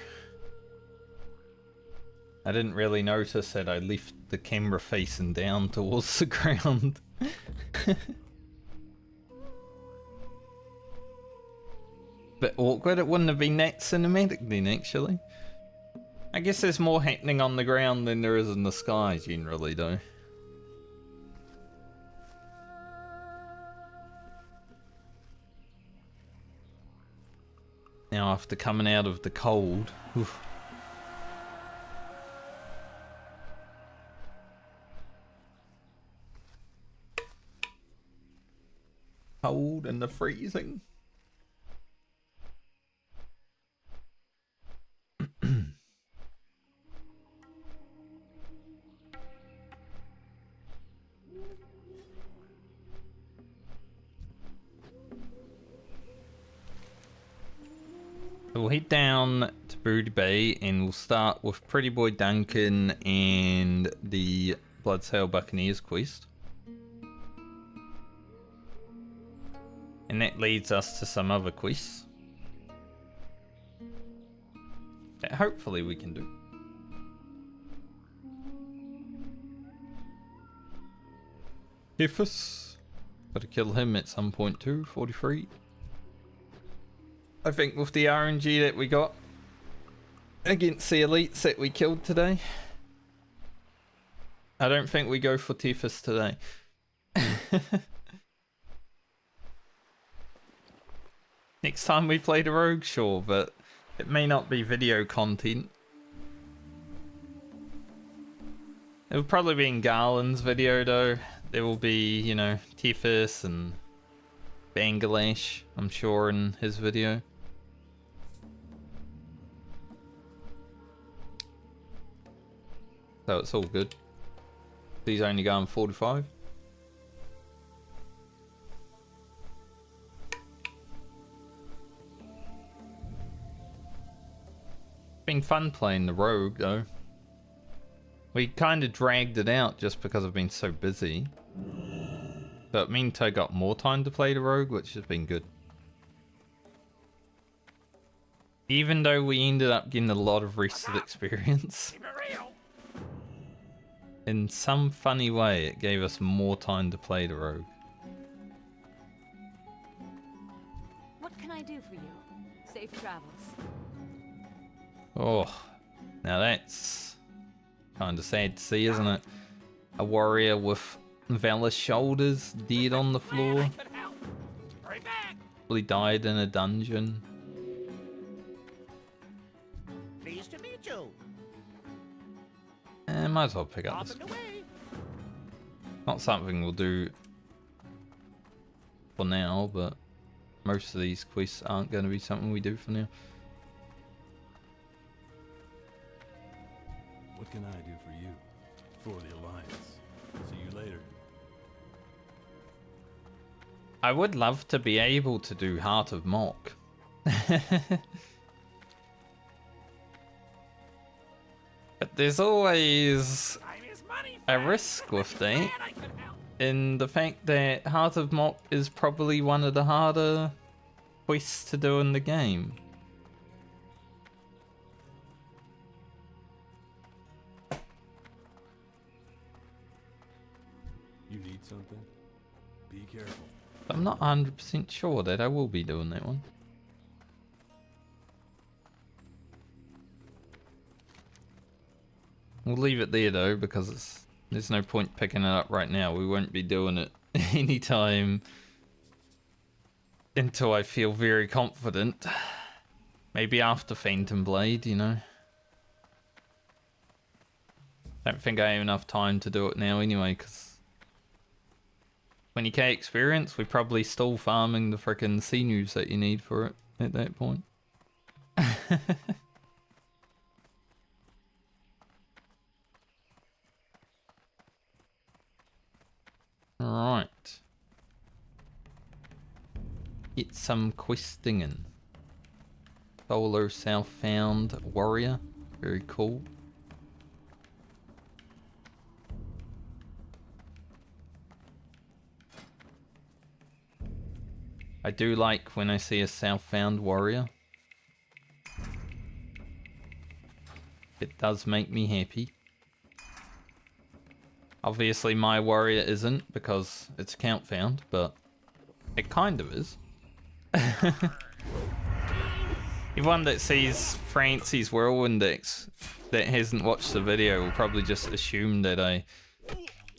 [SPEAKER 1] I didn't really notice that I left the camera facing down towards the ground. Bit awkward, it wouldn't have been that cinematic then actually. I guess there's more happening on the ground than there is in the sky generally though. Now after coming out of the cold, oof. Cold and the freezing. We'll head down to Broody Bay and we'll start with Pretty Boy Duncan and the Bloodsail Buccaneers quest. And that leads us to some other quests that hopefully we can do. Tiffus. Gotta kill him at some point too, 43. I think with the RNG that we got against the elites that we killed today, I don't think we go for Tiffus today. Next time we play the rogue, sure, but it may not be video content. It will probably be in Garland's video though. There will be, you know, Tiffus and Bangladesh, I'm sure, in his video. So it's all good. He's only going 45. Been fun playing the rogue though. We kind of dragged it out just because I've been so busy. But me and Toe got more time to play the rogue, which has been good. Even though we ended up getting a lot of rested experience. In some funny way, it gave us more time to play the rogue.
[SPEAKER 3] What can I do for you? Safe travels.
[SPEAKER 1] Oh, now that's kind of sad to see, isn't it? A warrior with Valor's shoulders dead on the floor. He died in a dungeon.
[SPEAKER 5] Pleased to meet you.
[SPEAKER 1] might as well pick up this. Not something we'll do for now, but most of these quests aren't going to be something we do for now.
[SPEAKER 5] What can I do for you? For the Alliance. See you later.
[SPEAKER 1] I would love to be able to do Heart of Mock. But there's always a risk with that, in the fact that Heart of Mock is probably one of the harder quests to do in the game.
[SPEAKER 5] You need something? Be careful.
[SPEAKER 1] I'm not 100% sure that I will be doing that one. We'll leave it there though, because there's no point picking it up right now. We won't be doing it anytime until I feel very confident. Maybe after Phantom Blade, you know. Don't think I have enough time to do it now anyway, because 20k experience, we're probably still farming the frickin' sinews that you need for it at that point. Right. Get some questing in. Solo Southbound Warrior. Very cool. I do like when I see a Southbound Warrior. It does make me happy. Obviously my warrior isn't, because it's account found, but it kind of is. Everyone that sees Francie's Whirlwind Index that hasn't watched the video will probably just assume that I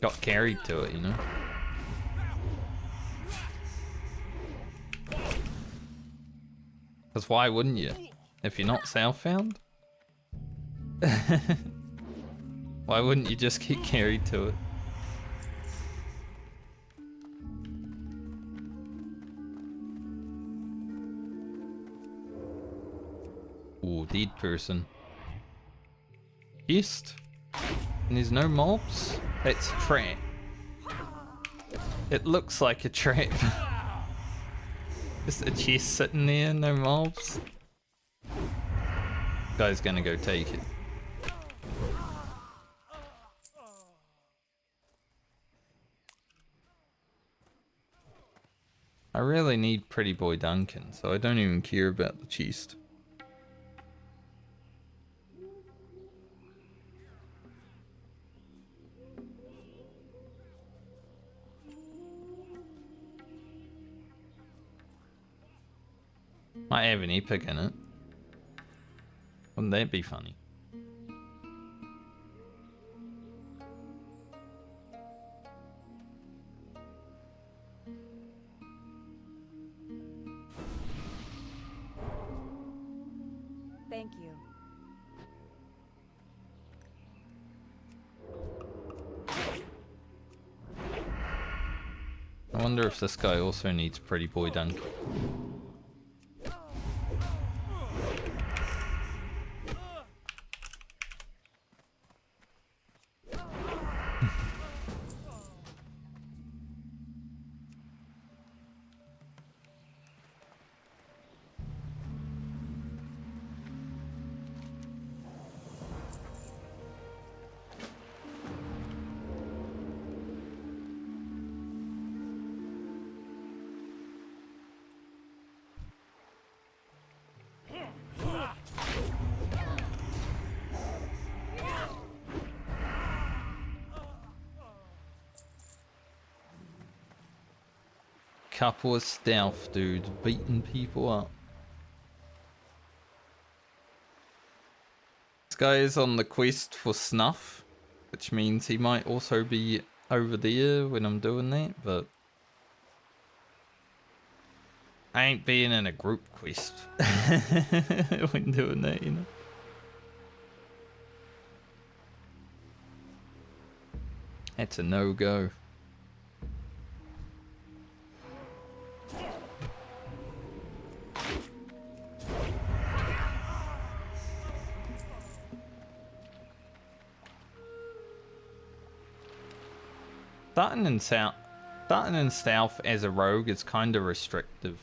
[SPEAKER 1] got carried to it, you know? Because why wouldn't you? If you're not southbound? Why wouldn't you just get carried to it? Ooh, dead person. Chest? And there's no mobs? It's a trap. It looks like a trap. Just a chest sitting there, no mobs. Guy's gonna go take it. I really need Pretty Boy Duncan, so I don't even care about the chest. Might have an epic in it. Wouldn't that be funny?
[SPEAKER 3] Thank you.
[SPEAKER 1] I wonder if this guy also needs Pretty Boy Duncan. Couple of stealth dudes beating people up. This guy is on the quest for snuff, which means he might also be over there when I'm doing that, but I ain't being in a group quest when doing that, you know. That's a no-go. Starting in stealth as a rogue is kind of restrictive.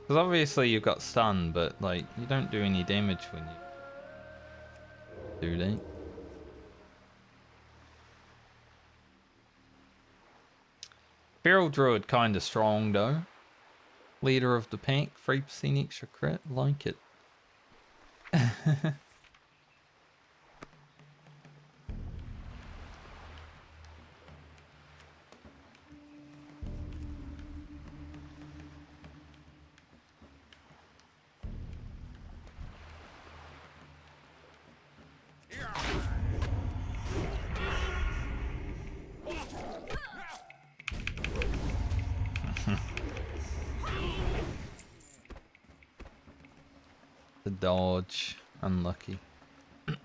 [SPEAKER 1] Because obviously you've got stun, but like you don't do any damage when you do that. Feral Druid kind of strong though. Leader of the pack, 3% extra crit, like it. The dodge, unlucky.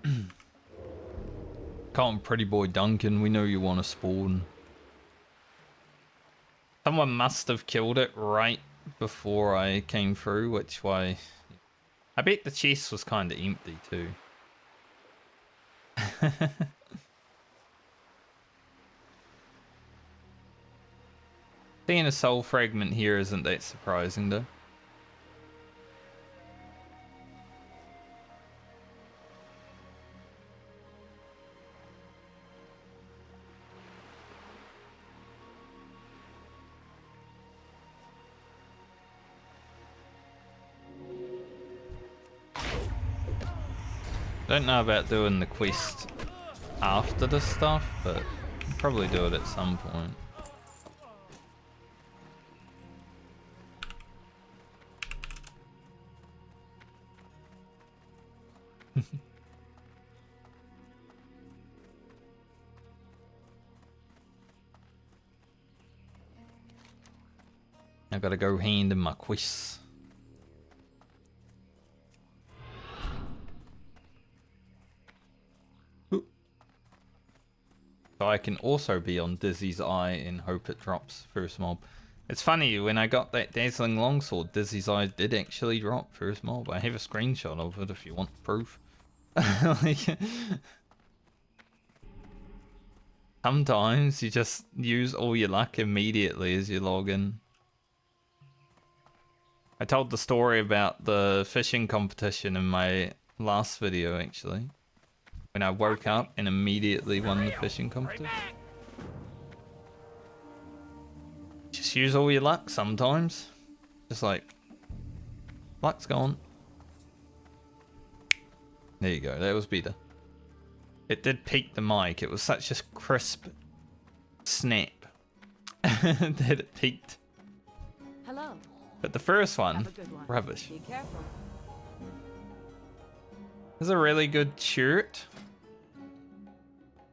[SPEAKER 1] Come on, pretty boy Duncan, we know you want to spawn. Someone must have killed it right before I came through, which why... I bet the chest was kind of empty too. Seeing a soul fragment here isn't that surprising though. Don't know about doing the quest after this stuff, but I'll probably do it at some point. I gotta go hand in my quests. So I can also be on Dizzy's Eye and hope it drops first mob. It's funny, when I got that Dazzling Longsword, Dizzy's Eye did actually drop first mob. I have a screenshot of it if you want proof. Like, sometimes you just use all your luck immediately as you log in. I told the story about the fishing competition in my last video actually. When I woke up and immediately won the fishing competition. Just use all your luck sometimes. Just like, luck's gone. There you go, that was better. It did peak the mic, it was such a crisp snap that it peaked.
[SPEAKER 3] Hello.
[SPEAKER 1] But the first one,
[SPEAKER 3] Have a good one.
[SPEAKER 1] rubbish.
[SPEAKER 3] Be careful.
[SPEAKER 1] It's a really good shirt.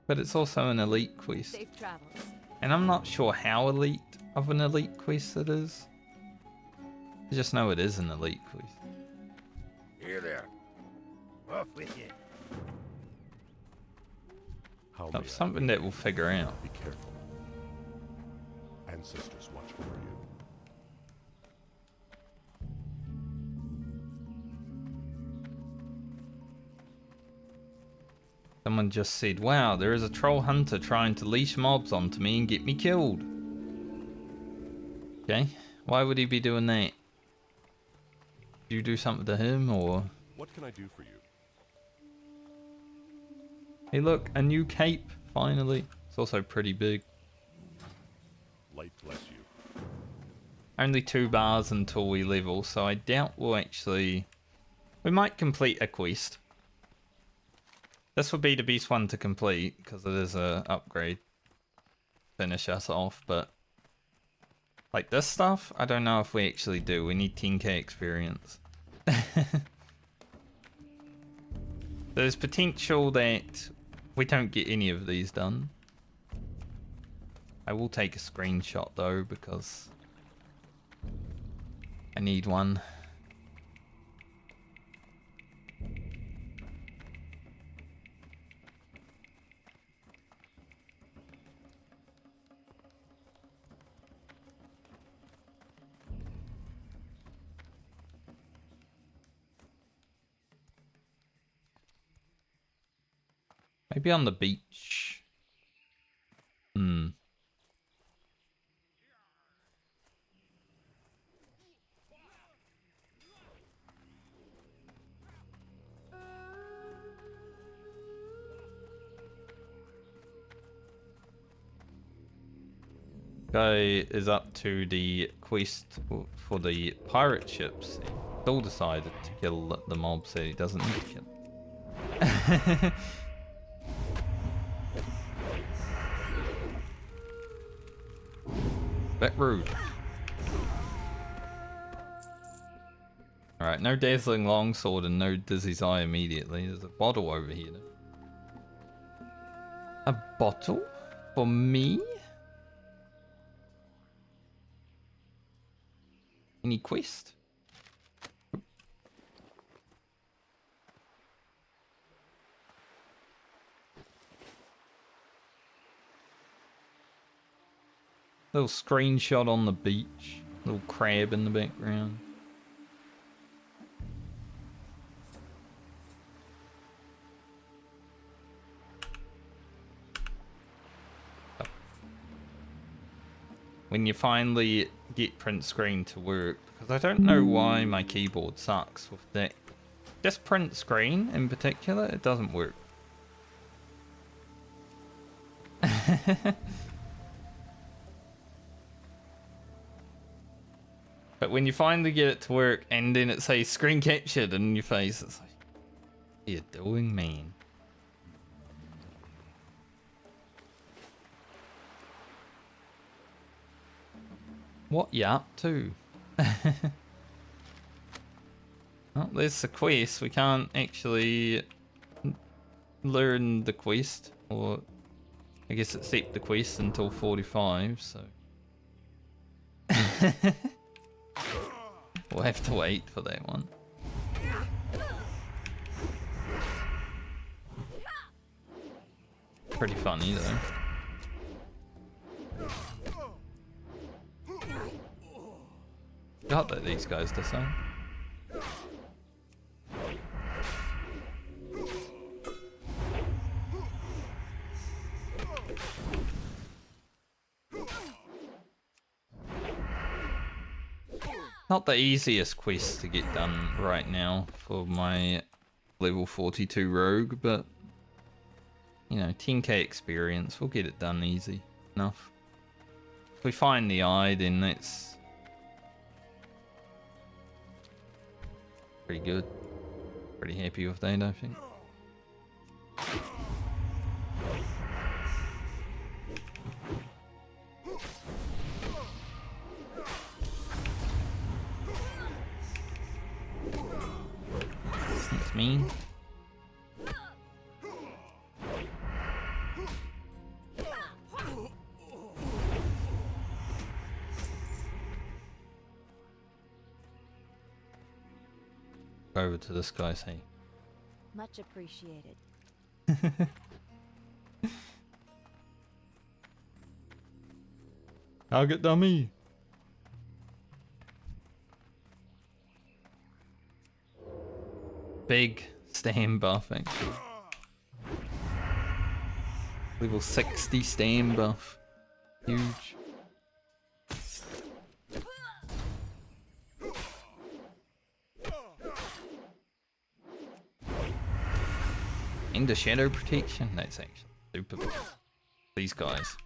[SPEAKER 1] But it's also an elite quest.
[SPEAKER 3] Safe travels.
[SPEAKER 1] And I'm not sure how elite of an elite quest it is. I just know it is an elite quest.
[SPEAKER 4] Here there. Off with you.
[SPEAKER 2] How
[SPEAKER 1] So
[SPEAKER 2] may
[SPEAKER 1] it's
[SPEAKER 2] I
[SPEAKER 1] something that we'll figure out.
[SPEAKER 2] be careful? Ancestors watch over you.
[SPEAKER 1] Someone just said, wow, there is a troll hunter trying to leash mobs onto me and get me killed. Okay, why would he be doing that? Do you do something to him or...
[SPEAKER 2] What can I do for you?
[SPEAKER 1] Hey look, a new cape, finally. It's also pretty big.
[SPEAKER 2] Light bless you.
[SPEAKER 1] Only 2 bars until we level, so I doubt we'll actually... We might complete a quest. This would be the best one to complete, because it is a upgrade. Finish us off, but... Like this stuff, I don't know if we actually do. We need 10k experience. There's potential that we don't get any of these done. I will take a screenshot though, because I need one. Maybe on the beach. Hmm. Guy is up to the quest for the pirate ships. He still decided to kill the mob, so he doesn't need to kill. Bit rude. Alright, no dazzling longsword and no dizzy's eye immediately. There's a bottle over here. A bottle? For me? Any quest? Little screenshot on the beach. Little crab in the background. When you finally get print screen to work, because I don't know why my keyboard sucks with that. Just print screen in particular, it doesn't work. But when you finally get it to work and then it says screen captured in your face, it's like, what are you doing, man? What you up to? Well, there's the quest. We can't actually learn the quest, or I guess accept the quest until 45, so... We'll have to wait for that one. Pretty funny though. Got that these guys the same. Not the easiest quest to get done right now for my level 42 rogue, but you know, 10k experience, we'll get it done easy enough. If we find the eye, then that's pretty good. Pretty happy with that, I think. That's mean. Over to this guy's hey.
[SPEAKER 3] Much appreciated.
[SPEAKER 1] Target dummy. Big stam buff actually. Level 60 stam buff. Huge. Into shadow protection? That's actually super big. These guys.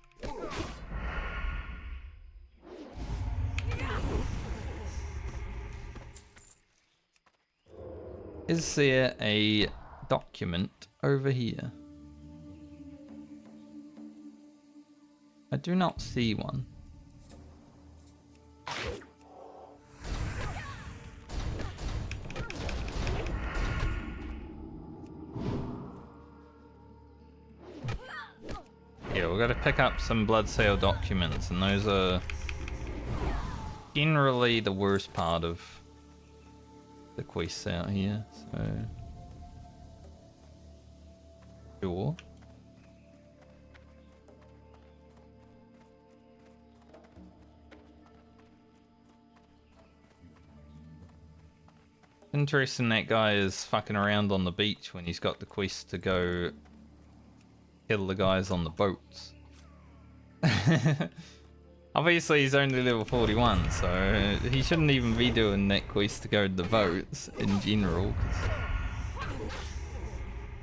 [SPEAKER 1] Is there a document over here? I do not see one. Yeah, we've got to pick up some blood sale documents, and those are generally the worst part of the quests out here, so... Sure. Interesting that guy is fucking around on the beach when he's got the quest to go kill the guys on the boats. Obviously, he's only level 41, so he shouldn't even be doing that quest to go to the boats in general.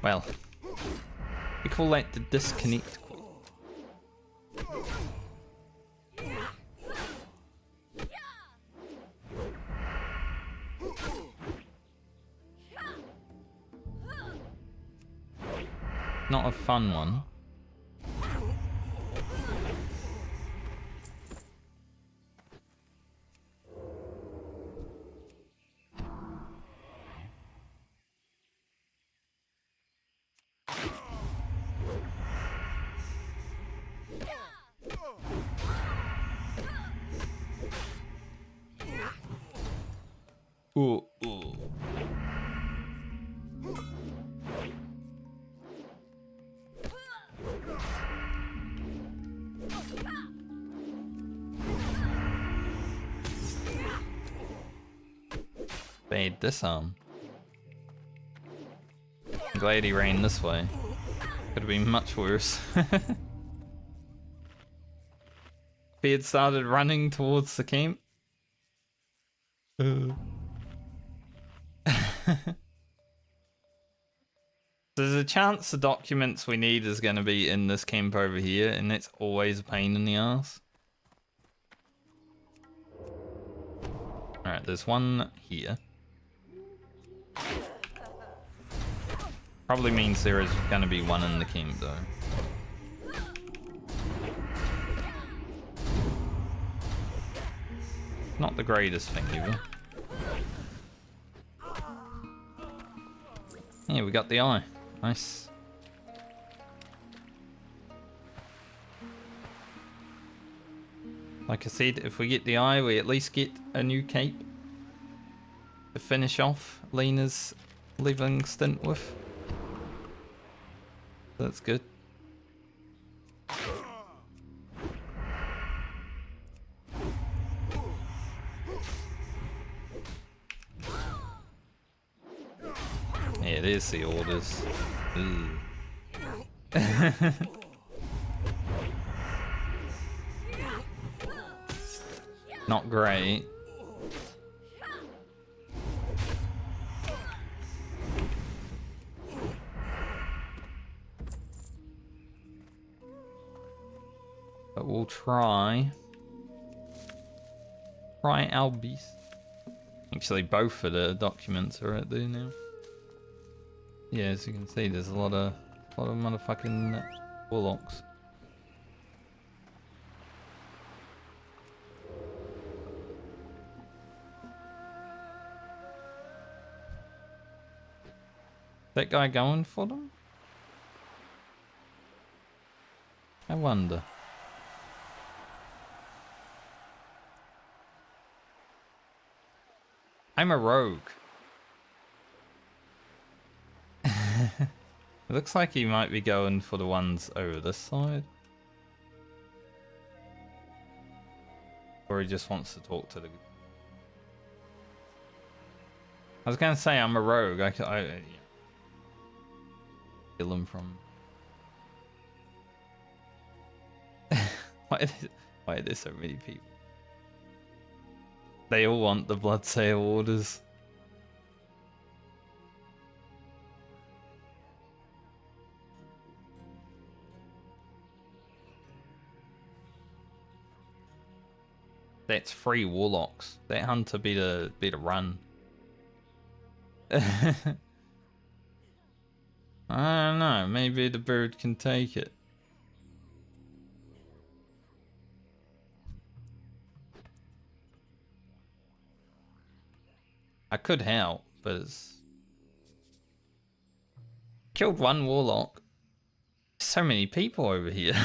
[SPEAKER 1] Well, we call that the disconnect quest. Not a fun one. Ooh, ooh. Bad disarm. I'm glad he ran this way. Could have been much worse. If he had started running towards the camp. There's a chance the documents we need is going to be in this camp over here, and that's always a pain in the ass. Alright, there's one here. Probably means there is going to be one in the camp though. Not the greatest thing either. Yeah, we got the eye. Nice. Like I said, if we get the eye, we at least get a new cape to finish off Lena's living stint with. That's good. Yeah, there's the orders. Not great. But we'll try. Try our beast. Actually, both of the documents are right there now. Yeah, as you can see, there's a lot of motherfucking warlocks. That guy going for them? I wonder. I'm a rogue. It looks like he might be going for the ones over this side. Or he just wants to talk to the... I was gonna say I'm a rogue. I yeah. Kill him from... why are there so many people? They all want the blood sale orders. That's 3 warlocks. That hunter better run. I don't know. Maybe the bird can take it. I could help, but it's... Killed 1 warlock. So many people over here.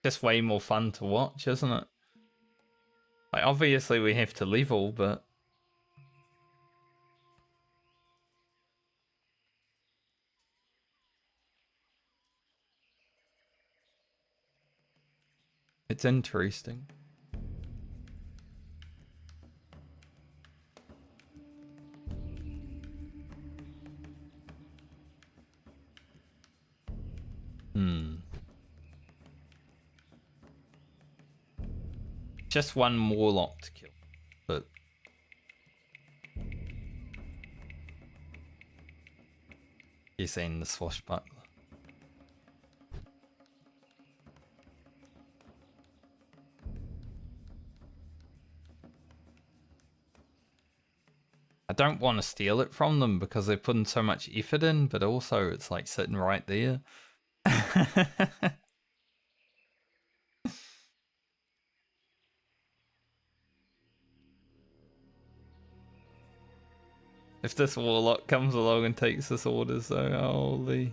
[SPEAKER 1] Just way more fun to watch, isn't it? Like, obviously we have to level, but... It's interesting. Just one warlock to kill, but you're saying the swashbuckler. I don't want to steal it from them because they're putting so much effort in, but also it's like sitting right there. If this warlock comes along and takes this orders, though, holy.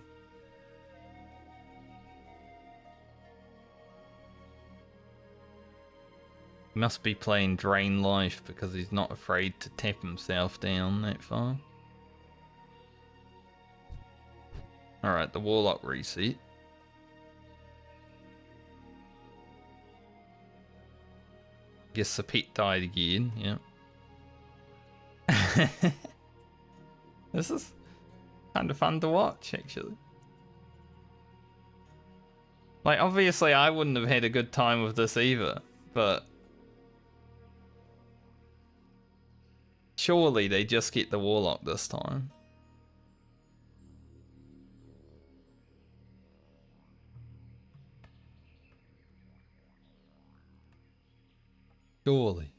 [SPEAKER 1] He must be playing Drain Life because he's not afraid to tap himself down that far. Alright, the warlock reset. Guess the pet died again, yeah. This is kind of fun to watch, actually. Like, obviously I wouldn't have had a good time with this either, but surely they just get the warlock this time. Surely.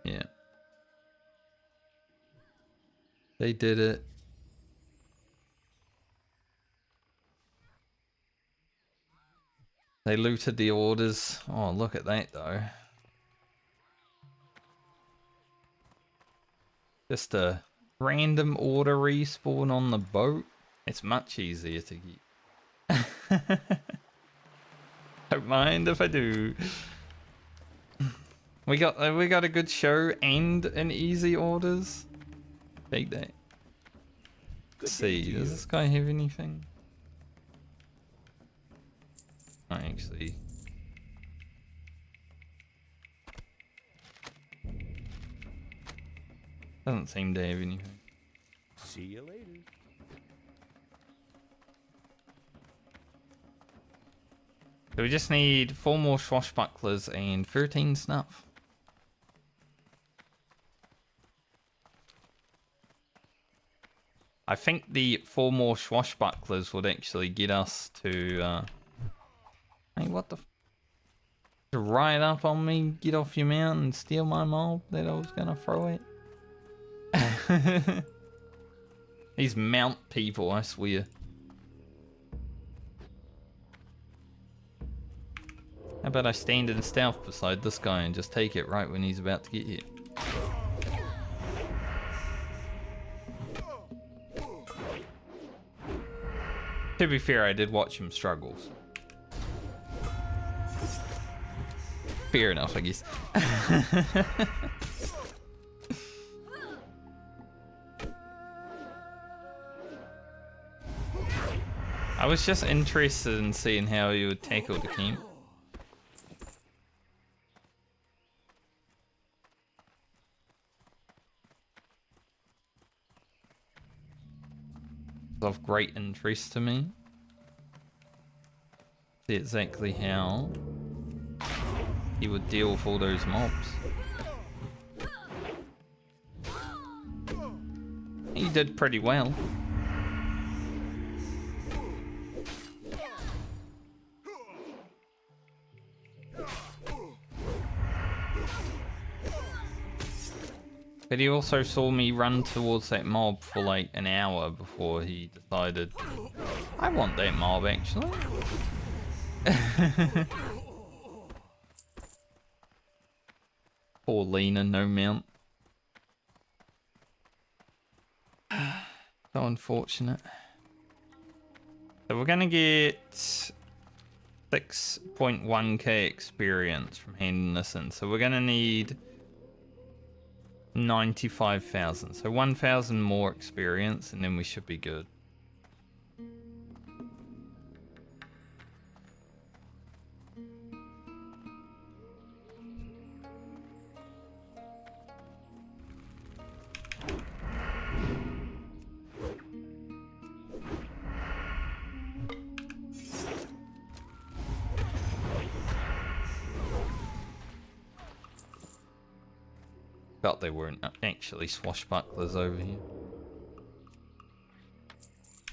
[SPEAKER 1] Yeah. They did it. They looted the orders. Oh, look at that, though. Just a random order respawn on the boat. It's much easier to get. Don't mind if I do. We got a good show and an easy orders. Take that. Let's see, does this guy have anything? Actually. Doesn't seem to have anything.
[SPEAKER 2] See you later.
[SPEAKER 1] So we just need 4 more swashbucklers and 13 snuff. I think the 4 more swashbucklers would actually get us to hey, what the to ride up on me, get off your mount and steal my mob that I was gonna throw it. These mount people, I swear. How about I stand in stealth beside this guy and just take it right when he's about to get here? To be fair, I did watch him struggle. Fair enough, I guess. I was just interested in seeing how he would tackle the camp. Of great interest to me. See exactly how he would deal with all those mobs. He did pretty well. But he also saw me run towards that mob for like an hour before he decided, I want that mob actually. Poor Lena, no mount. So unfortunate. So we're gonna get 6.1k experience from handing this in. So we're gonna need 95,000. So 1,000 more experience and then we should be good. Felt there weren't actually swashbucklers over here.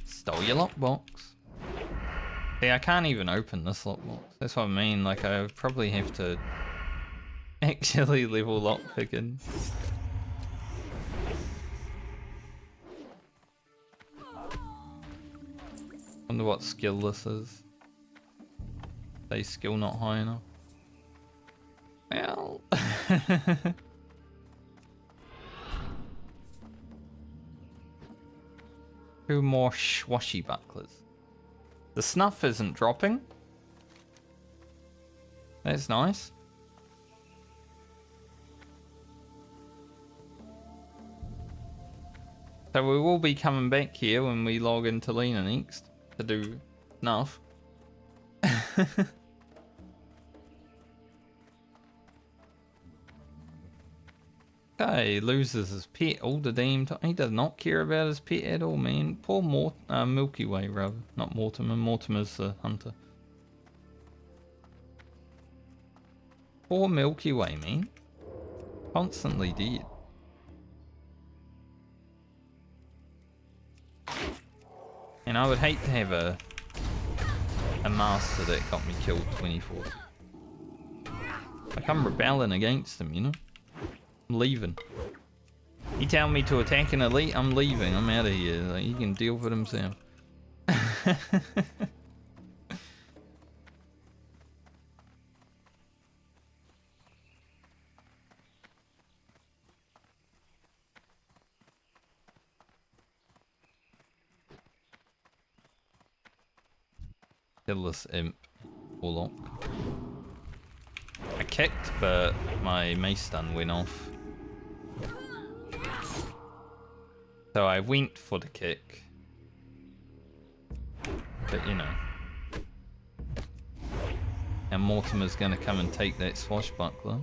[SPEAKER 1] Stole your lockbox. See, I can't even open this lockbox. That's what I mean. Like, I probably have to actually level lockpicking. Wonder what skill this is. They skill not high enough. Well. Two more swashbucklers. The snuff isn't dropping. That's nice. So we will be coming back here when we log into Lena next to do snuff. Okay, loses his pet all the damn time. He does not care about his pet at all, man. Poor Milky Way, rather. Not Mortimer. Mortimer's the hunter. Poor Milky Way, man. Constantly dead. And I would hate to have a master that got me killed 24. Like, I'm rebelling against him, you know? I'm leaving. He tell me to attack an elite, I'm leaving. I'm out of here. Like, he can deal with himself. Kill this imp. Warlock. I kicked, but my mace stun went off. So I went for the kick. But you know. And Mortimer's gonna come and take that swashbuckler.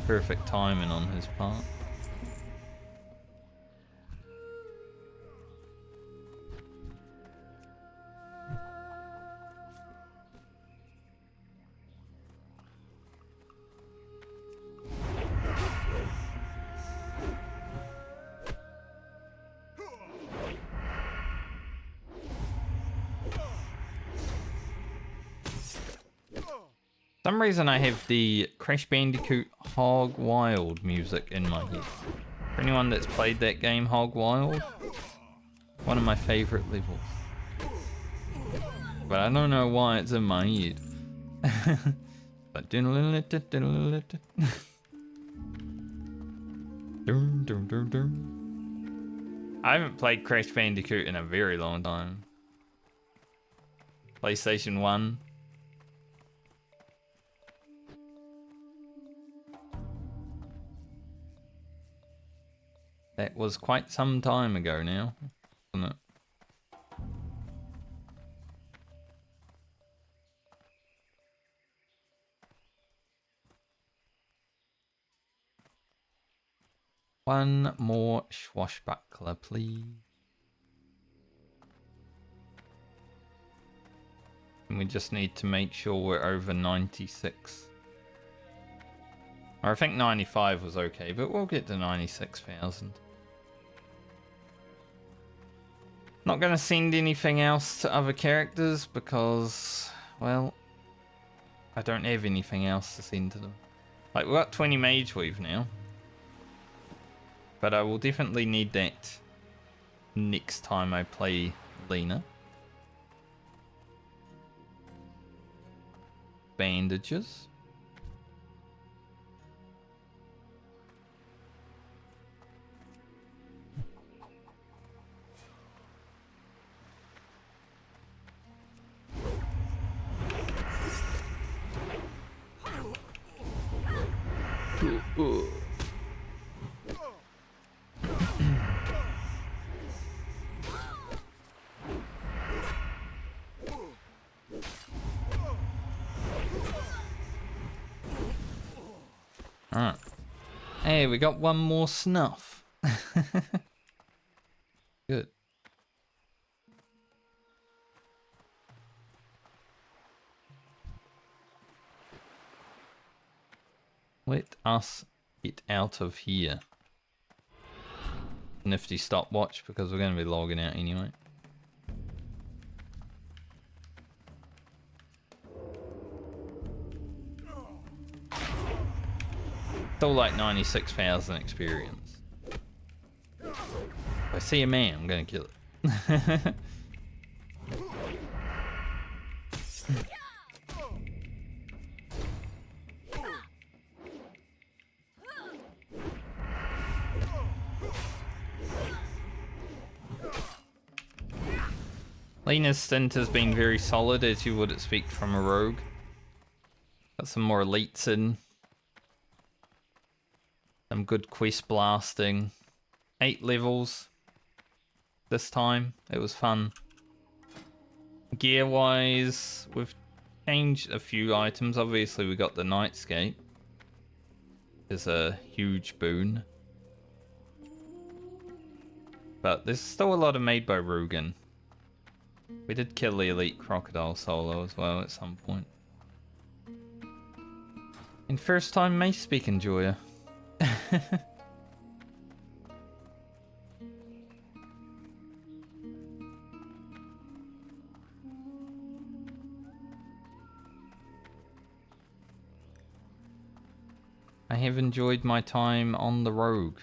[SPEAKER 1] Perfect timing on his part. For some reason I have the Crash Bandicoot Hog Wild music in my head. For anyone that's played that game, Hog Wild, one of my favourite levels. But I don't know why it's in my head. But I haven't played Crash Bandicoot in a very long time. PlayStation 1. That was quite some time ago now, wasn't it? One more swashbuckler, please. And we just need to make sure we're over 96. Or I think 95 was okay, but we'll get to 96,000. Not going to send anything else to other characters because, well, I don't have anything else to send to them. Like, we've got 20 Mage Weave now. But I will definitely need that next time I play Lena. Bandages. Alright. Hey, we got one more snuff. Good. Let us get out of here. Nifty stopwatch because we're going to be logging out anyway. Still like 96,000 experience. If I see a man, I'm going to kill it. Lena's stint has been very solid, as you would expect from a rogue. Got some more elites in. Some good quest blasting. 8 levels this time. It was fun. Gear wise, we've changed a few items. Obviously we got the Nightscape. It's a huge boon. But there's still a lot of made by Rugen. We did kill the elite crocodile solo as well at some point. And first time mace speak enjoyer. I have enjoyed my time on the rogue.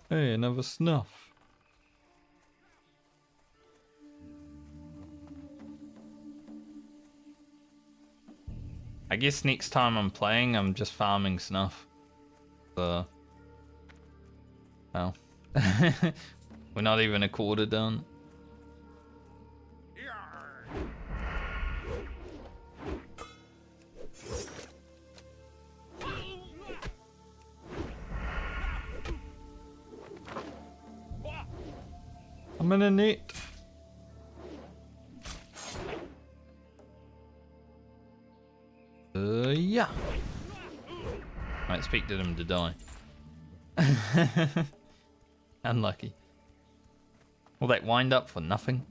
[SPEAKER 1] Hey, another snuff. I guess next time I'm playing, I'm just farming snuff. Well, we're not even a quarter done. I'm in a net. Yeah. I expected him to die. Unlucky. All that wind up for nothing.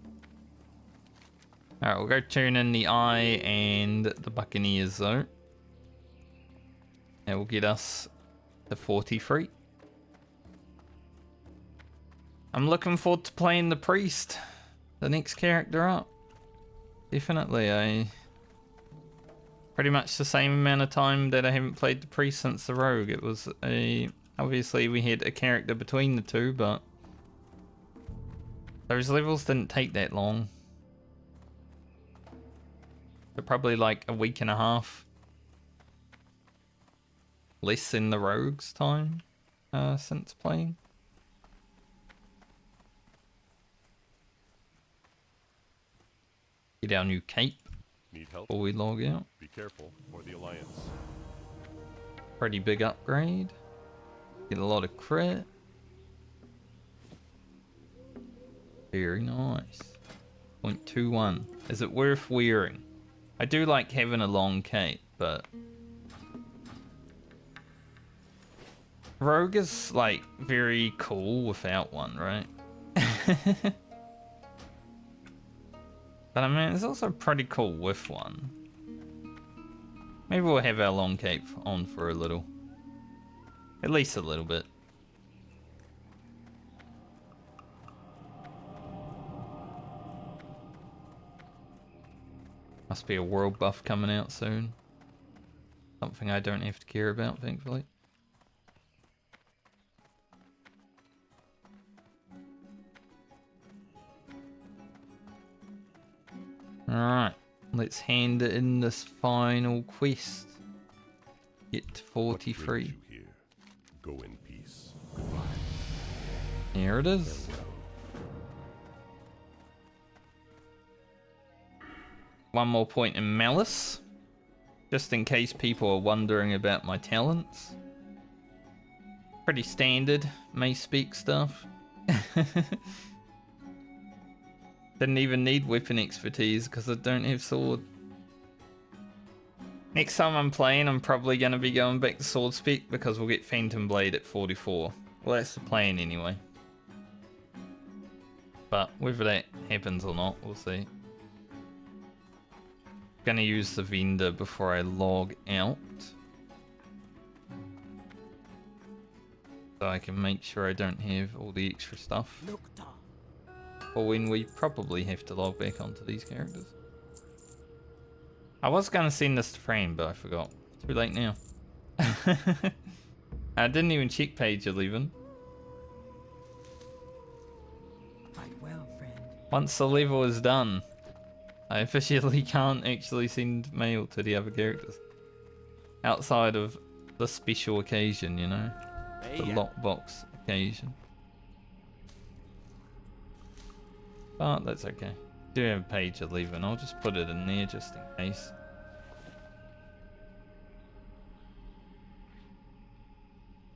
[SPEAKER 1] Alright, we'll go turn in the Eye and the Buccaneers though. That will get us to 43. I'm looking forward to playing the Priest. The next character up. Definitely. Pretty much the same amount of time that I haven't played the Priest since the Rogue. It was obviously we had a character between the two, but those levels didn't take that long. They're probably like a week and a half less than the Rogue's time since playing. Get our new cape.
[SPEAKER 2] Need help?
[SPEAKER 1] Before we log out.
[SPEAKER 2] Be careful, for the Alliance.
[SPEAKER 1] Pretty big upgrade. Get a lot of crit. Very nice. 0.21. Is it worth wearing? I do like having a long cape, but Rogue is like very cool without one, right? But I mean, it's also pretty cool with one. Maybe we'll have our long cape on for a little. At least a little bit. Must be a world buff coming out soon. Something I don't have to care about, thankfully. Alright, let's hand in this final quest. Get to 43.
[SPEAKER 2] What brings you here? Go in peace. Goodbye.
[SPEAKER 1] Here it is. One more point in Malice. Just in case people are wondering about my talents. Pretty standard May Speak stuff. Didn't even need weapon expertise because I don't have sword. Next time I'm playing, I'm probably going to be going back to Sword Spec because we'll get Phantom Blade at 44. Well, that's the plan anyway. But whether that happens or not, we'll see. Gonna use the vendor before I log out. So I can make sure I don't have all the extra stuff. Or when we probably have to log back onto these characters. I was gonna send this to Fran, but I forgot. Too late now. I didn't even check page 11.
[SPEAKER 6] Fight well, friend.
[SPEAKER 1] Once the level is done, I officially can't actually send mail to the other characters. Outside of the special occasion, you know? The lockbox occasion. But that's okay. Do have page 11. I'll just put it in there just in case.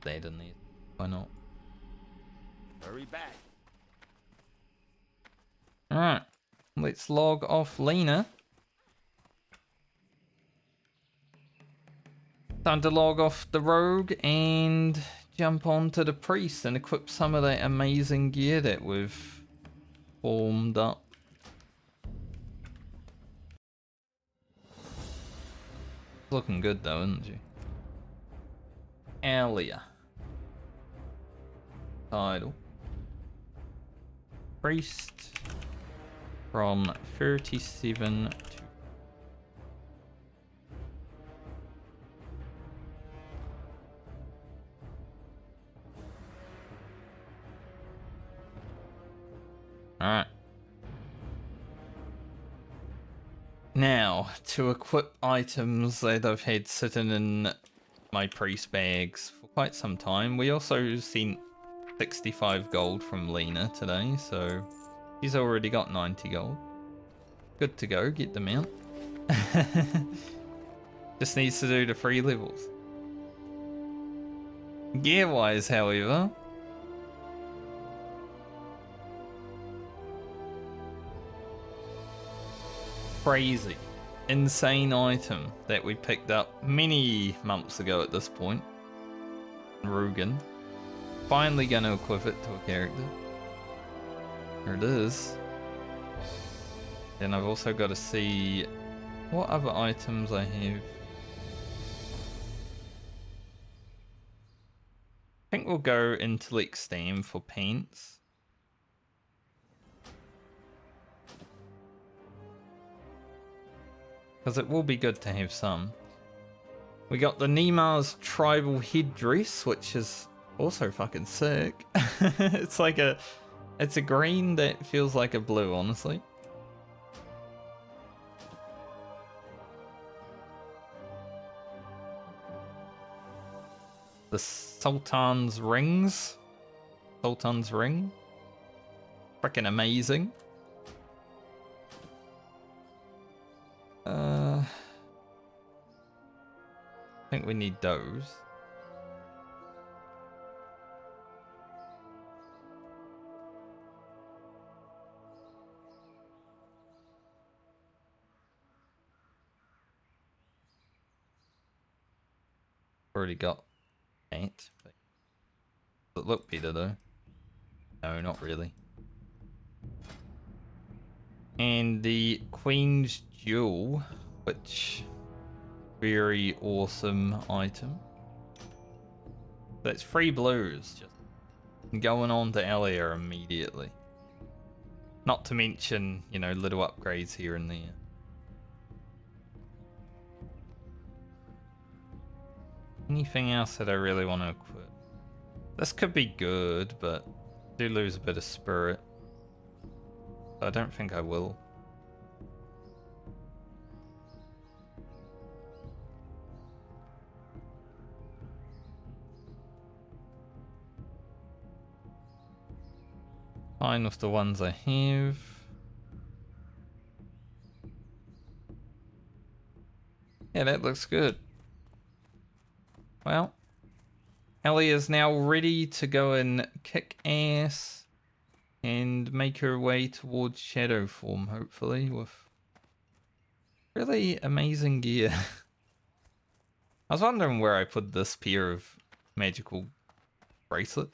[SPEAKER 1] That in there. Why not?
[SPEAKER 4] Hurry back.
[SPEAKER 1] Alright. Let's log off Lena. Time to log off the rogue and jump onto the priest and equip some of that amazing gear that we've formed up. Looking good though, isn't she? Alia. Title. Priest. From 37 to... Alright. Now, to equip items that I've had sitting in my priest bags for quite some time. We also sent 65 gold from Lena today, so he's already got 90 gold. Good to go, get the mount. Just needs to do the 3 levels. Gear-wise, however... crazy. Insane item that we picked up many months ago at this point. Rugen. Finally gonna equip it to a character. There it is. Then I've also got to see what other items I have. I think we'll go Intellect Stam for pants. Because it will be good to have some. We got the Nemar's tribal headdress, which is also fucking sick. It's like a... it's a green that feels like a blue, honestly. The Sultan's rings. Sultan's ring. Freaking amazing. I think we need those. Already got 8. But look better though. No, not really. And the Queen's Jewel, which very awesome item. That's 3 blues, just going on to Alia immediately. Not to mention, you know, little upgrades here and there. Anything else that I really want to equip? This could be good, but I do lose a bit of spirit. I don't think I will. Fine with the ones I have. Yeah, that looks good. Well, Ellie is now ready to go and kick ass and make her way towards shadow form, hopefully, with really amazing gear. I was wondering where I put this pair of magical bracelet.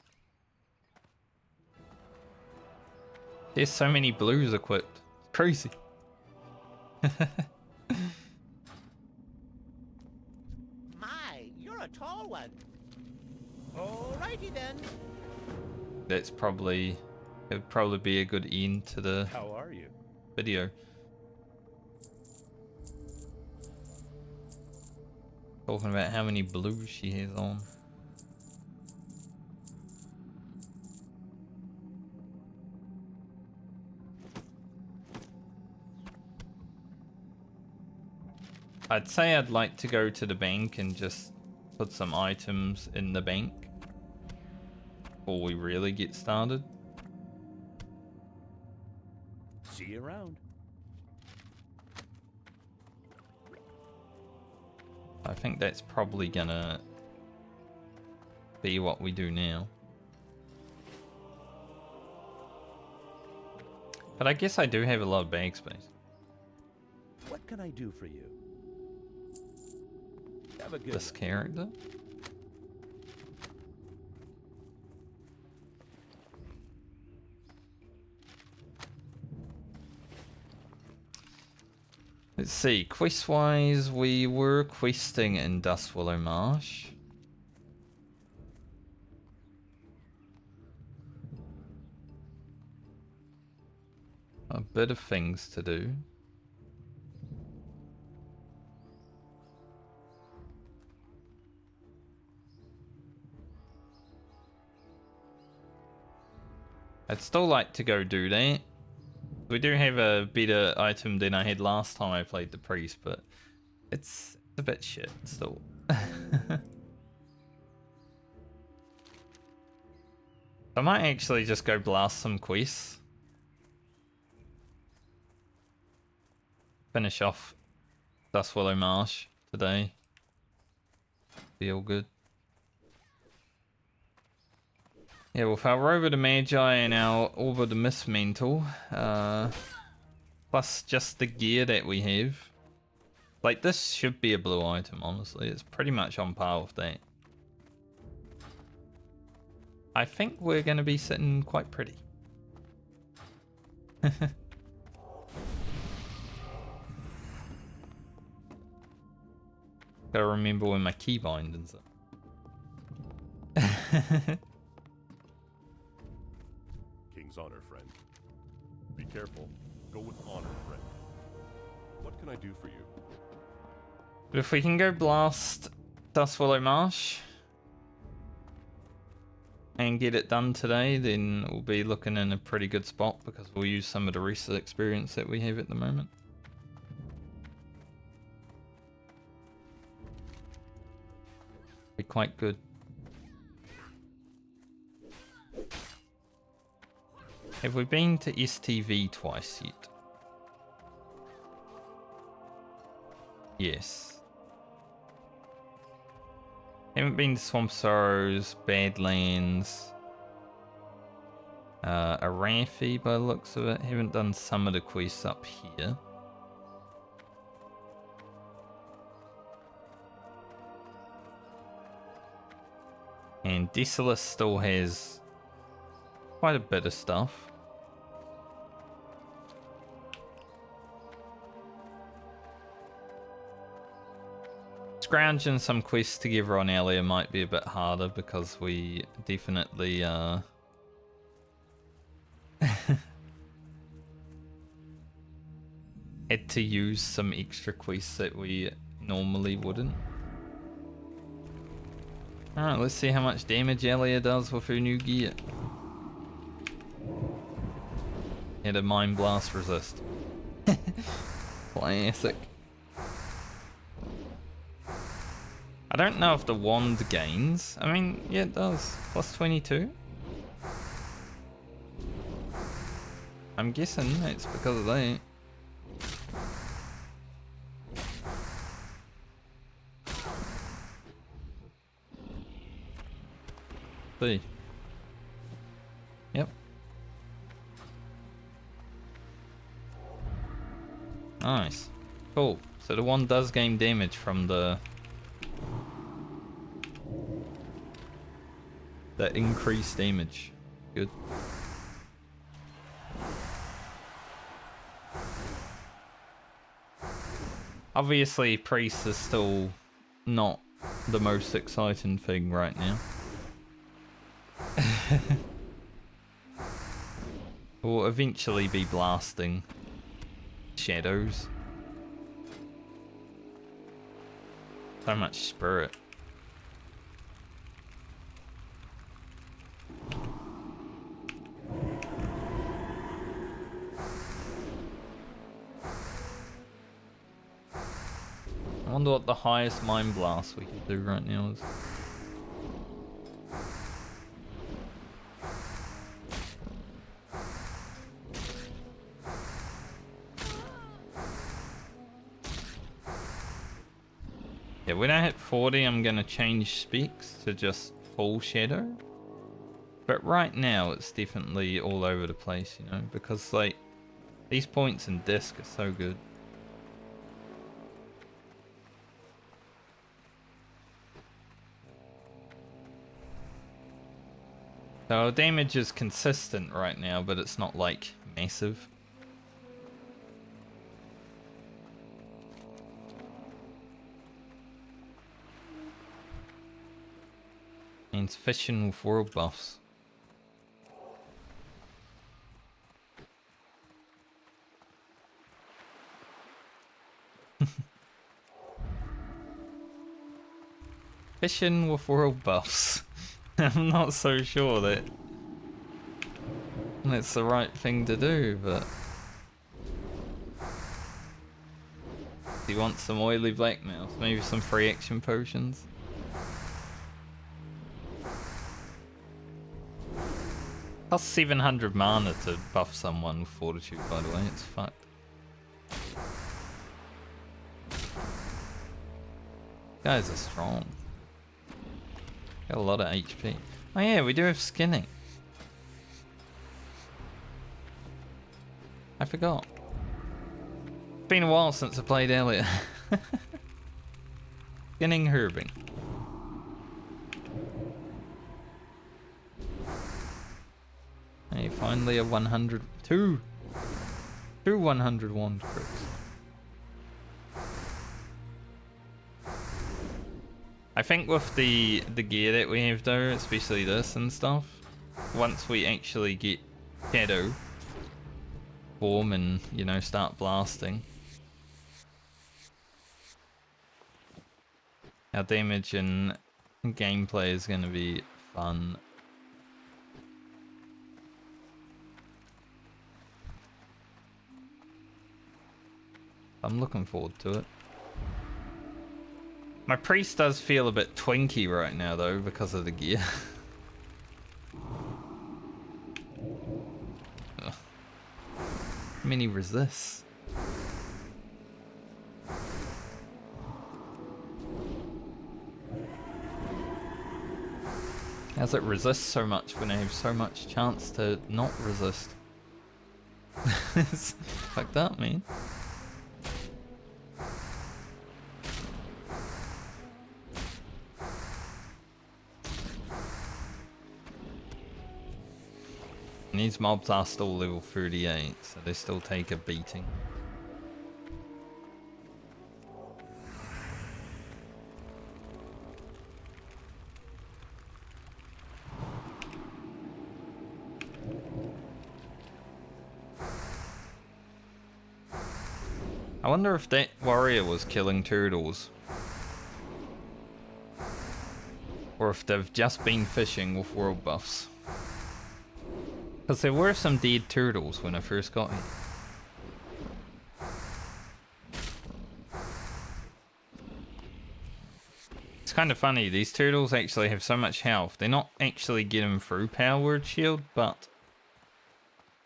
[SPEAKER 1] There's so many blues equipped. It's crazy.
[SPEAKER 4] My, you're a tall one. Alrighty then.
[SPEAKER 1] That's probably, it would probably be a good end to the
[SPEAKER 2] How are you?
[SPEAKER 1] video. Talking about how many blues she has on. I'd say I'd like to go to the bank and just put some items in the bank before we really get started.
[SPEAKER 4] See you around.
[SPEAKER 1] I think that's probably gonna be what we do now. But I guess I do have a lot of bag space.
[SPEAKER 4] What can I do for you? Have a good
[SPEAKER 1] This
[SPEAKER 4] one.
[SPEAKER 1] character. Let's see, quest-wise, we were questing in Dustwillow Marsh. A bit of things to do. I'd still like to go do that. We do have a better item than I had last time I played the priest, but it's a bit shit still. I might actually just go blast some quests. Finish off Dustwillow Marsh today. Be all good. Yeah, with our Rover the Magi and our Orb the Mist Mantle, plus just the gear that we have. Like, this should be a blue item, honestly. It's pretty much on par with that. I think we're going to be sitting quite pretty. Gotta remember where my key bindings are.
[SPEAKER 2] King's honor, friend. Be careful. Go with honor, friend. What can I do for you?
[SPEAKER 1] But if we can go blast Dustwillow Marsh and get it done today, then we'll be looking in a pretty good spot because we'll use some of the rest of the experience that we have at the moment. Be quite good. Have we been to STV twice yet? Yes. Haven't been to Swamp Sorrows, Badlands, Arathi by the looks of it. Haven't done some of the quests up here. And Desolus still has quite a bit of stuff. Scrounging some quests together on Alia might be a bit harder because we definitely had to use some extra quests that we normally wouldn't. Alright, let's see how much damage Alia does with her new gear. And a Mind Blast resist. Classic. I don't know if the wand gains. I mean, yeah, it does. Plus 22. I'm guessing it's because of that. See. Yep. Nice. Cool. So the one does gain damage from the The increased damage. Good. Obviously, priest is still not the most exciting thing right now. We'll eventually be blasting shadows. So much spirit. I wonder what the highest mind blast we can do right now is. Yeah, when I hit 40, I'm gonna change specs to just full shadow. But right now, it's definitely all over the place, you know, because like these points in disc are so good. So our damage is consistent right now, but it's not like massive. And fishing with world buffs. Fishing with world buffs. I'm not so sure that it's the right thing to do, but do you want some oily blackmail? Maybe some free action potions? Costs 700 mana to buff someone with fortitude, by the way, it's fucked. Guys are strong. Got a lot of HP. Oh yeah, we do have skinning. I forgot. It's been a while since I played earlier. Skinning herbing. Hey, finally a 100... Two 100 wand crits. I think with the gear that we have though, especially this and stuff, once we actually get shadow form and, you know, start blasting, our damage and gameplay is going to be fun. I'm looking forward to it. My priest does feel a bit twinky right now though because of the gear. How many resists? How's it resist so much when I have so much chance to not resist? It's fucked up, man. And these mobs are still level 38, so they still take a beating. I wonder if that warrior was killing turtles. Or if they've just been fishing with world buffs. Because there were some dead turtles when I first got here. It's kind of funny, these turtles actually have so much health. They're not actually getting through Power Word Shield, but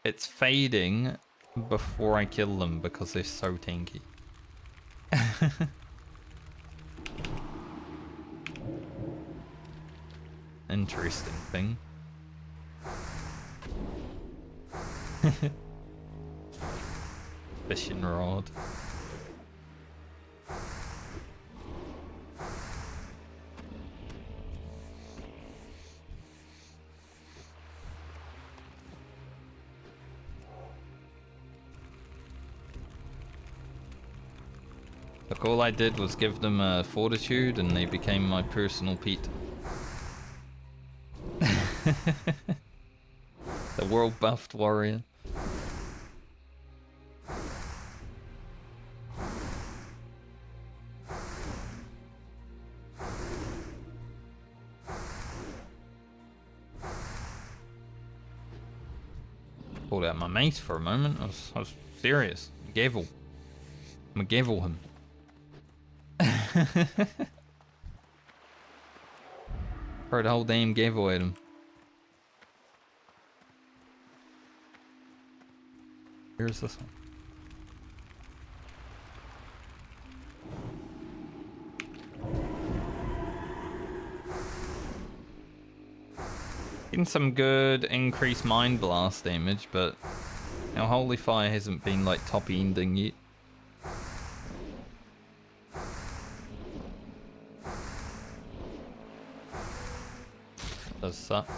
[SPEAKER 1] it's fading before I kill them because they're so tanky. Interesting thing. Fishing rod. Look, all I did was give them a fortitude and they became my personal Pete. The world buffed warrior. Pulled out my mace for a moment. I was serious. Gavel. I'm a gavel him. Throw the whole damn gavel at him. Here's this one. Getting some good increased mind blast damage, but our holy fire hasn't been like top ending yet. Does suck.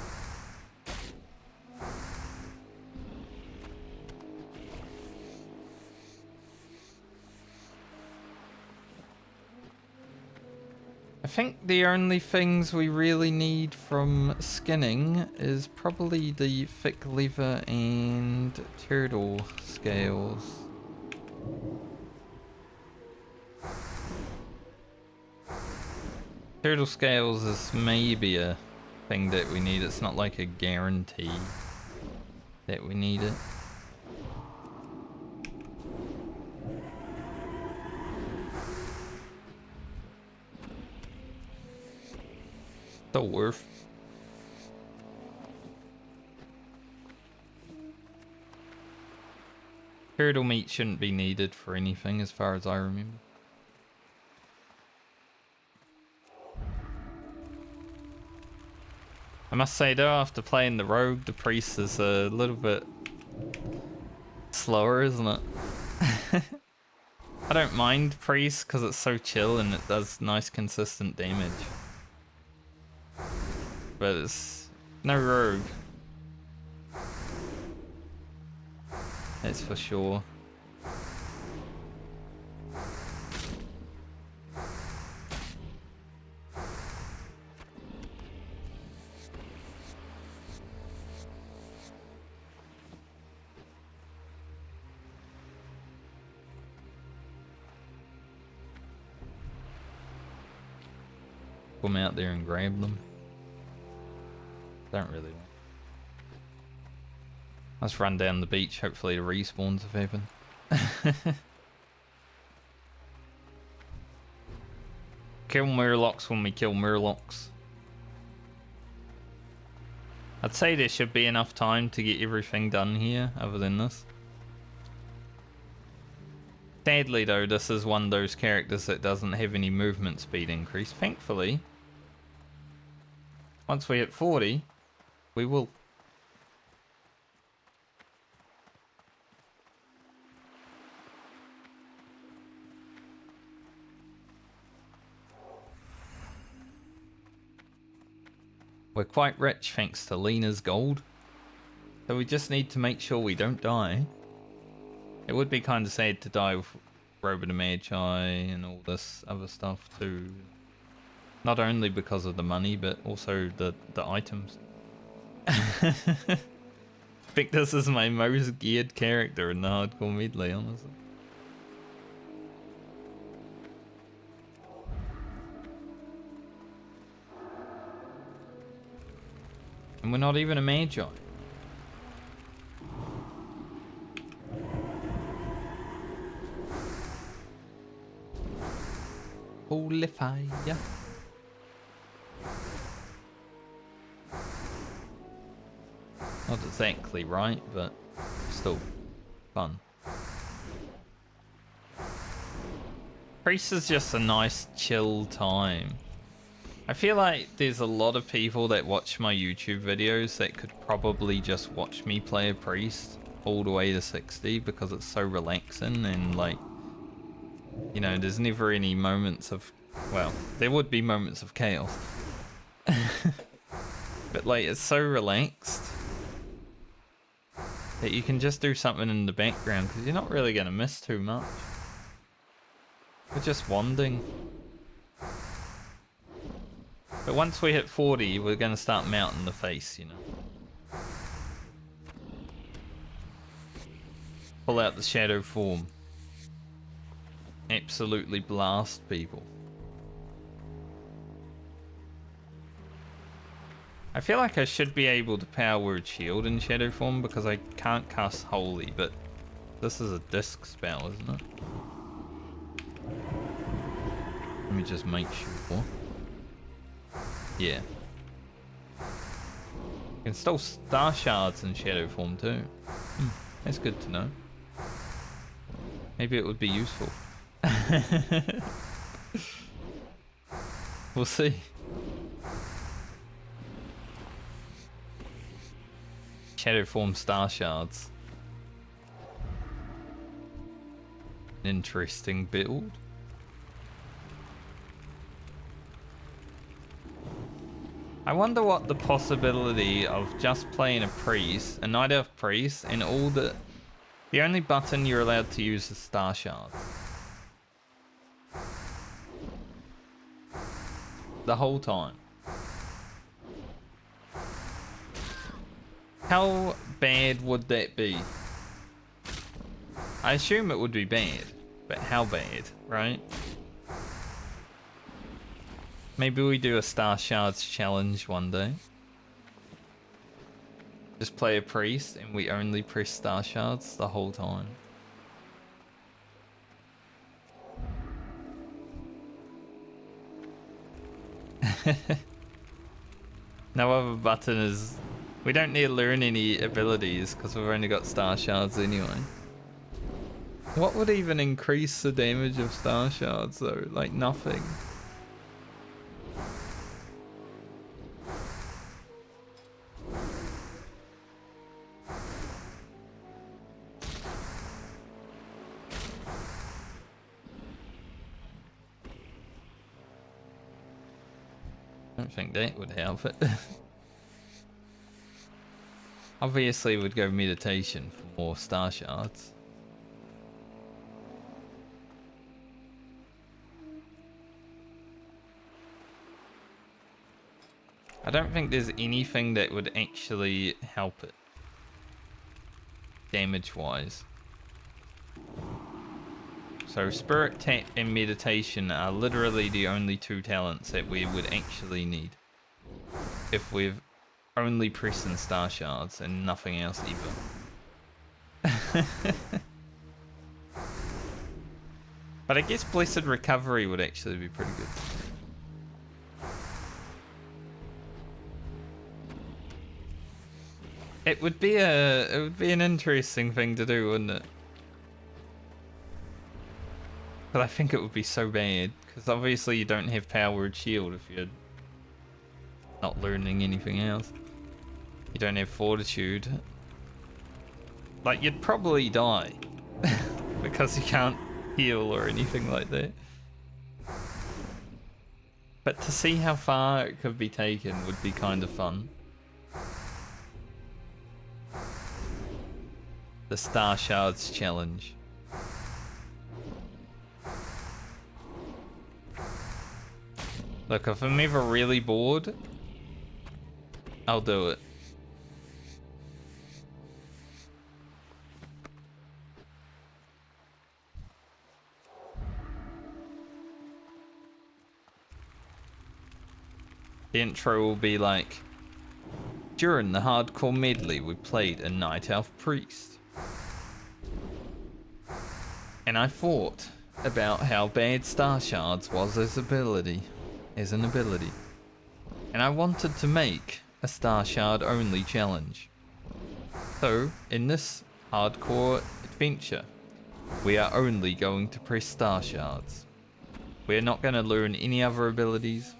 [SPEAKER 1] I think the only things we really need from skinning is probably the thick leather and turtle scales. Turtle scales is maybe a thing that we need. It's not like a guarantee that we need it. Still worth. Turtle meat shouldn't be needed for anything as far as I remember. I must say though, after playing the rogue, the priest is a little bit slower, isn't it? I don't mind priest because it's so chill and it does nice consistent damage. But it's no rogue. That's for sure. Come out there and grab them. Don't really. Let's run down the beach. Hopefully the respawns have happened. Kill murlocs when we kill murlocs. I'd say there should be enough time to get everything done here other than this. Sadly though, this is one of those characters that doesn't have any movement speed increase. Thankfully, once we hit 40, we will. We're quite rich thanks to Lena's gold. So we just need to make sure we don't die. It would be kind of sad to die with Robe of the Magi and all this other stuff too. Not only because of the money, but also the items. I think this is my most geared character in the hardcore medley, honestly. And we're not even a magi. Holy fire. Not exactly right, but still fun. Priest is just a nice chill time. I feel like there's a lot of people that watch my YouTube videos that could probably just watch me play a priest all the way to 60 because it's so relaxing and like, you know, there's never any moments of, well, there would be moments of chaos. But like, it's so relaxed that you can just do something in the background because you're not really going to miss too much. We're just wanding. But once we hit 40, we're going to start mounting the face, you know. Pull out the shadow form. Absolutely blast people. I feel like I should be able to power word shield in shadow form because I can't cast holy, but this is a disc spell, isn't it? Let me just make sure. Yeah. You can still star shards in shadow form too. That's good to know. Maybe it would be useful. We'll see. Shadow form star shards. Interesting build. I wonder what the possibility of just playing a priest, a night elf priest, and all the only button you're allowed to use is star shards. The whole time. How bad would that be? I assume it would be bad, but how bad, right? Maybe we do a Star Shards challenge one day. Just play a priest and we only press Star Shards the whole time. No other button is... We don't need to learn any abilities because we've only got Star Shards anyway. What would even increase the damage of Star Shards though? Like nothing. I don't think that would help it. Obviously we'd go meditation for more Star Shards. I don't think there's anything that would actually help it. Damage wise. So Spirit Tap and Meditation are literally the only two talents that we would actually need. If we've only pressing Star Shards and nothing else either. But I guess Blessed Recovery would actually be pretty good. It would be an interesting thing to do, wouldn't it? But I think it would be so bad, because obviously you don't have Powered Shield if you're not learning anything else. You don't have Fortitude. Like, you'd probably die, because you can't heal or anything like that. But to see how far it could be taken would be kind of fun. The Star Shards Challenge. Look, if I'm ever really bored, I'll do it. The intro will be like, during the hardcore medley we played a Night Elf Priest. And I thought about how bad Star Shards was as an ability. And I wanted to make a Star Shard only challenge. So, in this hardcore adventure, we are only going to press Star Shards. We're not going to learn any other abilities.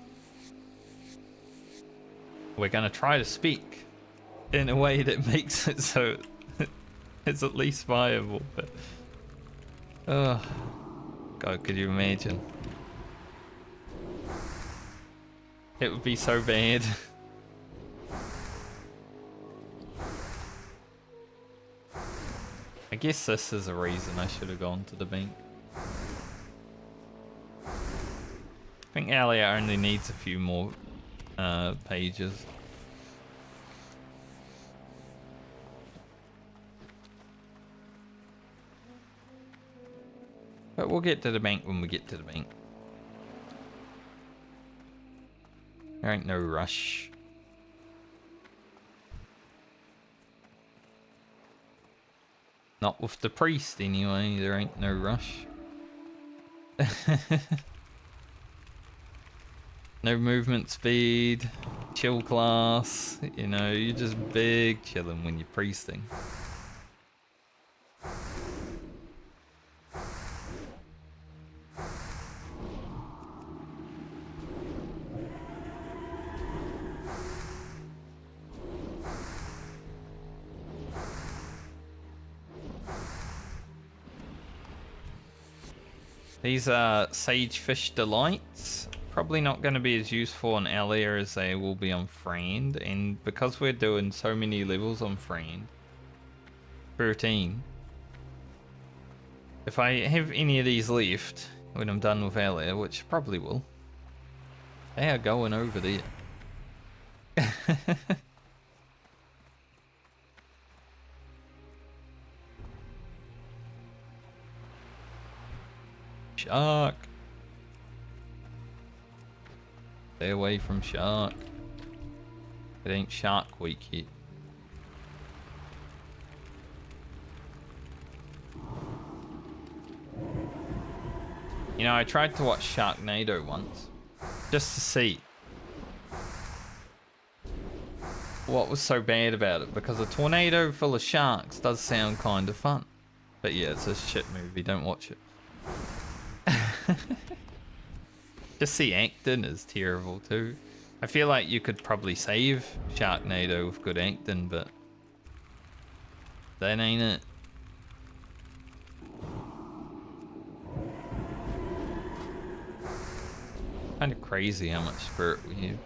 [SPEAKER 1] We're going to try to speak in a way that makes it so it's at least viable. But, God, could you imagine? It would be so bad. I guess this is a reason I should have gone to the bank. think Alia only needs a few more pages. But we'll get to the bank when we get to the bank. There ain't no rush. Not with the priest anyway, there ain't no rush. No movement speed, chill class, you know, you're just big chilling when you're priesting. These are Sagefish Delights. Probably not going to be as useful on Alia as they will be on Friend. And because we're doing so many levels on Friend, 13. If I have any of these left when I'm done with Alia, which probably will, they are going over there. Shark. Stay away from shark. It ain't Shark Week yet. You know, I tried to watch Sharknado once, just to see what was so bad about it, because a tornado full of sharks does sound kind of fun. But yeah, it's a shit movie, don't watch it. Just the acting is terrible too. I feel like you could probably save Sharknado with good acting, but that ain't it. Kind of crazy how much spirit we have.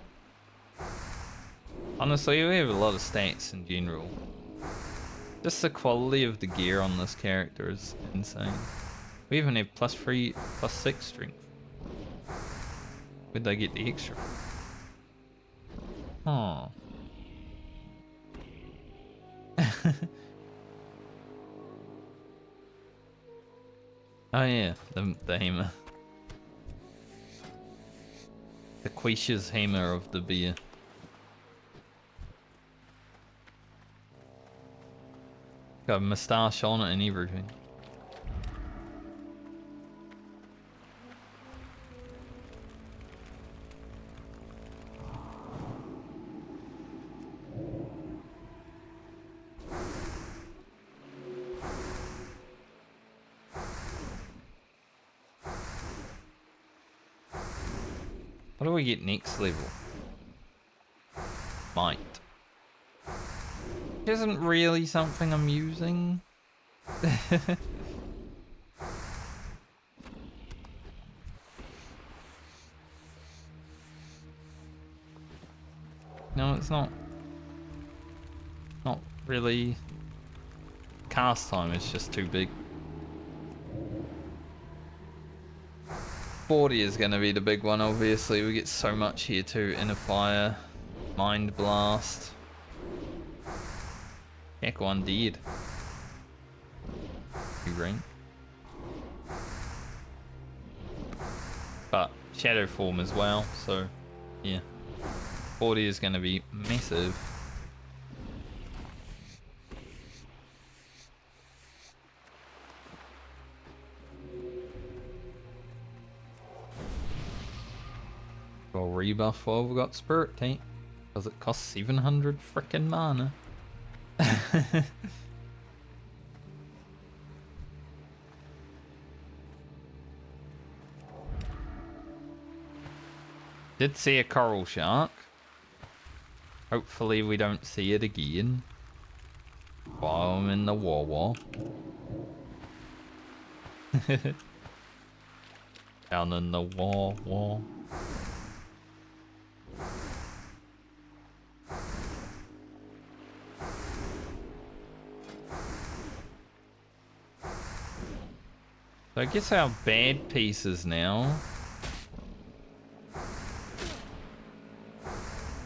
[SPEAKER 1] Honestly, we have a lot of stats in general. Just the quality of the gear on this character is insane. We even have +3, +6 strength. Where'd they get the extra? Oh. Oh yeah, the hammer. The Quisha's hammer of the beer. Got a moustache on it and everything. What do we get next level? Might. Isn't really something I'm using. No, it's not. Not really. Cast time is just too big. 40 is going to be the big one, obviously. We get so much here too. Inner Fire, Mind Blast. Heck, one dead. Ring. But Shadow Form as well, so yeah. 40 is going to be massive. Got rebuff while we've got Spirit Tank, because it costs 700 frickin' mana. Did see a coral shark. Hopefully we don't see it again while I'm in the war. Down in the war. So I guess our bad pieces now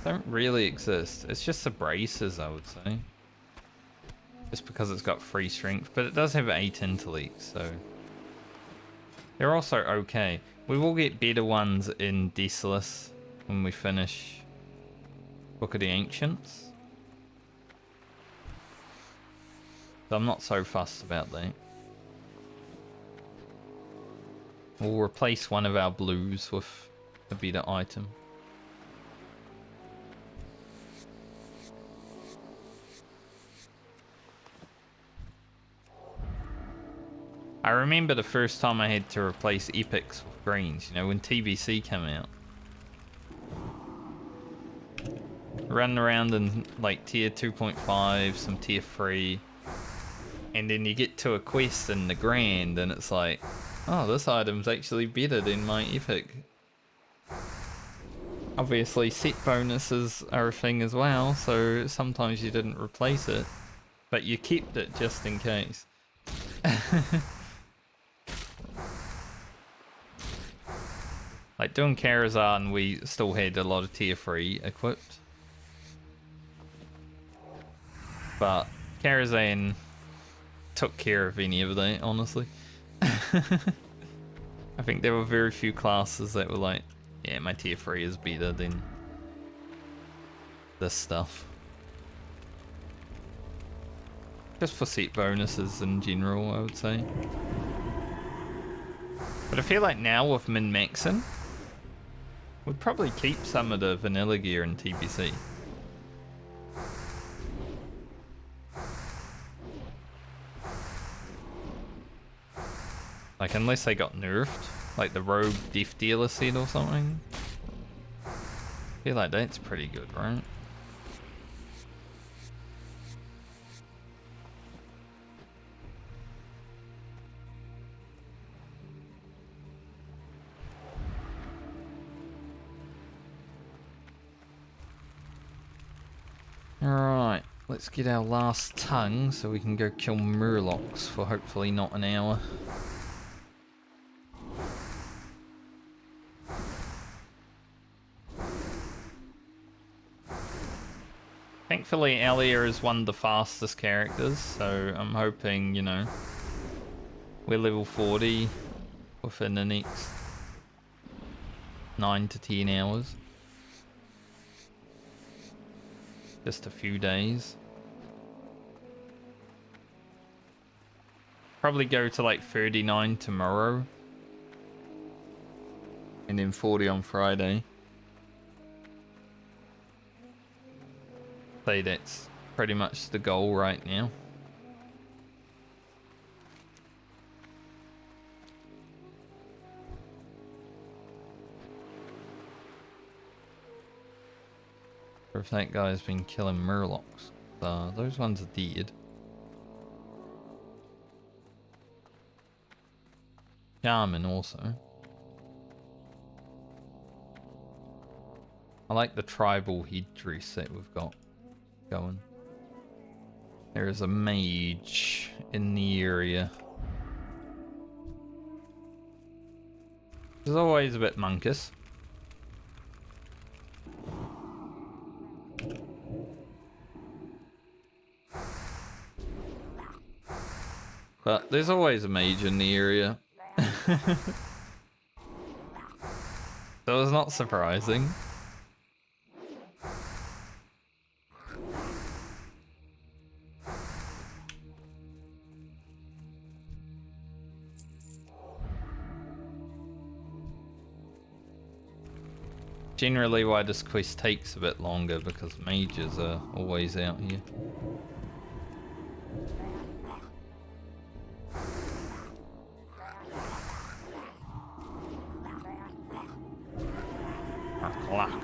[SPEAKER 1] don't really exist. It's just the braces, I would say. Just because it's got 3 strength, but it does have 8 intellect, so they're also okay. We will get better ones in Desolus when we finish Book of the Ancients. So I'm not so fussed about that. We'll replace one of our blues with a better item. I remember the first time I had to replace epics with greens, you know, when TBC came out. Running around in like tier 2.5, some tier 3, and then you get to a quest in the grand and it's like, oh, this item's actually better than my epic. Obviously set bonuses are a thing as well, so sometimes you didn't replace it, but you kept it just in case. Like doing Karazhan, we still had a lot of tier 3 equipped. But Karazhan took care of any of that, honestly. I think there were very few classes that were like, yeah, my tier 3 is better than this stuff. Just for set bonuses in general, I would say. But I feel like now with min-maxing, we'd probably keep some of the vanilla gear in TBC. Like, unless they got nerfed, like the Rogue Death Dealer set or something. I feel like that's pretty good, right? Alright, let's get our last tongue so we can go kill Murlocs for hopefully not an hour. Thankfully, Alia is one of the fastest characters, so I'm hoping, you know, we're level 40 within the next 9 to 10 hours. Just a few days. Probably go to like 39 tomorrow. And then 40 on Friday. Say that's pretty much the goal right now. Or if that guy's been killing Murlocs. Those ones are dead. Shaman also. I like the tribal headdress that we've got going. There is a mage in the area. There's always a bit monkish. But there's always a mage in the area. So it's not surprising. Generally why this quest takes a bit longer, because mages are always out here. Luck.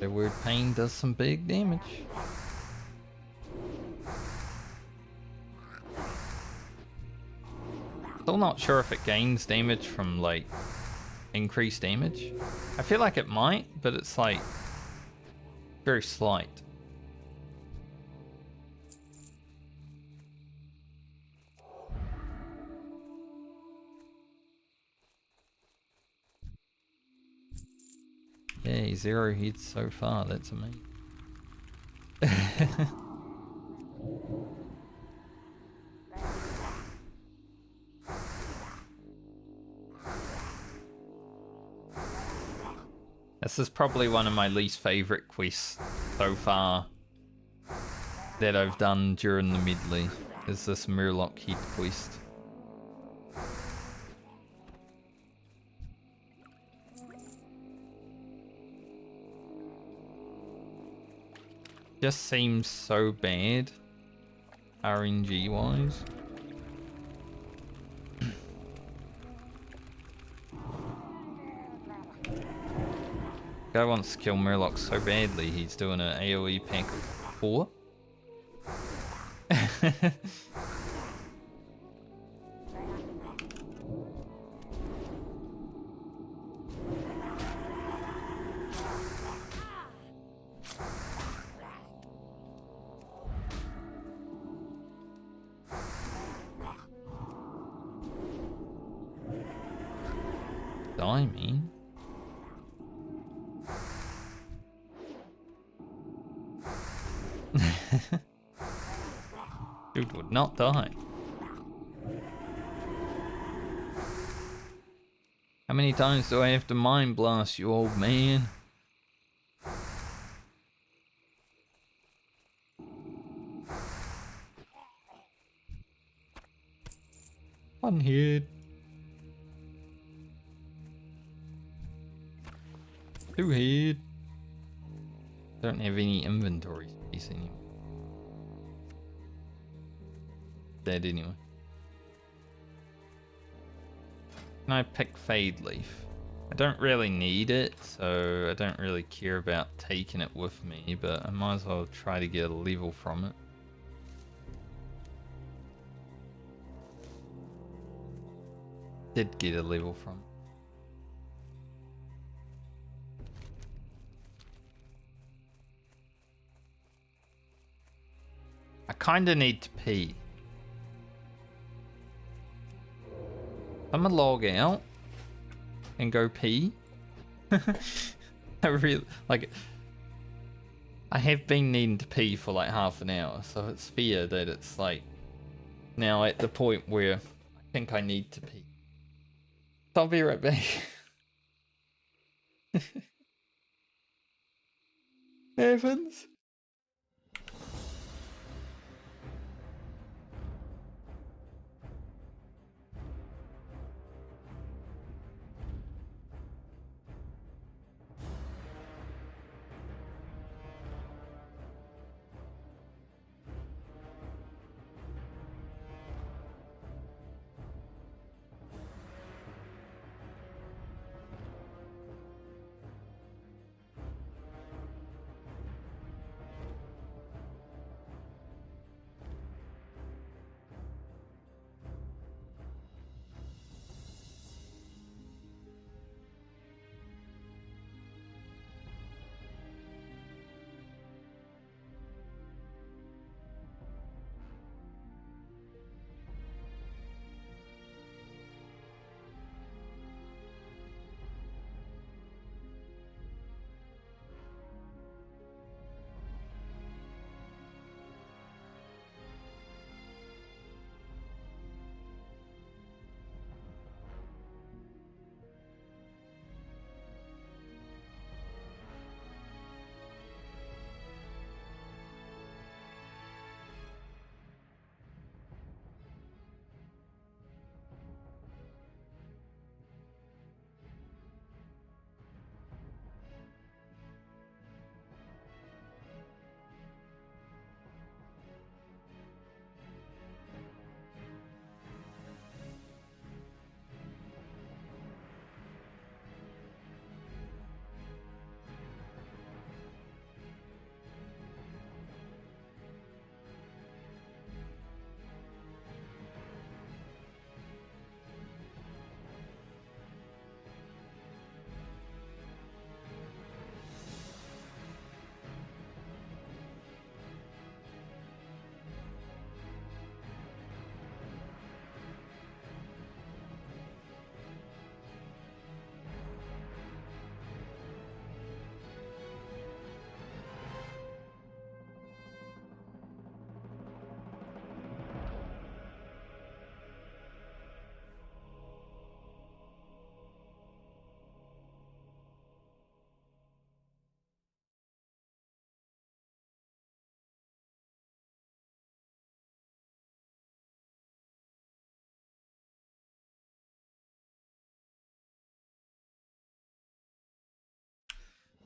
[SPEAKER 1] The word pain does some big damage. Still not sure if it gains damage from like increased damage. I feel like it might, but it's like Very slight. Yay, 0 hits so far, that's amazing. This is probably one of my least favourite quests so far that I've done during the Medley, is this Murloc head quest. Just seems so bad, RNG wise. Guy wants to kill Murloc so badly, he's doing an AoE pack of 4. Die, man. Dude would not die. How many times do I have to mind blast you, old man? One hit. 2 hit. Don't have any inventory space anymore. Dead anyway. Can I pick Fade Leaf? I don't really need it, so I don't really care about taking it with me, but I might as well try to get a level from it. Did get a level from it. I kinda need to pee. I'm gonna log out and go pee. I really like. I have been needing to pee for like half an hour, so it's fair that it's like now at the point where I think I need to pee. So I'll be right back. Heavens.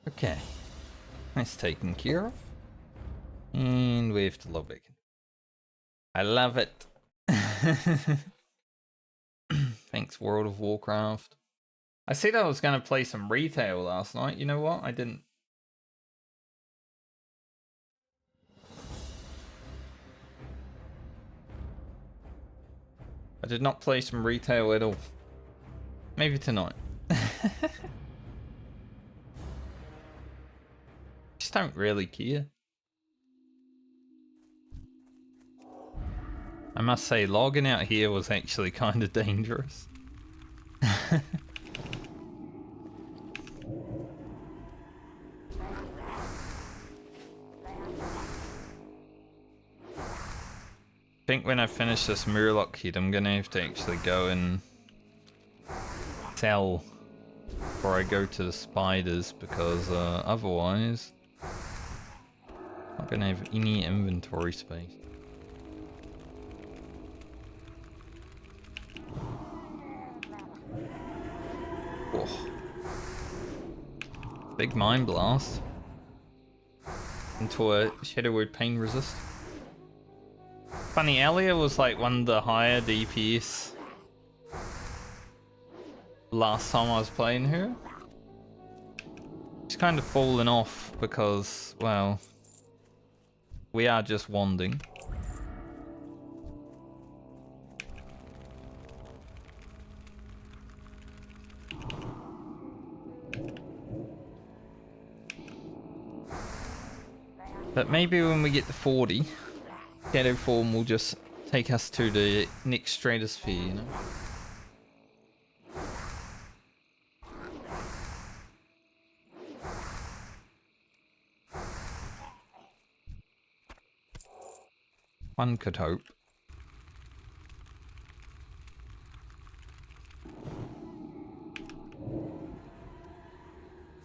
[SPEAKER 1] Okay. That's taken care of. And we have to log back in. I love it. Thanks, World of Warcraft. I said I was going to play some retail last night. You know what? I didn't. I did not play some retail at all. Maybe tonight. Just don't really care. I must say, logging out here was actually kind of dangerous. I think when I finish this Murloc kit, I'm gonna have to actually go and sell before I go to the spiders, because otherwise I'm not gonna have any inventory space. Oh. Big mind blast into a Shadowword Pain Resist. Funny, Alia was like one of the higher DPS last time I was playing her. She's kind of fallen off because, well, we are just wanding. But maybe when we get to 40, Shadow Form will just take us to the next stratosphere, you know? One could hope.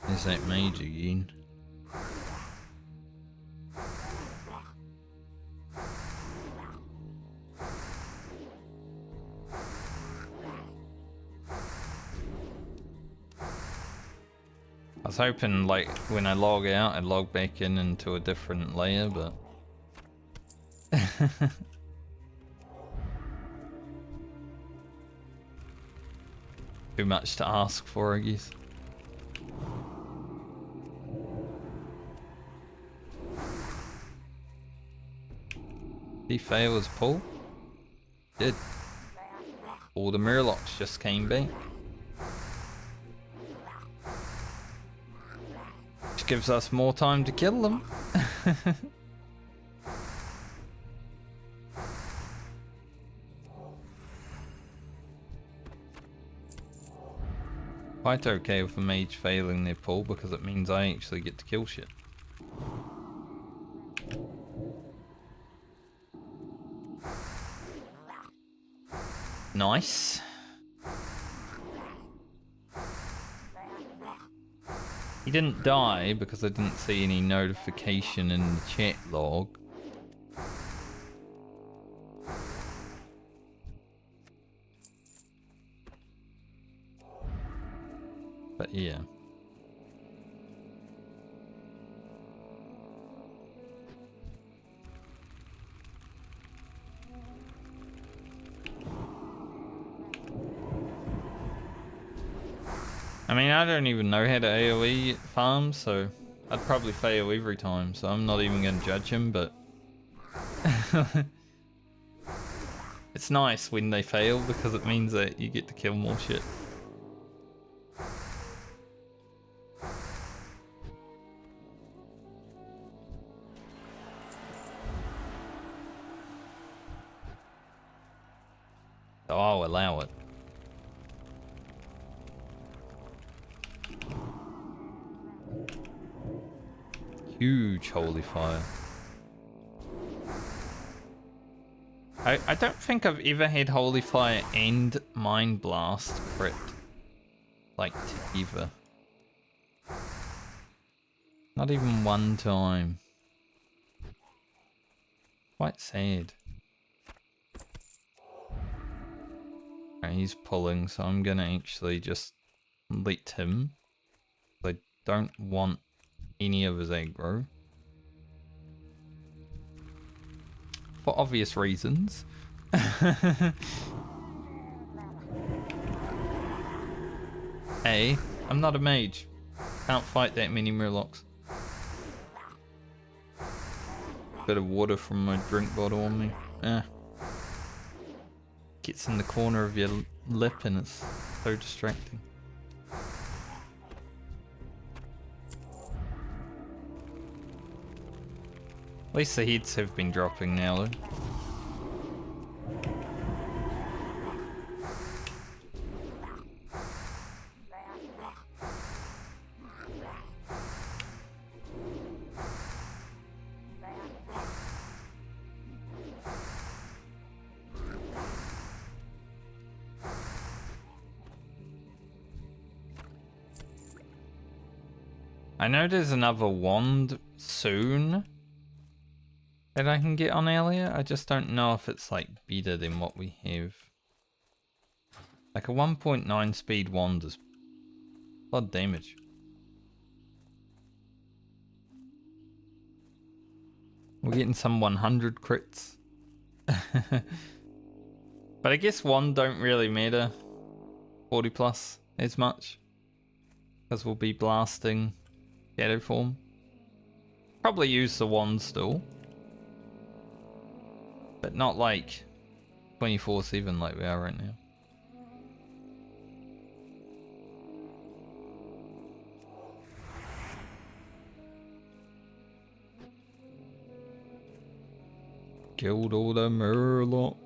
[SPEAKER 1] There's that mage again. I was hoping, like, when I log out, I'd log back in into a different layer, but... Too much to ask for, I guess. Did he fail his pull? Did. All the Murlocs just came back. Which gives us more time to kill them. Quite okay with a mage failing their pull, because it means I actually get to kill shit. Nice. He didn't die because I didn't see any notification in the chat log. But yeah. I mean, I don't even know how to AoE farm, so I'd probably fail every time, so I'm not even going to judge him, but... It's nice when they fail, because it means that you get to kill more shit. So I'll allow it. Huge holy fire. I don't think I've ever had holy fire and mind blast crit, like, together. Not even one time. Quite sad. Okay, he's pulling, so I'm gonna actually just let him. I don't want any of his aggro. For obvious reasons. Hey, I'm not a mage. Can't fight that many murlocs. Bit of water from my drink bottle on me. Gets in the corner of your lip and it's so distracting. At least the heads have been dropping now though. I know there's another wand soon that I can get on Alia. I just don't know if it's like better than what we have. Like a 1.9 speed wand is a lot of damage. We're getting some 100 crits. But I guess wand don't really matter 40 plus as much. Because we'll be blasting shadow form. Probably use the wand still. But not like 24/7 like we are right now. Killed all the murlocs.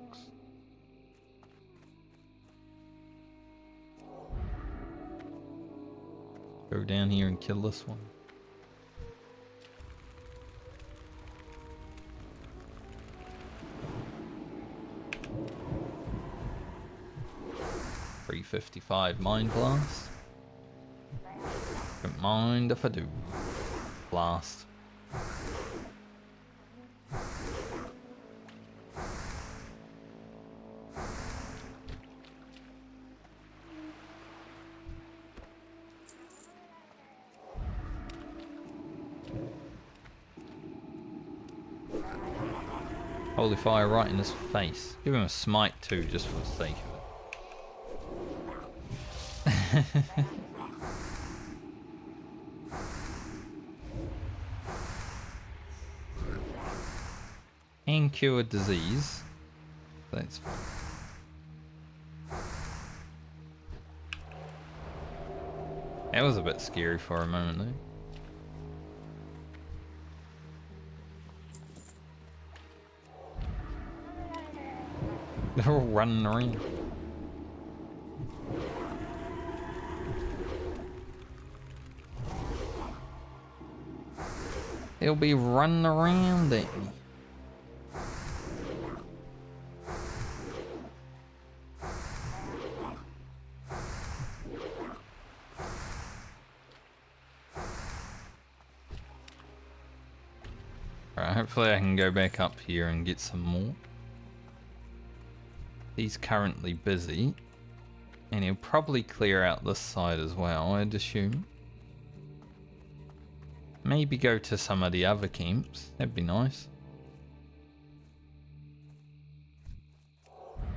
[SPEAKER 1] Go down here and kill this one. .355 Mind Blast. Don't mind if I do. Blast. Holy fire right in his face. Give him a smite too, just for the sake of it. And cure disease. That's fine. That was a bit scary for a moment though. They're all running around. They'll be running around at me. Alright, hopefully I can go back up here and get some more. He's currently busy, and he'll probably clear out this side as well, I'd assume. Maybe go to some of the other camps, that'd be nice.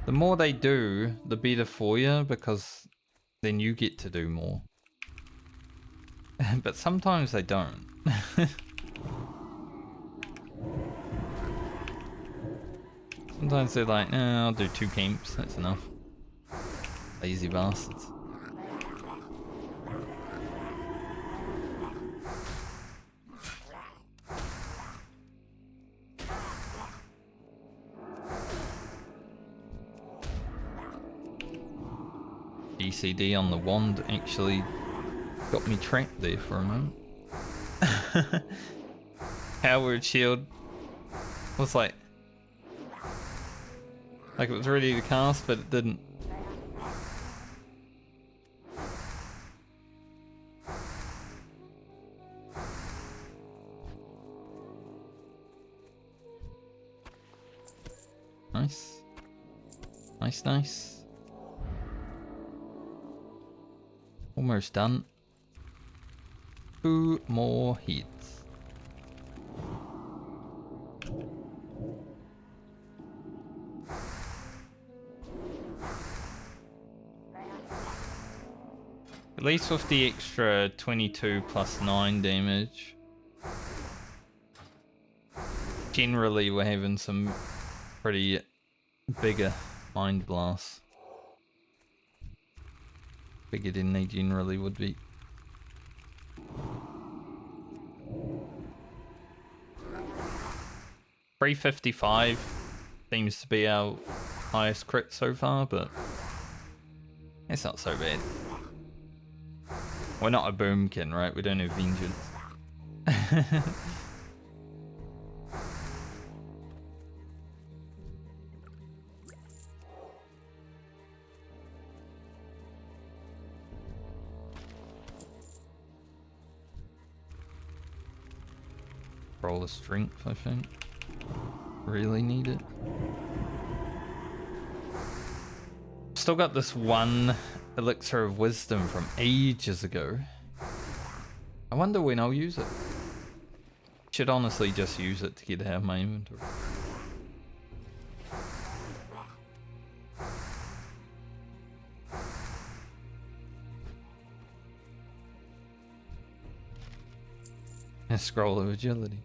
[SPEAKER 1] The more they do, the better for you, because then you get to do more. But sometimes they don't. Sometimes they're like, nah, I'll do 2 camps, that's enough. Lazy bastards. GCD on the wand actually got me trapped there for a moment. Howard shield was like it was ready to cast, but it didn't. Nice. Nice, nice. Almost done. 2 more heads. At least with the extra 22 plus 9 damage. Generally, we're having some pretty bigger mind blasts. Bigger than they generally would be. $355 seems to be our highest crit so far, but it's not so bad. We're not a boomkin, right? We don't have vengeance. Roll the strength, I think. Really need it. Still got this one elixir of wisdom from ages ago. I wonder when I'll use it. Should honestly just use it to get out of my inventory. A scroll of agility.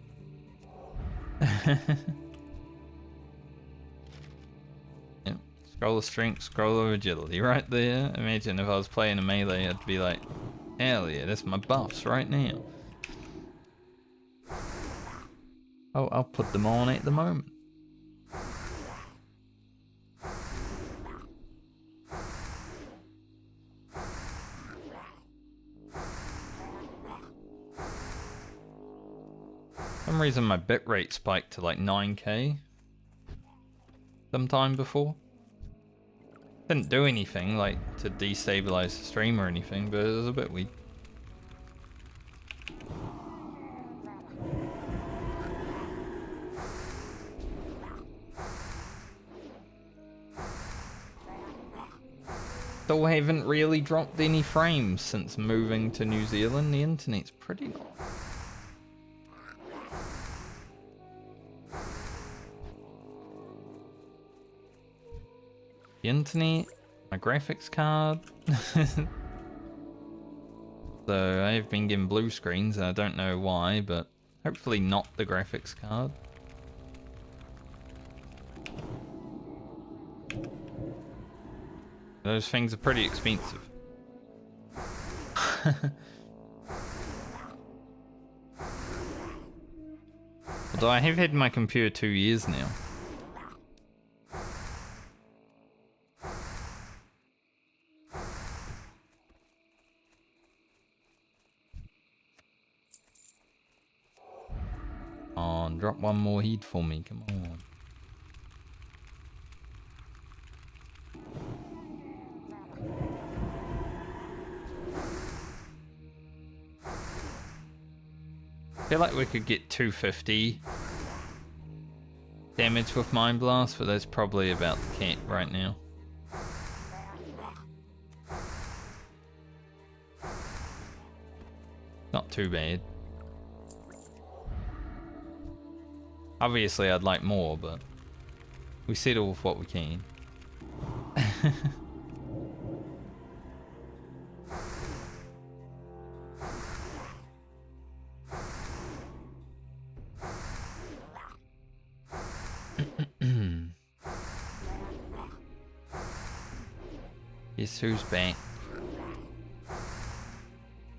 [SPEAKER 1] Yep. Scroll of strength, scroll of agility, right there. Imagine if I was playing a melee, I'd be like, hell yeah, that's my buffs right now. Oh, I'll put them on at the moment. For some reason my bitrate spiked to like 9k sometime before. Didn't do anything like to destabilize the stream or anything, but it was a bit weak. Still haven't really dropped any frames since moving to New Zealand. The internet's pretty low. The internet, my graphics card. So I've been getting blue screens and I don't know why, but hopefully not the graphics card. Those things are pretty expensive. Although I have had my computer 2 years now. On, drop one more heat for me, come on. I feel like we could get 250 damage with Mind Blast, but that's probably about the cap right now. Not too bad. Obviously I'd like more, but we settle with what we can. Guess who's back?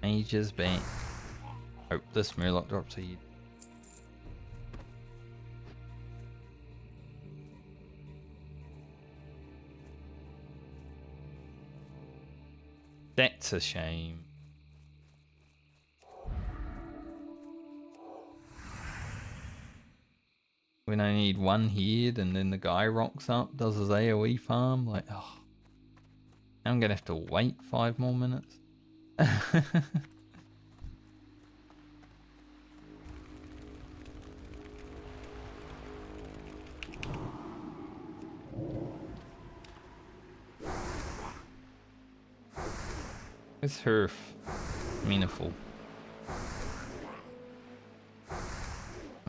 [SPEAKER 1] Mage is back. Hope this Murloc drops a head. That's a shame. When I need one head and then the guy rocks up, does his AoE farm, like, oh. I'm gonna have to wait 5 more minutes. It's Herf. Meaningful.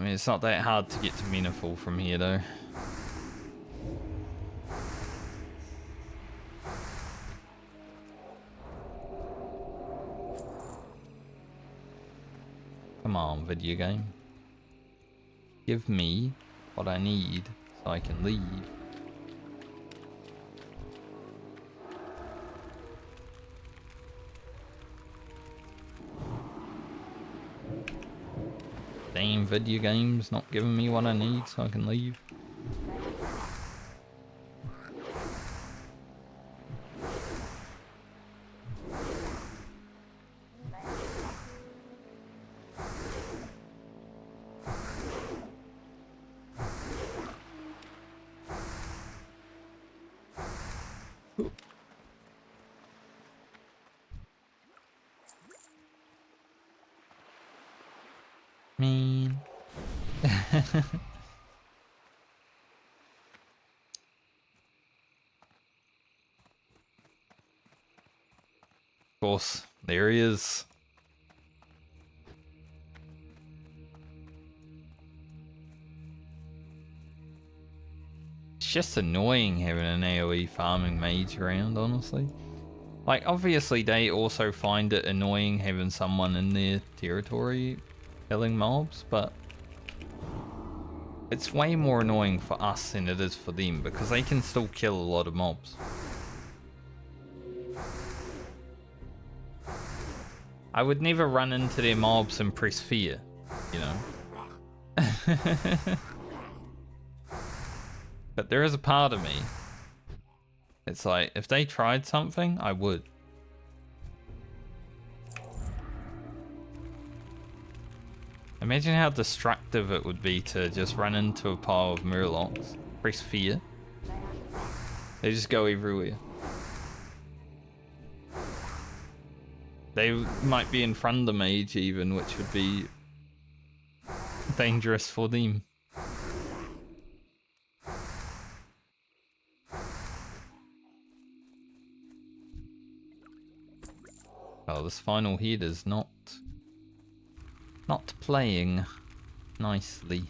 [SPEAKER 1] I mean, it's not that hard to get to Menaful from here, though. Come on, video game. Give me what I need so I can leave. Damn video games not giving me what I need so I can leave. Man. Of course, there he is. It's just annoying having an AoE farming mage around, honestly. Like, obviously they also find it annoying having someone in their territory killing mobs, but it's way more annoying for us than it is for them because they can still kill a lot of mobs. I would never run into their mobs and press fear, you know. But there is a part of me. It's like, if they tried something, I would. Imagine how destructive it would be to just run into a pile of murlocs, press fear. They just go everywhere. They might be in front of the mage even, which would be dangerous for them. Oh, this final head is not playing nicely.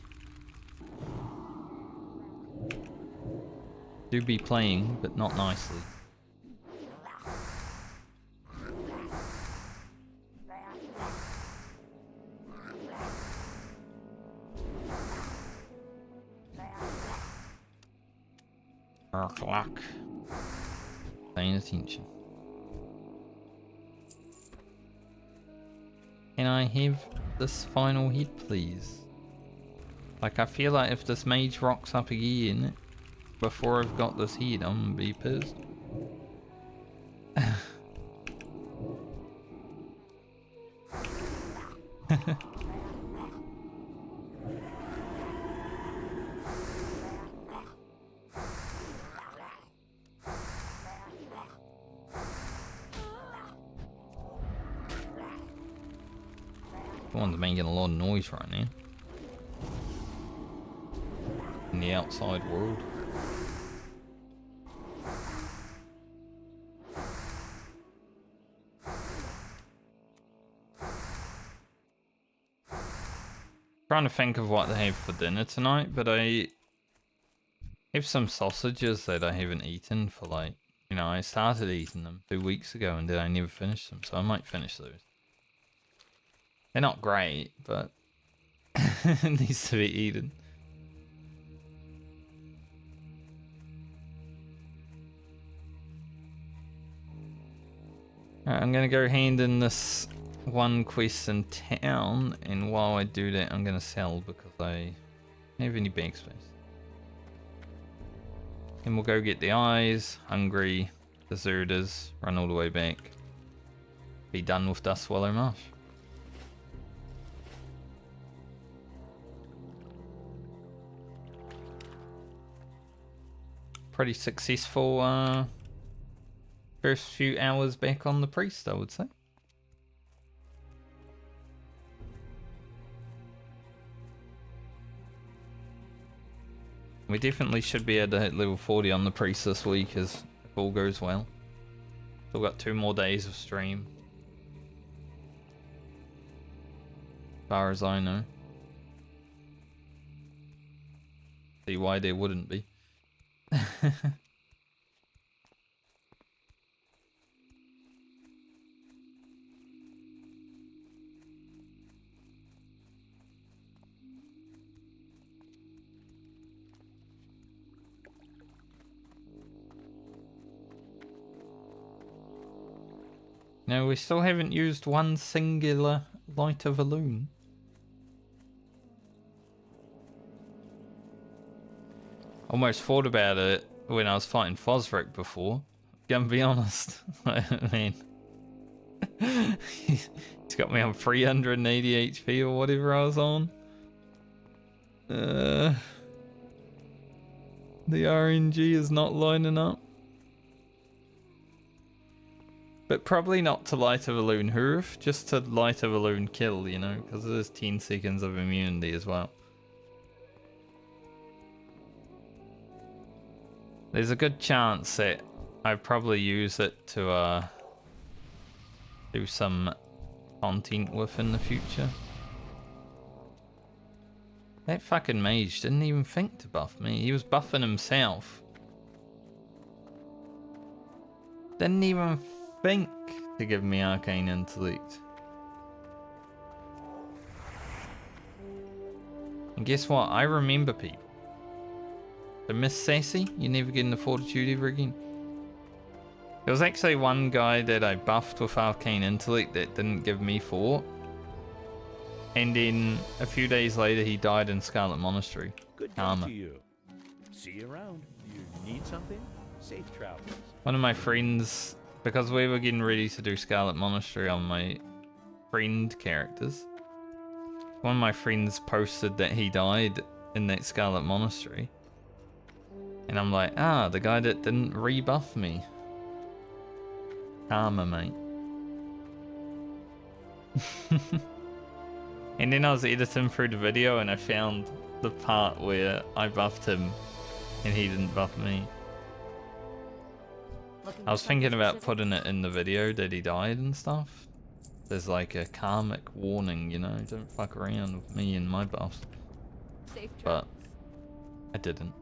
[SPEAKER 1] Do be playing, but not nicely. Clock. Paying attention. Can I have this final hit, please? Like, I feel like if this mage rocks up again before I've got this head, I'm gonna be pissed. One's making a lot of noise right now. In the outside world. Trying to think of what they have for dinner tonight, but I have some sausages that I haven't eaten for, like, you know, I started eating them 2 weeks ago and then I never finished them, so I might finish those. They're not great, but it needs to be eaten. Alright, I'm gonna go hand in this one quest in town, and while I do that, I'm gonna sell because I don't have any bank space. And we'll go get the eyes, hungry, deserters, run all the way back. Be done with Dustwallow Marsh. Pretty successful first few hours back on the priest, I would say. We definitely should be able to hit level 40 on the priest this week if all goes well. Still got 2 more days of stream. As far as I know. See why there wouldn't be. No, we still haven't used one singular light of a loon. Almost thought about it when I was fighting Fosric before. Gonna be honest. I mean, he's got me on 380 HP or whatever I was on. The RNG is not lining up. But probably not to Light of a Loon Hoof, just to Light of a Loon Kill, you know, because there's 10 seconds of immunity as well. There's a good chance that I probably use it to do some content with in the future. That fucking mage didn't even think to buff me. He was buffing himself. Didn't even think to give me Arcane Intellect. And guess what? I remember people. So Miss Sassy, you never get into Fortitude ever again. There was actually one guy that I buffed with Arcane Intellect that didn't give me fort. And then a few days later he died in Scarlet Monastery.
[SPEAKER 4] Good day
[SPEAKER 1] Karma.
[SPEAKER 4] to you. See you around. You need something? Safe travels.
[SPEAKER 1] One of my friends, because we were getting ready to do Scarlet Monastery on my friend characters, one of my friends posted that he died in that Scarlet Monastery. And I'm like, ah, the guy that didn't rebuff me. Karma, mate. And then I was editing through the video and I found the part where I buffed him and he didn't buff me.
[SPEAKER 3] Looking
[SPEAKER 1] I was
[SPEAKER 3] for
[SPEAKER 1] thinking
[SPEAKER 3] something
[SPEAKER 1] about
[SPEAKER 3] specific?
[SPEAKER 1] putting it in the video that he died and stuff. There's like a karmic warning, you know, don't fuck around with me and my buffs.
[SPEAKER 3] Safe
[SPEAKER 1] But
[SPEAKER 3] travels.
[SPEAKER 1] I didn't.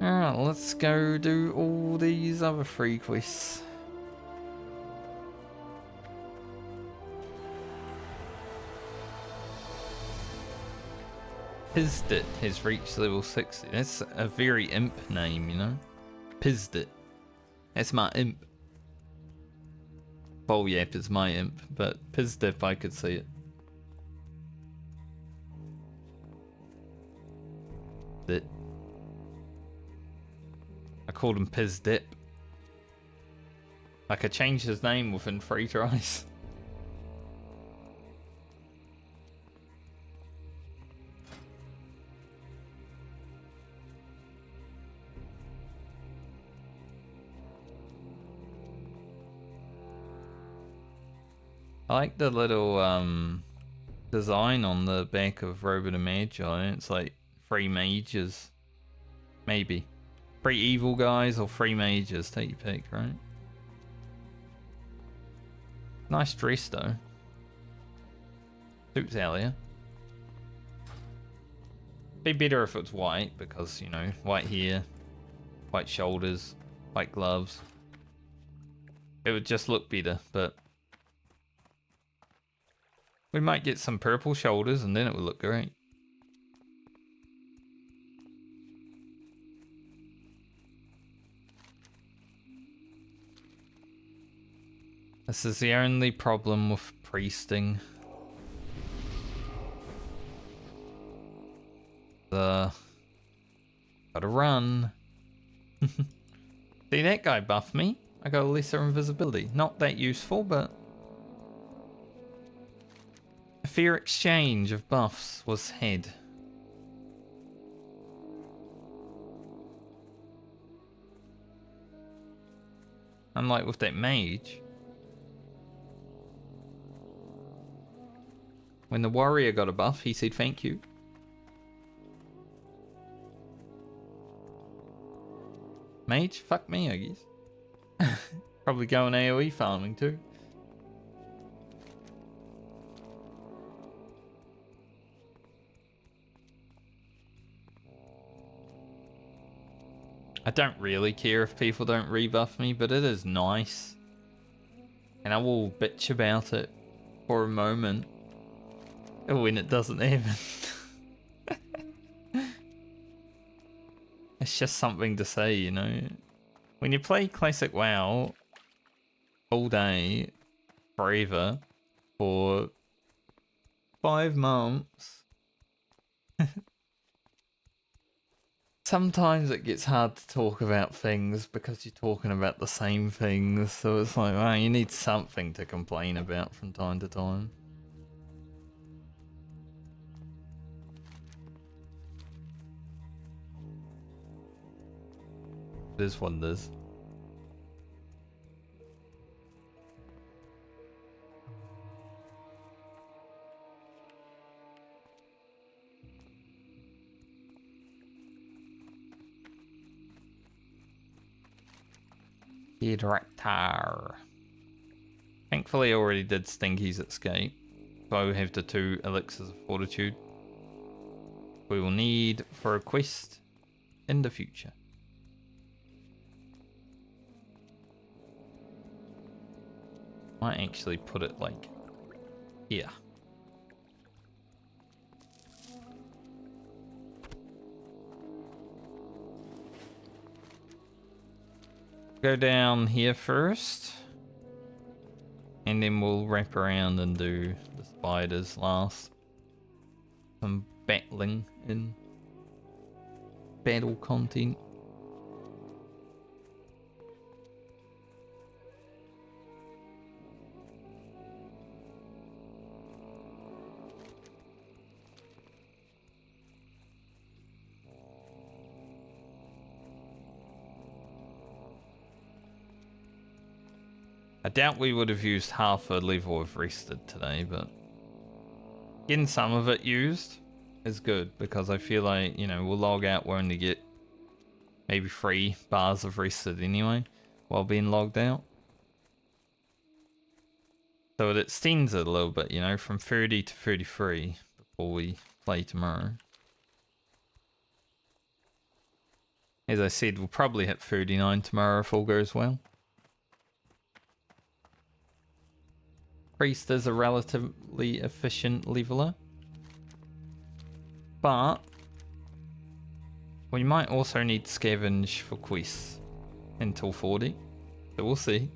[SPEAKER 1] Alright, let's go do all these other free quests. Pizdit has reached level 60. That's a very imp name, you know? Pizdit. That's my imp. Bolyap is my imp, but Pizdip I could see it. Dit. I called him Pizdip. I could change his name within 3 tries. I like the little design on the back of Robot and Magi. It's like 3 mages. Maybe. 3 evil guys or 3 mages. Take your pick, right? Nice dress though. Suits Alia. Be better if it's white because, you know, white hair, white shoulders, white gloves. It would just look better, but we might get some purple shoulders and then it would look great. This is the only problem with priesting. Gotta run. See, that guy buffed me. I got a lesser invisibility. Not that useful, but a fair exchange of buffs was had. Unlike with that mage. When the warrior got a buff, he said thank you. Mage? Fuck me, I guess. Probably going AoE farming too. I don't really care if people don't rebuff me, but it is nice. And I will bitch about it for a moment when it doesn't happen. It's just something to say, you know. When you play Classic WoW all day, forever, for 5 months, sometimes it gets hard to talk about things because you're talking about the same things. So it's like, wow, you need something to complain about from time to time. It is what it is. Director. Thankfully, I already did Stinky's escape, so we have the 2 elixirs of fortitude we will need for a quest in the future. Might actually put it like here. Go down here first, and then we'll wrap around and do the spiders last. Some battling in battle content. I doubt we would have used half a level of rested today, but getting some of it used is good because I feel like, you know, we'll log out, we'll only get maybe 3 bars of rested anyway while being logged out. So it extends it a little bit, you know, from 30 to 33 before we play tomorrow. As I said, we'll probably hit 39 tomorrow if all goes well. Priest is a relatively efficient leveler, but we might also need scavenge for quests until 40, so we'll see.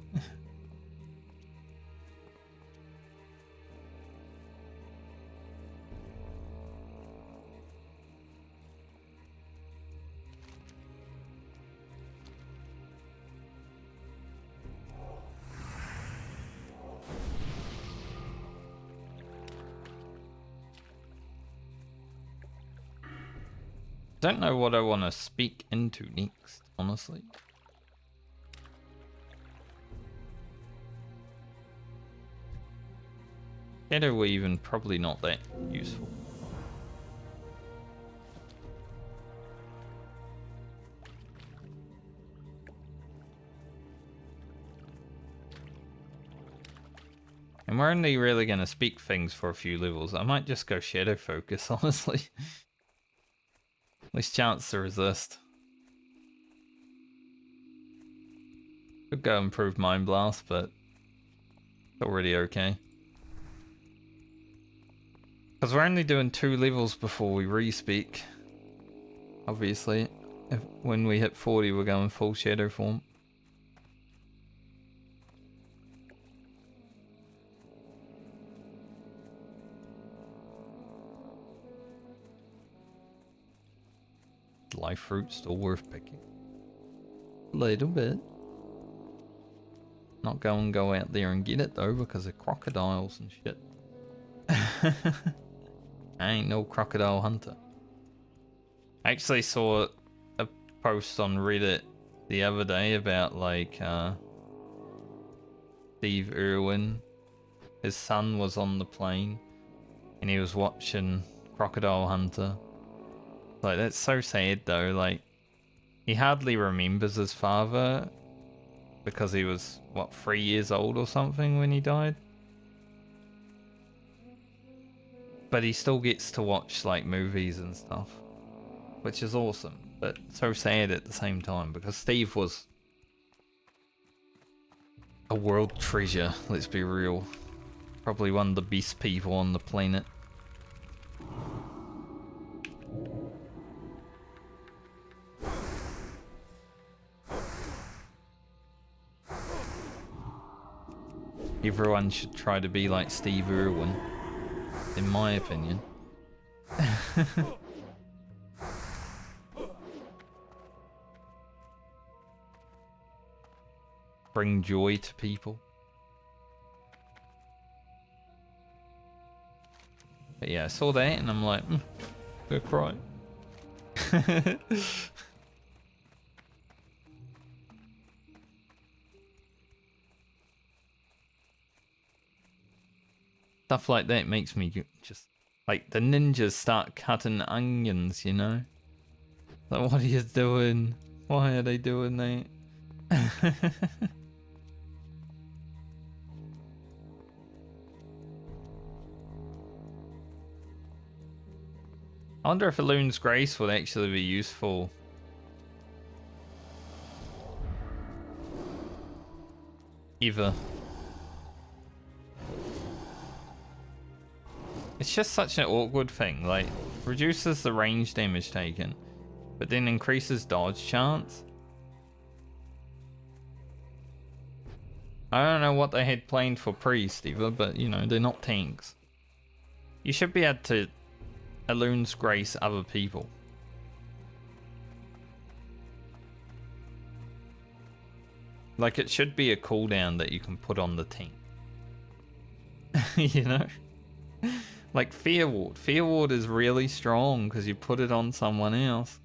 [SPEAKER 1] Don't know what I want to speak into next, honestly. Shadow Weaving, probably not that useful. And we're only really going to speak things for a few levels. I might just go Shadow Focus, honestly. Least chance to resist. Could go improve Mind Blast, but it's already okay. Because we're only doing 2 levels before we re-speak. Obviously, when we hit 40, we're going full Shadow form. Life fruit still worth picking. A little bit. Not go out there and get it though because of crocodiles and shit. I ain't no crocodile hunter. I actually saw a post on Reddit the other day about like Steve Irwin. His son was on the plane and he was watching Crocodile Hunter. Like, that's so sad though, like, he hardly remembers his father because he was, what, 3 years old or something when he died? But he still gets to watch, like, movies and stuff, which is awesome, but so sad at the same time, because Steve was a world treasure, let's be real. Probably one of the best people on the planet. Everyone should try to be like Steve Irwin, in my opinion. Bring joy to people. But yeah, I saw that and I'm like, go cry. Stuff like that makes me just, like, the ninjas start cutting onions, you know? Like, what are you doing? Why are they doing that? I wonder if Elun's Grace would actually be useful. Ever. It's just such an awkward thing, like, reduces the range damage taken, but then increases dodge chance. I don't know what they had planned for Priest either, but you know, they're not tanks. You should be able to Elun's Grace other people. Like, it should be a cooldown that you can put on the tank. You know? Like Fear Ward. Fear Ward is really strong because you put it on someone else.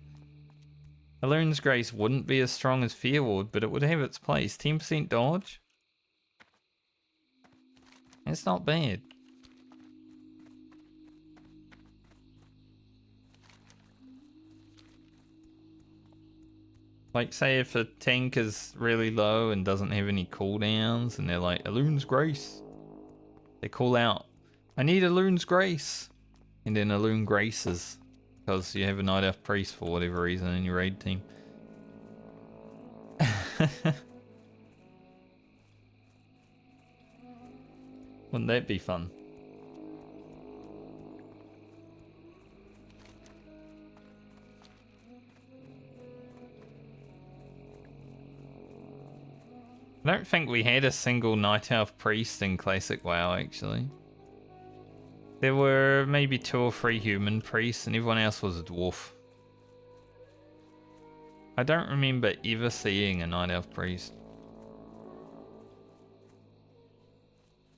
[SPEAKER 1] Elun's Grace wouldn't be as strong as Fear Ward, but it would have its place. 10% dodge? It's not bad. Like, say if a tank is really low and doesn't have any cooldowns, and they're like, Elun's Grace. They call out, I need Elun's Grace. And then Elun graces, because you have a Night Elf Priest for whatever reason in your raid team. Wouldn't that be fun? I don't think we had a single Night Elf Priest in Classic WoW, actually. There were maybe 2 or 3 human priests, and everyone else was a dwarf. I don't remember ever seeing a Night Elf Priest.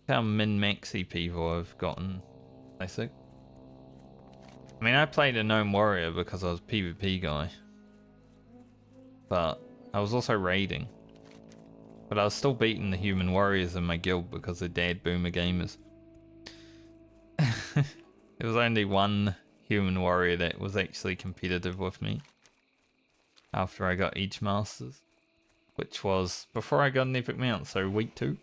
[SPEAKER 1] How min-maxy people have gotten Classic. I mean, I played a Gnome Warrior because I was a PvP guy. But I was also raiding. But I was still beating the human warriors in my guild because they're dad boomer gamers. There was only one human warrior that was actually competitive with me after I got Edge Masters, which was before I got an epic mount, so week 2.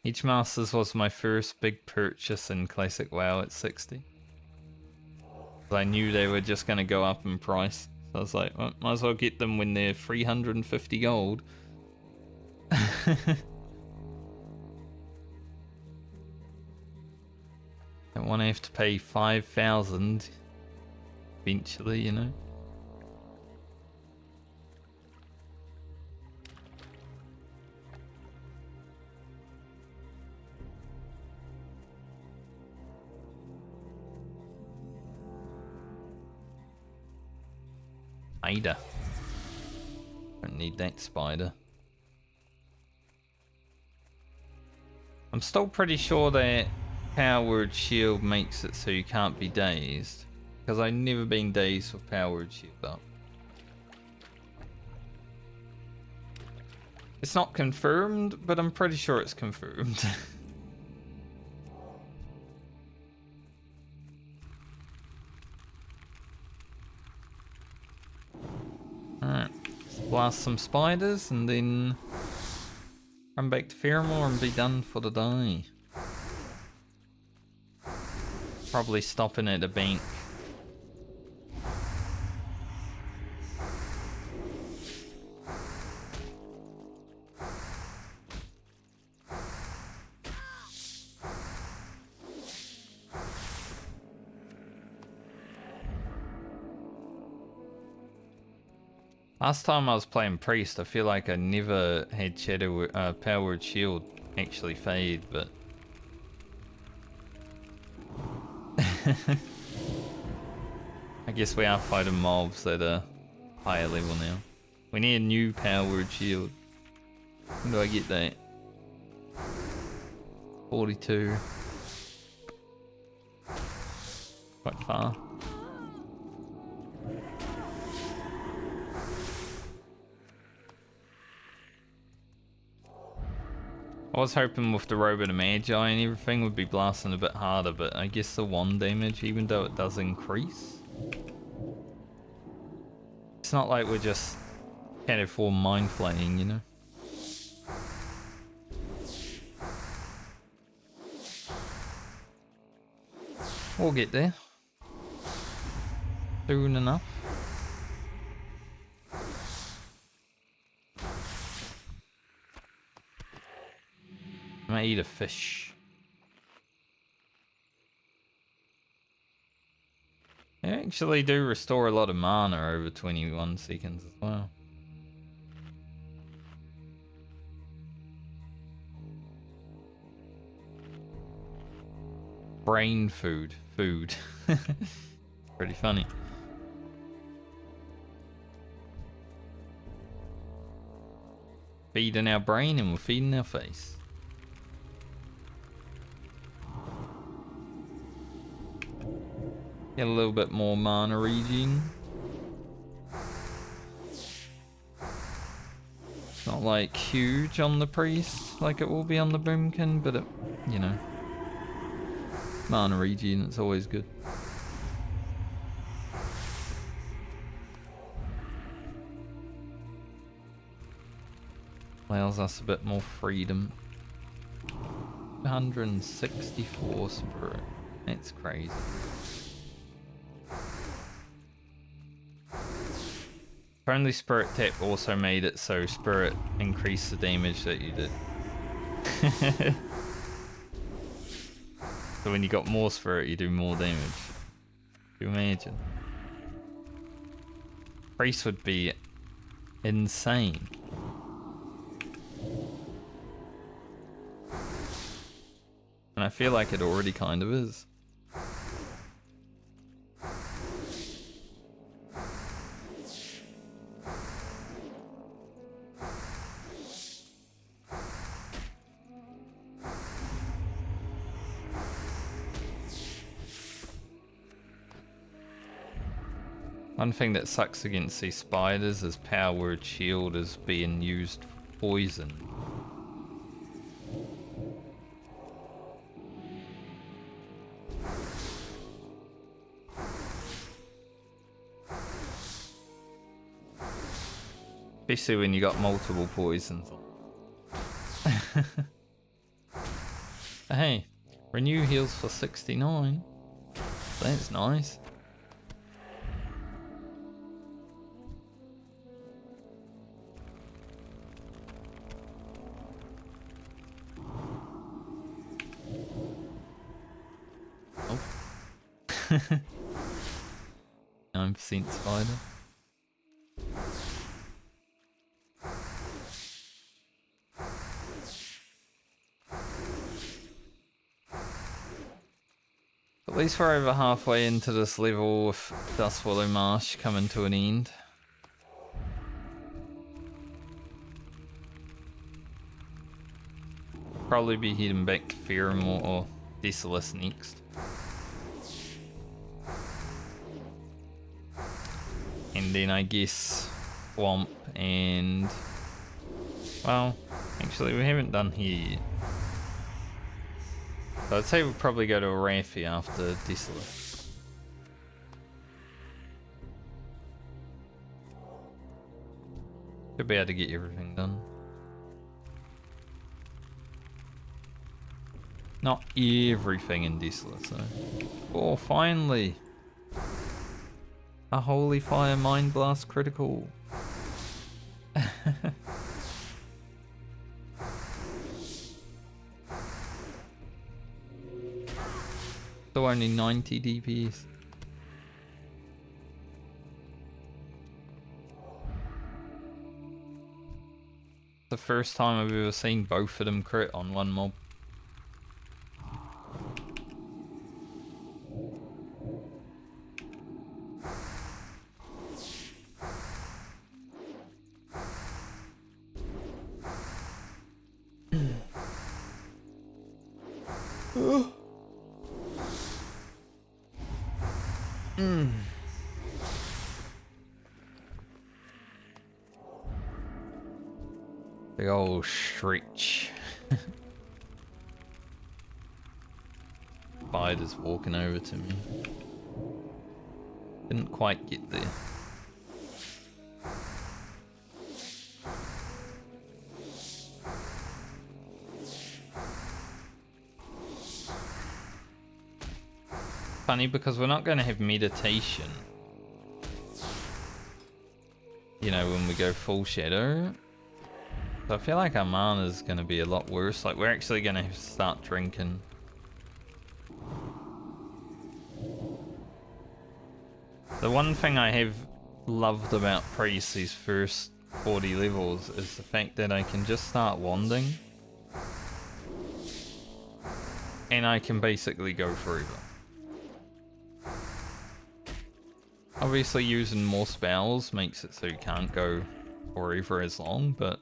[SPEAKER 1] Edge Masters was my first big purchase in Classic WoW at 60. I knew they were just going to go up in price. So I was like, well, might as well get them when they're 350 gold. Don't want to have to pay 5,000 eventually, you know. Spider. Don't need that spider. I'm still pretty sure that Power Word Shield makes it so you can't be dazed, because I've never been dazed with Power Word Shield up. It's not confirmed, but I'm pretty sure it's confirmed. blast some spiders, and then run back to Fairmore and be done for the day. Probably stopping at a bank. Last time I was playing Priest, I feel like I never had Power Word Shield actually fade, but... I guess we are fighting mobs at a higher level now. We need a new Power Word Shield. When do I get that? 42. Quite far. I was hoping with the Robot of Magi and everything would be blasting a bit harder, but I guess the 1 damage, even though it does increase. It's not like we're just kind of for mind flaying, you know? We'll get there. Soon enough. I might eat a fish. They actually do restore a lot of mana over 21 seconds as well. Brain food. Food. Pretty funny. Feeding our brain and we're feeding our face. Get a little bit more mana regen. It's not like huge on the priest like it will be on the boomkin, but it, you know, mana regen, it's always good. Allows us a bit more freedom. 164 spirit. That's crazy. Only Spirit Tap also made it so Spirit increased the damage that you did. So when you got more Spirit, you do more damage. Can you imagine? Priest would be insane. And I feel like it already kind of is. One thing that sucks against these spiders is Power Word Shield is being used for poison. Especially when you got multiple poisons. Hey, renew heals for 69. That's nice. Oh. 9% spider. At least we're over halfway into this level with Dustwallow Marsh coming to an end. Probably be heading back to Fairmore or Desolus next. And then I guess Swamp and... well, actually we haven't done here yet. So I'd say we'll probably go to Arathi after Desolus. Should be able to get everything done. Not everything in Desolate, though. Oh, finally! A Holy Fire Mind Blast critical. So only 90 DPS. The first time I've ever seen both of them crit on one mob. Big old stretch. Spider's walking over to me. Didn't quite get there. Funny because we're not going to have meditation. You know, when we go full shadow. So I feel like our mana's going to be a lot worse. Like, we're actually going to start drinking. The one thing I have loved about Priest these first 40 levels is the fact that I can just start wanding. And I can basically go forever. Obviously using more spells makes it so you can't go forever as long, but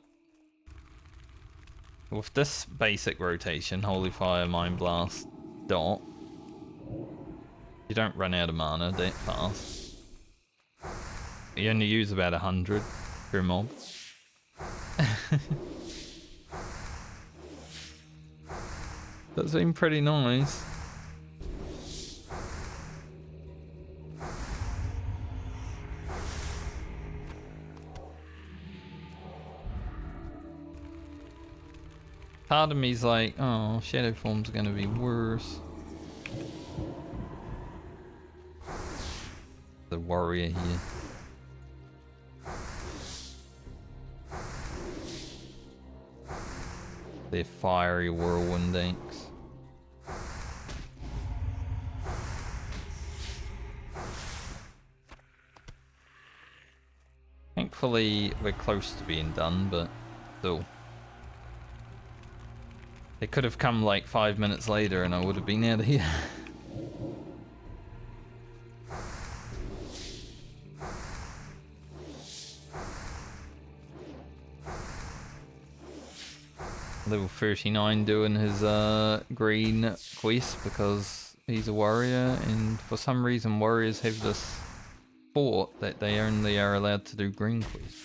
[SPEAKER 1] with this basic rotation, Holy Fire, Mind Blast, Dot, you don't run out of mana that fast. You only use about 100 per mob. That seemed pretty nice. Part of me's like, oh, Shadow Form's gonna be worse. The warrior here. Their fiery whirlwind tanks. Thankfully, we're close to being done, but still. It could have come like 5 minutes later and I would have been out of here. Level 39 doing his green quest because he's a warrior, and for some reason warriors have this thought that they only are allowed to do green quests.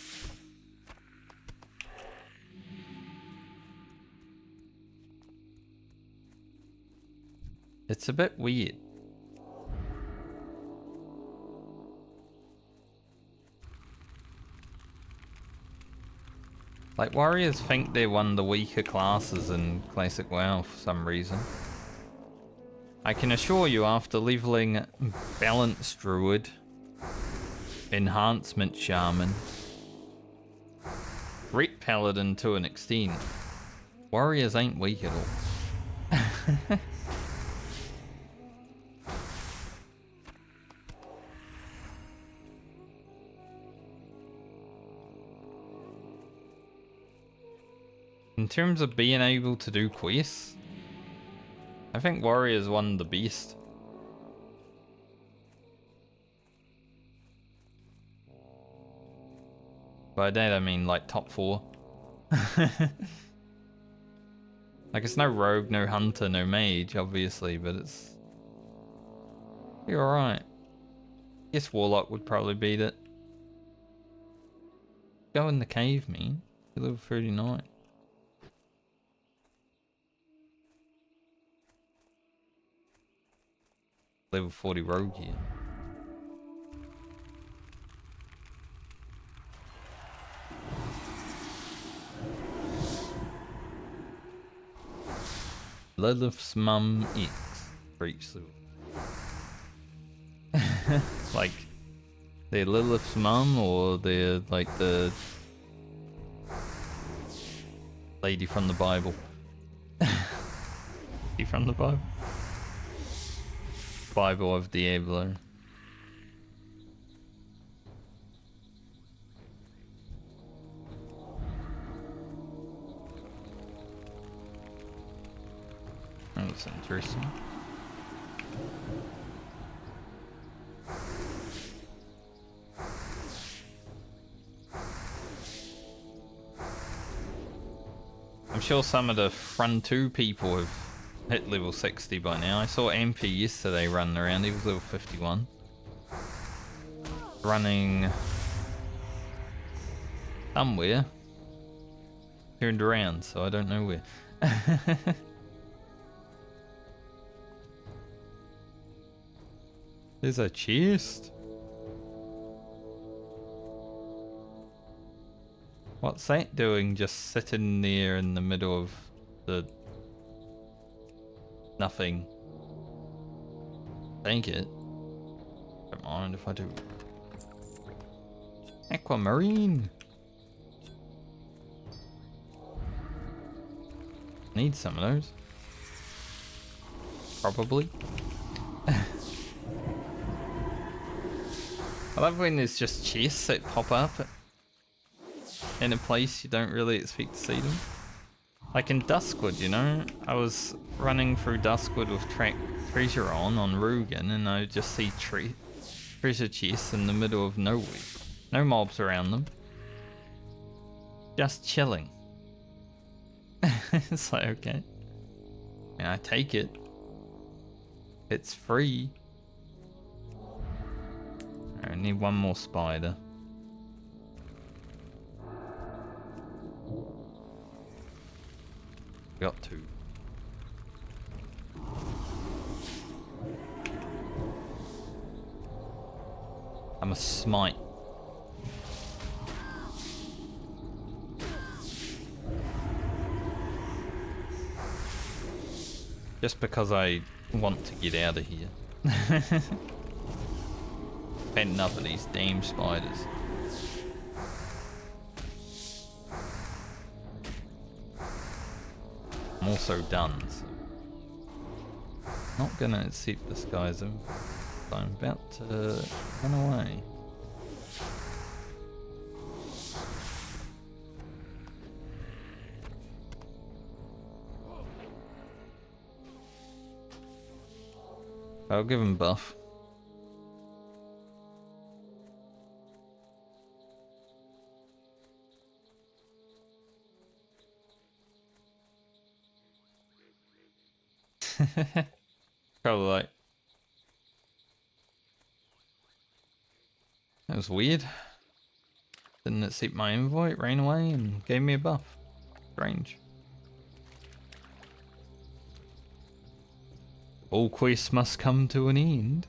[SPEAKER 1] It's a bit weird. Like, warriors think they're one of the weaker classes in Classic WoW for some reason. I can assure you, after leveling Balanced Druid, Enhancement Shaman, Ret Paladin to an extent, warriors ain't weak at all. In terms of being able to do quests, I think Warrior's one of the best. By that I mean like top 4. Like, it's no rogue, no hunter, no mage, obviously, but it's... You're alright. Guess Warlock would probably beat it. Go in the cave, man. You're level 39. Level 40 rogue here. Lilith's mum X for each level. Like, they're Lilith's mum, or they're like the lady from the Bible. Lady from the Bible? Bible of Diablo. That's interesting. I'm sure some of the front 2 people have hit level 60 by now. I saw MP yesterday running around, he was level 51. Running somewhere. Turned around, so I don't know where. There's a chest. What's that doing just sitting there in the middle of the nothing? Take it. Don't mind if I do. Aquamarine. Need some of those. Probably. I love when there's just chests that pop up in a place you don't really expect to see them. Like in Duskwood, you know? I was running through Duskwood with treasure on Rugen, and I just see treasure chests in the middle of nowhere. No mobs around them. Just chilling. It's like, okay. And I take it. It's free. I need one more spider. Got 2. I'm a smite. Just because I want to get out of here. Had enough of these damn spiders. I'm also done, so not gonna accept this guy's info. I'm about to run away. I'll give him buff. Probably like. That was weird. Didn't accept my invite, ran away and gave me a buff. Strange. All quests must come to an end.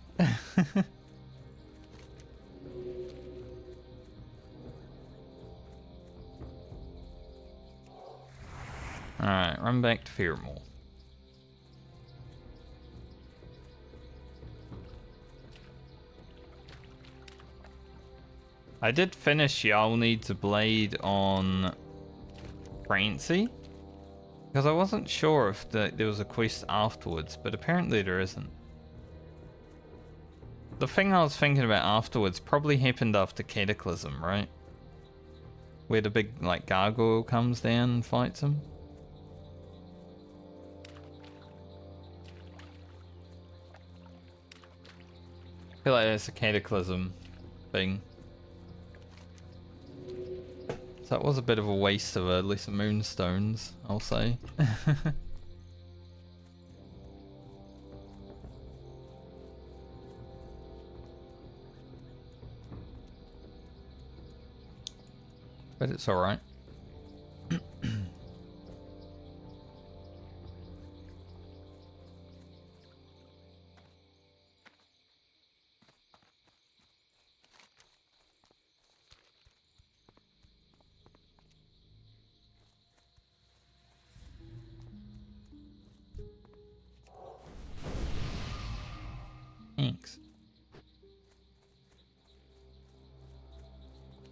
[SPEAKER 1] Alright, run back to Fearmore. I did finish Y'all Needs a Blade on Francie, because I wasn't sure if there was a quest afterwards, but apparently there isn't. The thing I was thinking about afterwards probably happened after Cataclysm, right? Where the big, like, gargoyle comes down and fights him. I feel like that's a Cataclysm thing. So it was a bit of a waste of a lesser moonstones, I'll say. But it's alright. Thanks.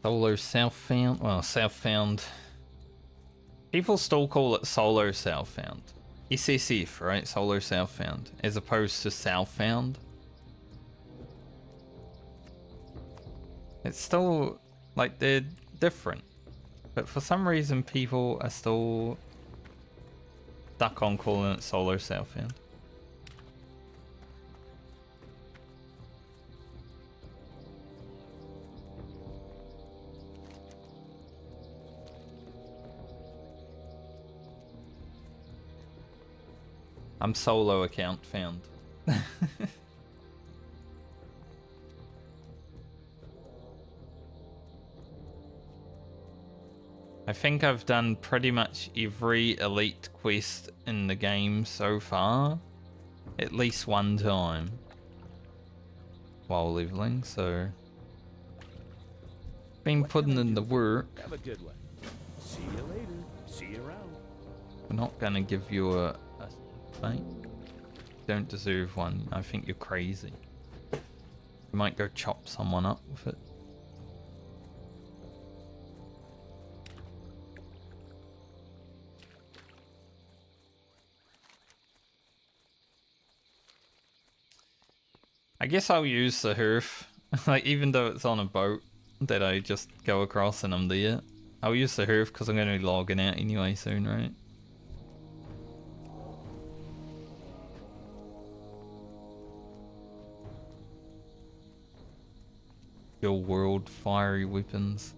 [SPEAKER 1] Solo Southbound. Well, Southbound. People still call it Solo Southbound. SSF, right? Solo Southbound. As opposed to Southbound. It's still, like, they're different. But for some reason, people are still stuck on calling it Solo Southbound. I'm solo account found. I think I've done pretty much every elite quest in the game so far, at least one time, while leveling, so been putting in the work.
[SPEAKER 4] Have a good one. See you later. See you around.
[SPEAKER 1] We're not gonna give you a mate. Don't deserve one. I think you're crazy. You might go chop someone up with it. I guess I'll use the Hearth. Like, even though it's on a boat that I just go across and I'm there, I'll use the Hearth because I'm going to be logging out anyway soon, right? Your world fiery weapons.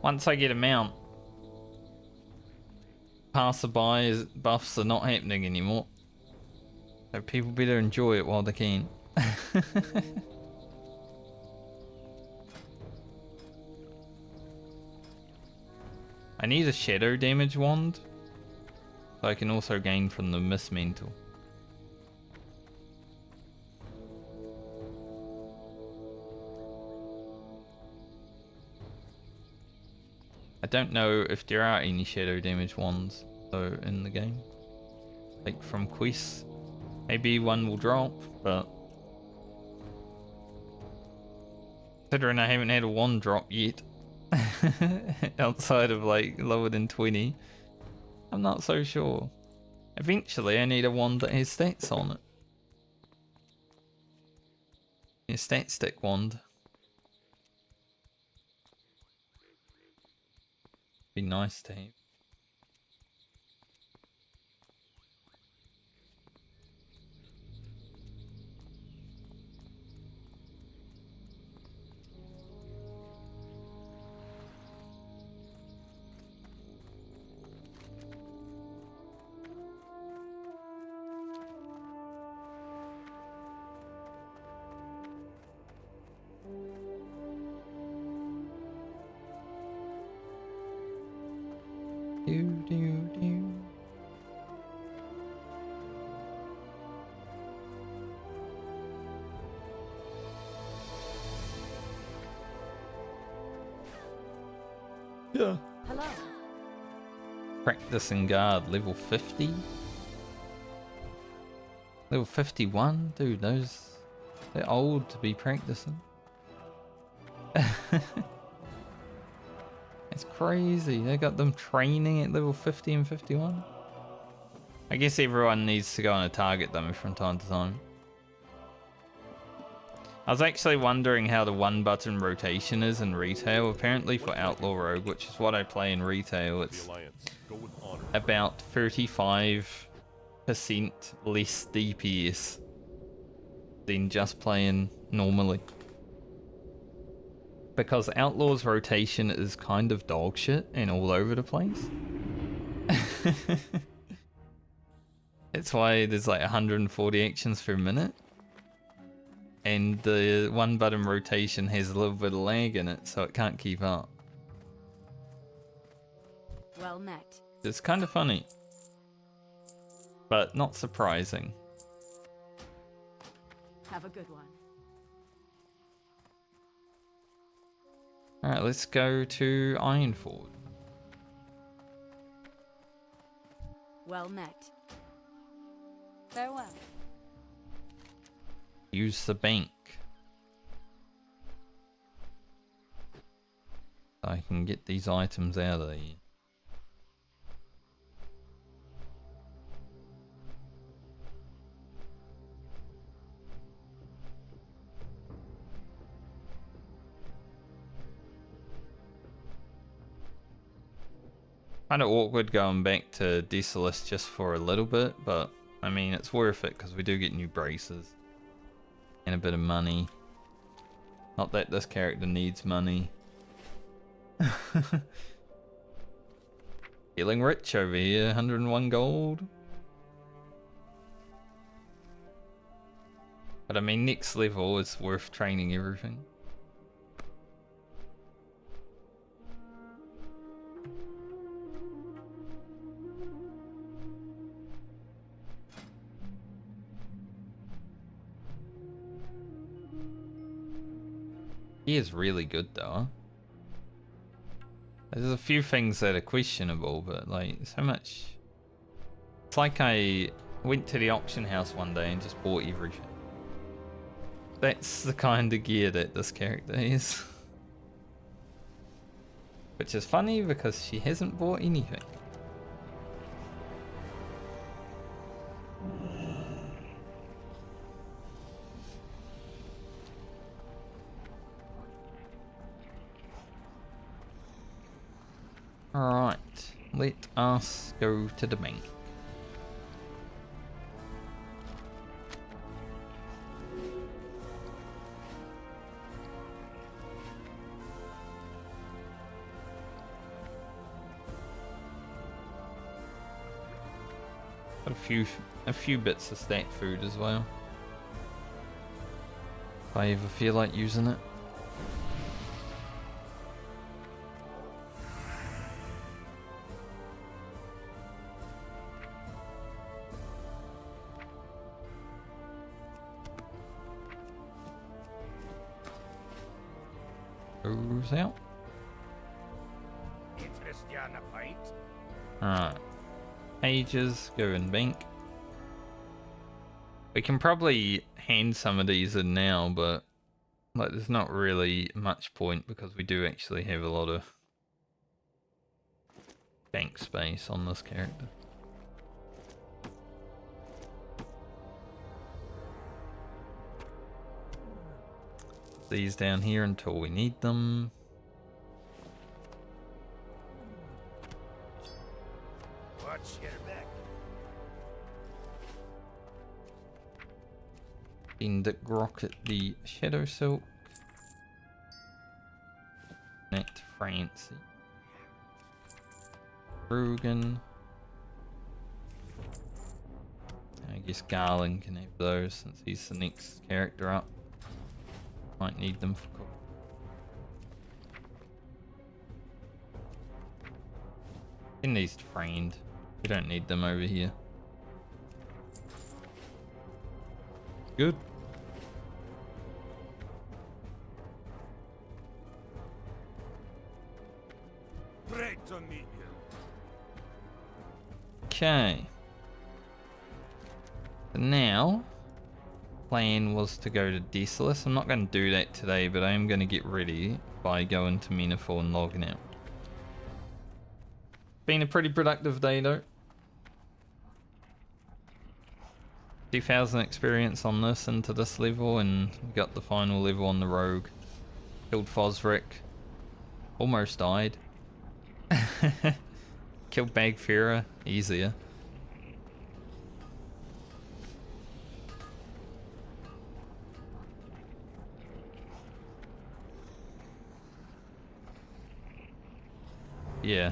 [SPEAKER 1] Once I get a mount, passerby buffs are not happening anymore. So people better enjoy it while they can. I need a shadow damage wand, so I can also gain from the Mist Mantle. I don't know if there are any shadow damage wands though in the game, like from quests. Maybe one will drop, but considering I haven't had a wand drop yet, outside of like lower than 20, I'm not so sure. Eventually I need a wand that has stats on it. A stat stick wand. Be nice to have. Do.
[SPEAKER 4] Yeah.
[SPEAKER 3] Hello.
[SPEAKER 1] Practicing guard level 50? Level 51? Dude, they're old to be practicing. It's crazy. They got them training at level 50 and 51. I guess everyone needs to go on a target them from time to time. I was actually wondering how the one button rotation is in retail. Apparently for Outlaw Rogue, which is what I play in retail, it's about 35% less DPS than just playing normally. Because Outlaw's rotation is kind of dog shit and all over the place. It's why there's like 140 actions per minute. And the one button rotation has a little bit of lag in it, so it can't keep up.
[SPEAKER 3] Well met.
[SPEAKER 1] It's kind of funny. But not surprising.
[SPEAKER 3] Have a good one.
[SPEAKER 1] Alright, let's go to Ironforge.
[SPEAKER 3] Well met. Farewell.
[SPEAKER 1] Use the bank. I can get these items out of there. Kind of awkward going back to Desolus just for a little bit, but I mean it's worth it because we do get new braces and a bit of money. Not that this character needs money. Feeling rich over here, 101 gold. But I mean next level is worth training everything. He is really good though. There's a few things that are questionable, but like so much. It's like I went to the auction house one day and just bought everything. That's the kind of gear that this character is. Which is funny because she hasn't bought anything. Alright, let us go to the bank. Got a few bits of stat food as well. If I ever feel like using it. Goes out. Alright. Pages, go in bank. We can probably hand some of these in now, but like there's not really much point because we do actually have a lot of bank space on this character. These down here until we need them.
[SPEAKER 4] Watch your back.
[SPEAKER 1] Bend Grocket the Shadow Silk. Connect Francie. Rugen. I guess Garland can have those since he's the next character up. Might need them for cook. In these framed. We don't need them over here. Good.
[SPEAKER 4] Great to meet you.
[SPEAKER 1] Okay. So now, plan was to go to Desolus. I'm not going to do that today, but I am going to get ready by going to Meniful and logging out. Been a pretty productive day though. 2,000 experience on this into this level, and we got the final level on the rogue. Killed Fosric. Almost died. Killed Bagfira. Easier. Yeah.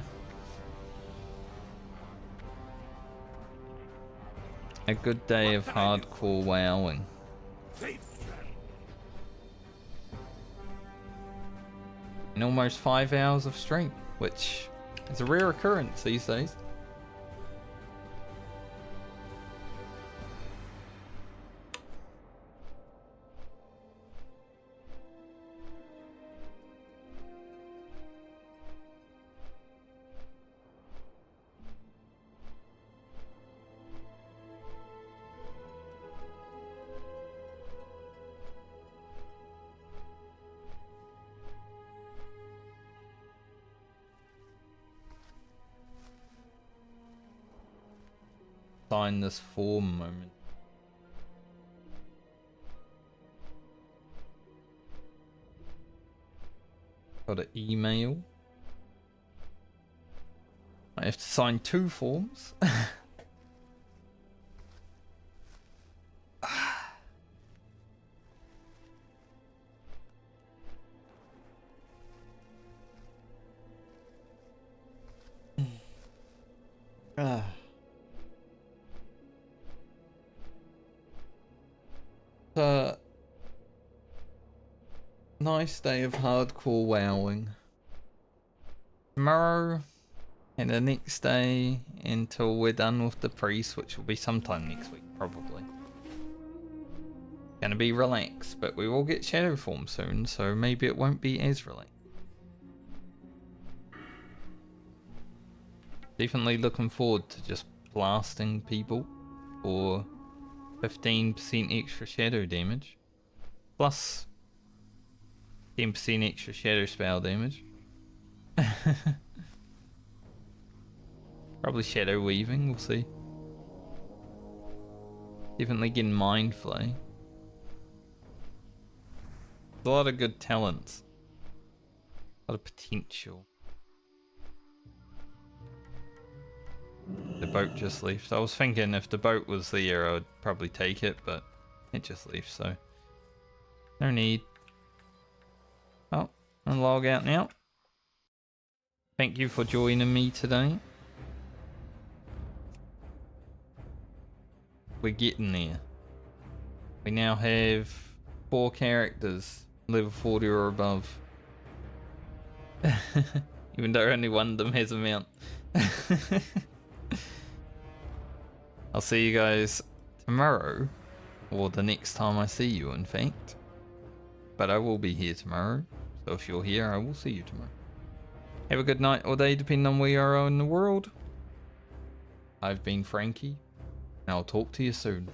[SPEAKER 1] A good day of hardcore wowing. In almost 5 hours of stream, which is a rare occurrence these days. sign this form moment. Got an email. I have to sign 2 forms. Nice day of hardcore wowing. Tomorrow and the next day until we're done with the priest, which will be sometime next week probably. Gonna be relaxed, but we will get shadow form soon, so maybe it won't be as relaxed. Definitely looking forward to just blasting people for 15% extra shadow damage. Plus 10% extra shadow spell damage. Probably shadow weaving, we'll see. Definitely getting mind flay. A lot of good talents. A lot of potential. The boat just left. I was thinking if the boat was there, I would probably take it, but it just left, so no need. Oh, and log out now. Thank you for joining me today. We're getting there. We now have 4 characters, level 40 or above. Even though only one of them has a mount. I'll see you guys tomorrow, or the next time I see you, in fact. But I will be here tomorrow, so if you're here, I will see you tomorrow. Have a good night or day, depending on where you are in the world. I've been Frankie, and I'll talk to you soon.